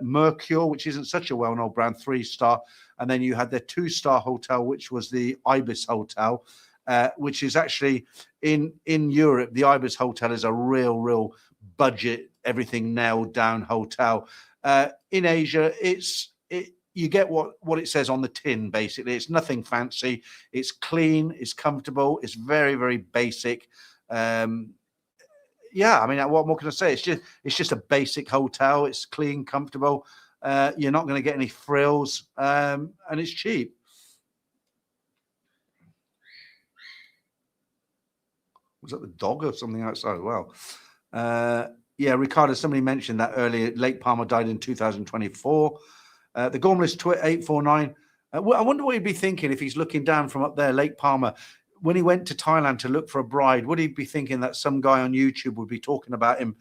Mercure, which isn't such a well-known brand, 3-star. And then you had their 2-star hotel, which was the Ibis Hotel, which is actually in Europe. The Ibis Hotel is a real budget, everything nailed down hotel. In Asia, you get what it says on the tin, basically. It's nothing fancy. It's clean. It's comfortable. It's very basic. Yeah, I mean, what more can I say? It's just a basic hotel. It's clean, comfortable. You're not going to get any frills, and it's cheap. Was that the dog or something outside? Well, yeah, Ricardo, somebody mentioned that earlier. Lake Palmer died in 2024. The Gormless Twit 849. I wonder what he'd be thinking if he's looking down from up there, Lake Palmer. When he went to Thailand to look for a bride, would he be thinking that some guy on YouTube would be talking about him?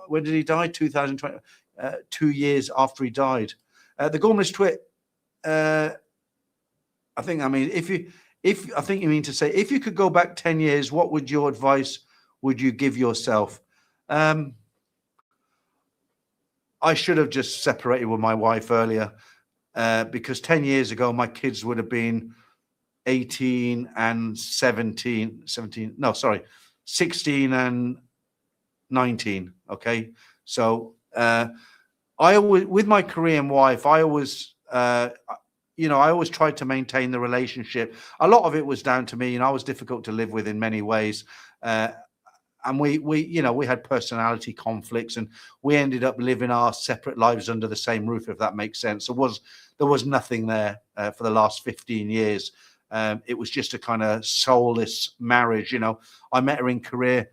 When did he die? 2020, 2 years after he died. The Gormless Twit. I think you mean to say, if you could go back 10 years, what would your advice would you give yourself? I should have just separated with my wife earlier, because 10 years ago, my kids would have been 16 and 19. Okay. So, with my Korean wife, I always tried to maintain the relationship. A lot of it was down to me, and I was difficult to live with in many ways. and we had personality conflicts, and we ended up living our separate lives under the same roof, if that makes sense. There was nothing there for the last 15 years. It was just a kind of soulless marriage. I met her in Korea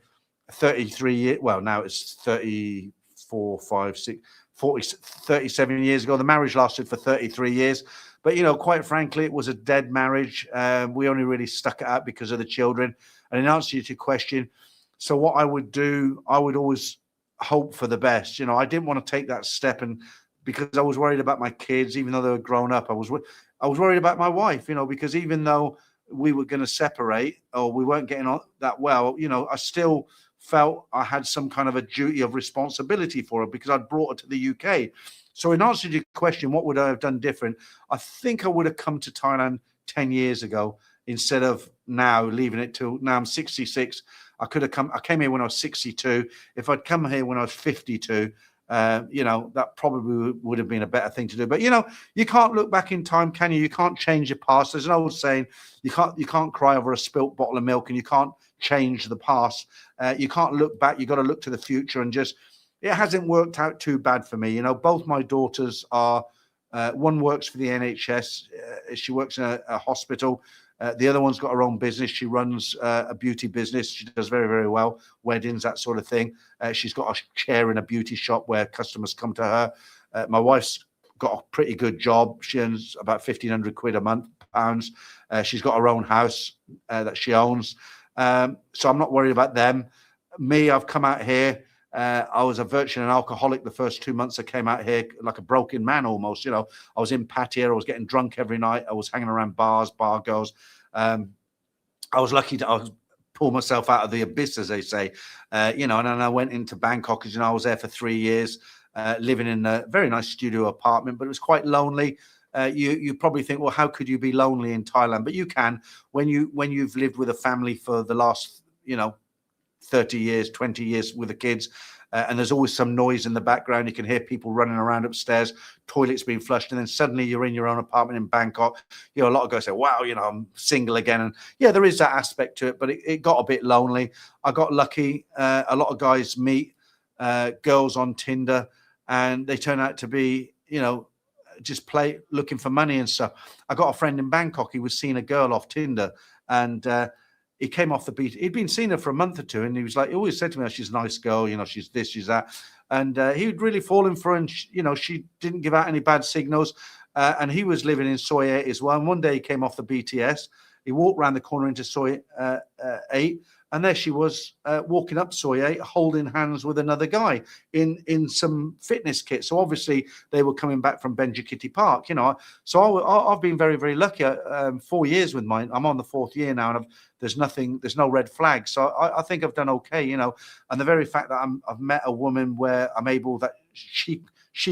33 years. Well, now it's 34, 5, 6, 40, 37 years ago. The marriage lasted for 33 years. But, quite frankly, it was a dead marriage. We only really stuck it out because of the children. And in answer to your question, so what I would do, I would always hope for the best. I didn't want to take that step, and because I was worried about my kids, even though they were grown up, I was worried about my wife, because even though we were going to separate or we weren't getting on that well, I still felt I had some kind of a duty of responsibility for her because I'd brought her to the UK. So in answer to your question, what would I have done different? I think I would have come to Thailand 10 years ago instead of now, leaving it till now. I'm 66. I came here when I was 62. If I'd come here when I was 52, that probably would have been a better thing to do. But you can't look back in time, can you? You can't change your past. There's an old saying: you can't cry over a spilt bottle of milk, and you can't change the past. You can't look back. You got to look to the future, and it hasn't worked out too bad for me. Both my daughters are. One works for the NHS. She works in a hospital. The other one's got her own business. She runs a beauty business. She does very, very well. Weddings, that sort of thing. She's got a chair in a beauty shop where customers come to her. My wife's got a pretty good job. She earns about 1,500 quid a month, pounds. She's got her own house that she owns. So I'm not worried about them. Me, I've come out here. I was virtually an alcoholic the first 2 months I came out here, like a broken man almost. I was in Pattaya. I was getting drunk every night. I was hanging around bars, bar girls. I was lucky to pull myself out of the abyss, as they say. And then I went into Bangkok, as I was there for 3 years, living in a very nice studio apartment, but it was quite lonely. You probably think, well, how could you be lonely in Thailand? But you can when you've lived with a family for the last 30 years, 20 years with the kids, and there's always some noise in the background. You can hear people running around upstairs, toilets being flushed, and then suddenly you're in your own apartment in Bangkok. A lot of guys say, wow, I'm single again. And yeah, there is that aspect to it, but it got a bit lonely. I got lucky. A lot of guys meet girls on Tinder, and they turn out to be, just looking for money and stuff. I got a friend in Bangkok. He was seeing a girl off Tinder, and he came off the beat. He'd been seeing her for a month or two, and he was like, he always said to me, oh, she's a nice girl, she's this, she's that. And he'd really fallen for her, and she didn't give out any bad signals. And he was living in Soi 8 as well. And one day he came off the BTS. He walked around the corner into Soi 8, and there she was walking up Soi 8, holding hands with another guy in some fitness kit. So obviously they were coming back from Benji Park, So I've been very, very lucky. 4 years with mine. I'm on the 4th year now, and there's no red flag. So I think I've done okay, And the very fact that I've met a woman where I'm able that she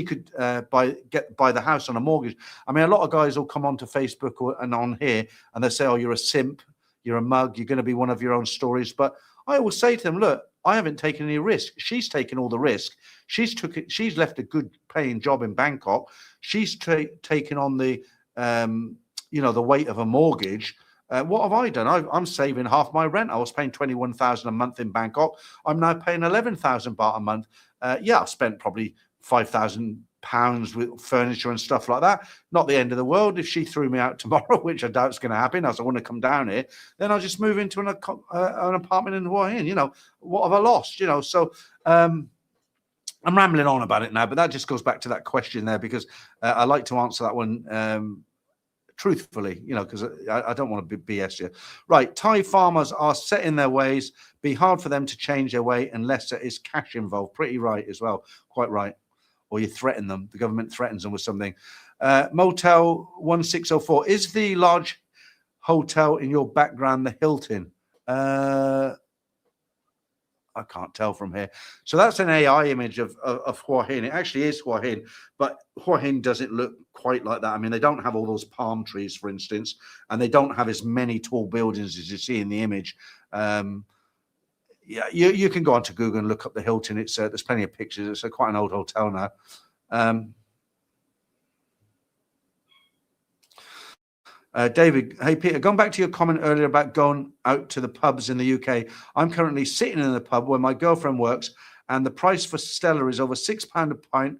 could buy the house on a mortgage. I mean, a lot of guys will come onto Facebook and on here, and they say, oh, you're a simp. You're a mug, you're going to be one of your own stories. But I always say to them, look, I haven't taken any risk. She's taken all the risk. She's left a good paying job in Bangkok. She's taken on the, the weight of a mortgage. What have I done? I'm saving half my rent. I was paying 21,000 a month in Bangkok. I'm now paying 11,000 baht a month. I've spent probably 5,000 pounds with furniture and stuff like that. Not the end of the world. If she threw me out tomorrow, which I doubt is going to happen, as I want to come down here, then I'll just move into an apartment in Hua Hin. What have I lost? So I'm rambling on about it now, but that just goes back to that question there, because I like to answer that one truthfully, because I don't want to BS you. Right. Thai farmers are set in their ways. Be hard for them to change their way unless there is cash involved. Pretty right as well. Quite right. Or you threaten them. The government threatens them with something. Motel 1604. Is the large hotel in your background the Hilton? I can't tell from here. So that's an AI image of Hua Hin. It actually is Hua Hin, but Hua Hin doesn't look quite like that. I mean, they don't have all those palm trees, for instance, and they don't have as many tall buildings as you see in the image. You can go onto Google and look up the Hilton. It's there's plenty of pictures. It's quite an old hotel now. David, hey Peter, going back to your comment earlier about going out to the pubs in the UK, I'm currently sitting in the pub where my girlfriend works, and the price for Stella is over £6 a pint,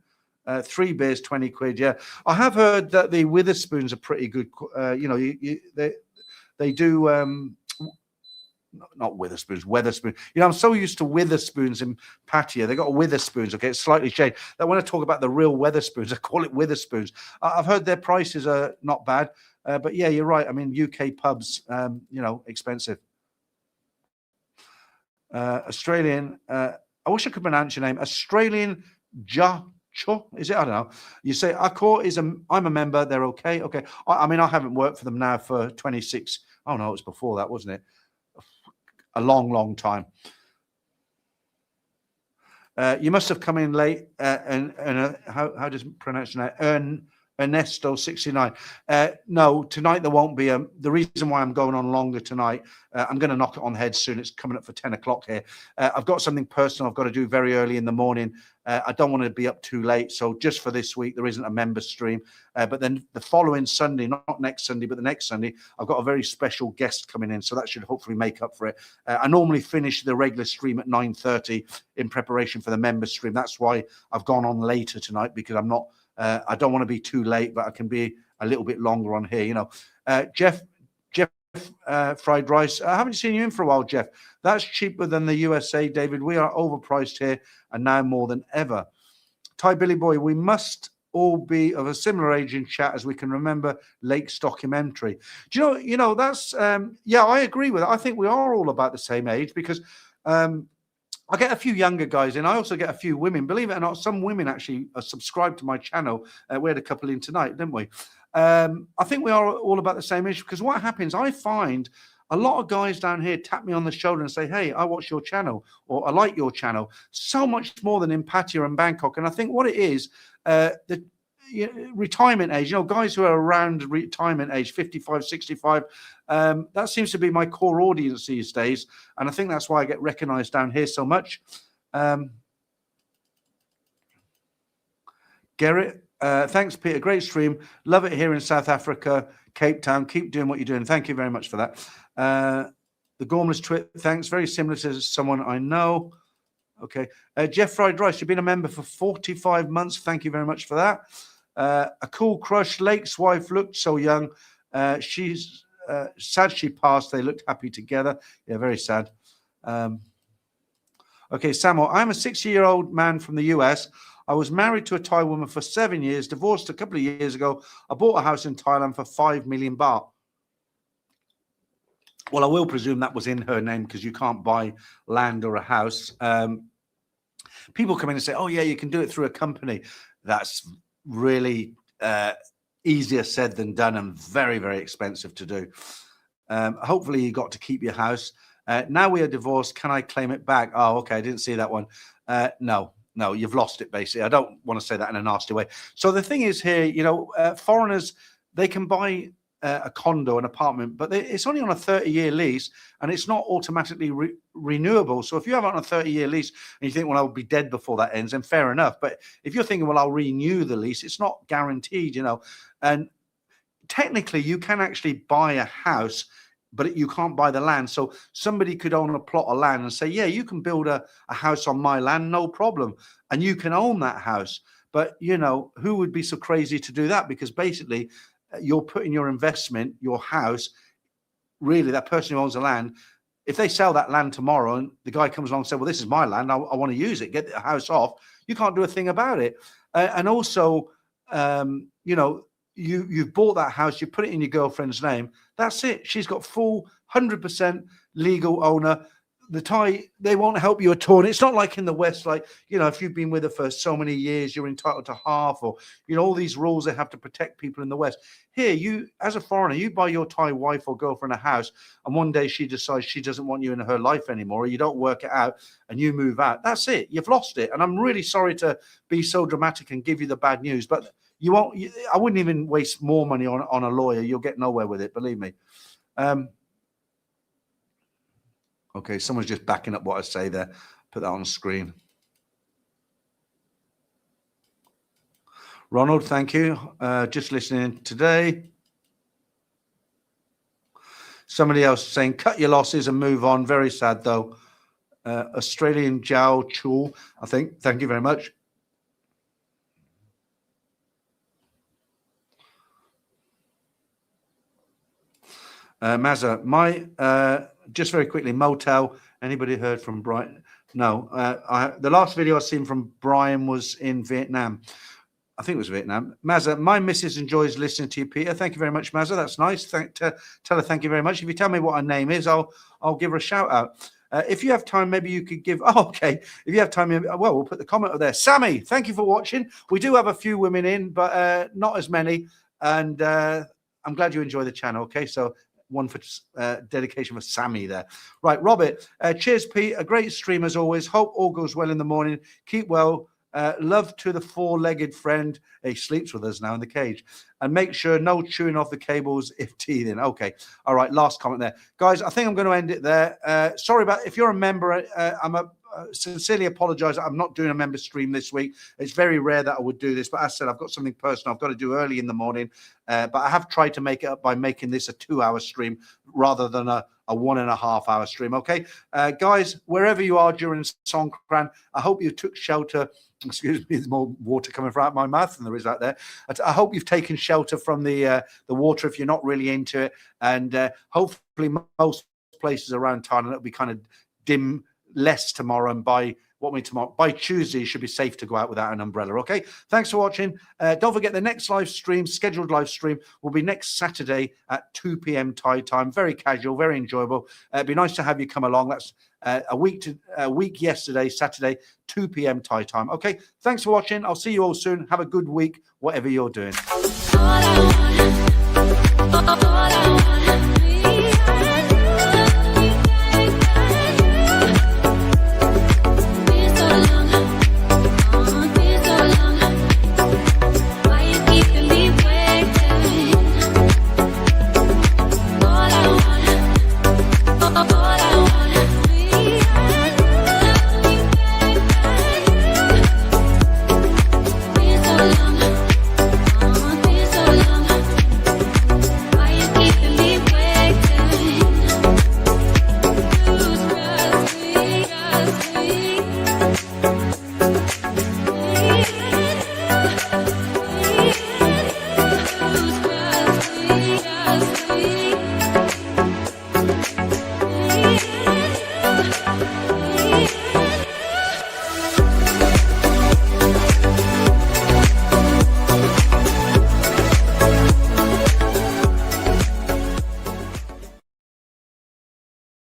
3 beers, 20 quid. Yeah, I have heard that the Witherspoons are pretty good. They do. Not Witherspoons, Weatherspoon. I'm so used to Witherspoons in Pattaya. They got a Witherspoons, okay? It's slightly changed. That when I talk about the real Weatherspoons, I call it Witherspoons. I've heard their prices are not bad. But yeah, you're right. I mean, UK pubs, expensive. Australian, I wish I could pronounce your name. Australian Cho, is it? I don't know. You say Accor I'm a member. They're okay. Okay. I mean, I haven't worked for them now for 26. Oh no, it was before that, wasn't it? A long time. You must have come in late. And how does it pronounce that? Ernesto 69. No, tonight there won't be. The reason why I'm going on longer tonight, I'm going to knock it on the head soon. It's coming up for 10 o'clock here. I've got something personal I've got to do very early in the morning. I don't want to be up too late. So just for this week, there isn't a member stream. But then the following Sunday, not next Sunday, but the next Sunday, I've got a very special guest coming in. So that should hopefully make up for it. I normally finish the regular stream at 9:30 in preparation for the member stream. That's why I've gone on later tonight, because I'm not. I don't want to be too late, but I can be a little bit longer on here. Jeff, fried rice. I haven't seen you in for a while, Jeff. That's cheaper than the USA, David. We are overpriced here, and now more than ever. Thai Billy Boy, we must all be of a similar age in chat as we can remember Lake's documentary. Do you know that's I agree with it. I think we are all about the same age, because I get a few younger guys in. I also get a few women. Believe it or not, some women actually are subscribed to my channel. We had a couple in tonight, didn't we? I think we are all about the same age, because what happens, I find a lot of guys down here tap me on the shoulder and say, hey, I watch your channel, or I like your channel, so much more than in Pattaya and Bangkok. And I think what it is, the retirement age, guys who are around retirement age, 55, 65, that seems to be my core audience these days. And I think that's why I get recognized down here so much. Gerrit, thanks, Peter. Great stream. Love it here in South Africa, Cape Town. Keep doing what you're doing. Thank you very much for that. The Gormless Twit, thanks. Very similar to someone I know. Okay. Jeff Fried Rice, you've been a member for 45 months. Thank you very much for that. A cool crush. Lake's wife looked so young. She's sad she passed. They looked happy together. Yeah, very sad. Okay, Samuel, I'm a 60-year-old man from the US. I was married to a Thai woman for 7 years, divorced a couple of years ago. I bought a house in Thailand for 5 million baht. Well, I will presume that was in her name, because you can't buy land or a house. People come in and say, oh, yeah, you can do it through a company. That's really easier said than done, and very, very expensive to do. Hopefully you got to keep your house. Now we are divorced. Can I claim it back? Oh, okay. I didn't see that one. No, you've lost it, basically. I don't want to say that in a nasty way. So the thing is here, foreigners, they can buy a condo, an apartment, but it's only on a 30-year lease, and it's not automatically renewable. So if you have it on a 30-year lease and you think, well, I'll be dead before that ends, then fair enough. But if you're thinking, well, I'll renew the lease, it's not guaranteed, And technically, you can actually buy a house, but you can't buy the land. So somebody could own a plot of land and say, yeah, you can build a house on my land, no problem. And you can own that house. But, who would be so crazy to do that? Because basically, you're putting your investment, your house, really, that person who owns the land, if they sell that land tomorrow and the guy comes along and says, well, this is my land, I want to use it, get the house off, you can't do a thing about it. And also, you've bought that house, you put it in your girlfriend's name, that's it. She's got full 100% legal owner. The Thai, they won't help you at all. And it's not like in the West, like, if you've been with her for so many years, you're entitled to half, or, all these rules they have to protect people in the West. Here, you, as a foreigner, you buy your Thai wife or girlfriend a house, and one day she decides she doesn't want you in her life anymore, or you don't work it out and you move out. That's it. You've lost it. And I'm really sorry to be so dramatic and give you the bad news, but you won't. I wouldn't even waste more money on a lawyer. You'll get nowhere with it, believe me. Okay, someone's just backing up what I say there. Put that on the screen. Ronald, thank you. Just listening today. Somebody else saying, cut your losses and move on. Very sad, though. Australian Jiao Chul, I think. Thank you very much. Mazza, just very quickly, motel. Anybody heard from Brian? No. The last video I seen from Brian was in Vietnam. I think it was Vietnam. Mazza, my missus enjoys listening to you, Peter. Thank you very much, Mazza. That's nice. Tell her thank you very much. If you tell me what her name is, I'll give her a shout out. If you have time, maybe you could give. Oh, okay. If you have time, well, we'll put the comment up there. Sammy, thank you for watching. We do have a few women in, but not as many. And I'm glad you enjoy the channel. Okay, so one for dedication for Sammy there. Right, Robert. Cheers, Pete. A great stream as always. Hope all goes well in the morning. Keep well. Love to the four-legged friend. He sleeps with us now in the cage. And make sure no chewing off the cables if teething. Okay. All right. Last comment there. Guys, I think I'm going to end it there. Sorry about if you're a member. Sincerely apologize. I'm not doing a member stream this week. It's very rare that I would do this. But as I said, I've got something personal I've got to do early in the morning. But I have tried to make it up by making this a 2-hour stream rather than a 1.5-hour stream. Okay. Guys, wherever you are during Songkran, I hope you took shelter. Excuse me, there's more water coming out my mouth than there is out there. I hope you've taken shelter from the water if you're not really into it. And hopefully most places around Thailand, it'll be kind of dim, less tomorrow. And by Tuesday, you should be safe to go out without an umbrella. Okay. Thanks for watching. Don't forget the next live stream, scheduled live stream, will be next Saturday at 2 p.m. Thai time. Very casual, very enjoyable. It'd be nice to have you come along. That's a week yesterday, Saturday, 2 p.m. Thai time. Okay. Thanks for watching. I'll see you all soon. Have a good week, whatever you're doing.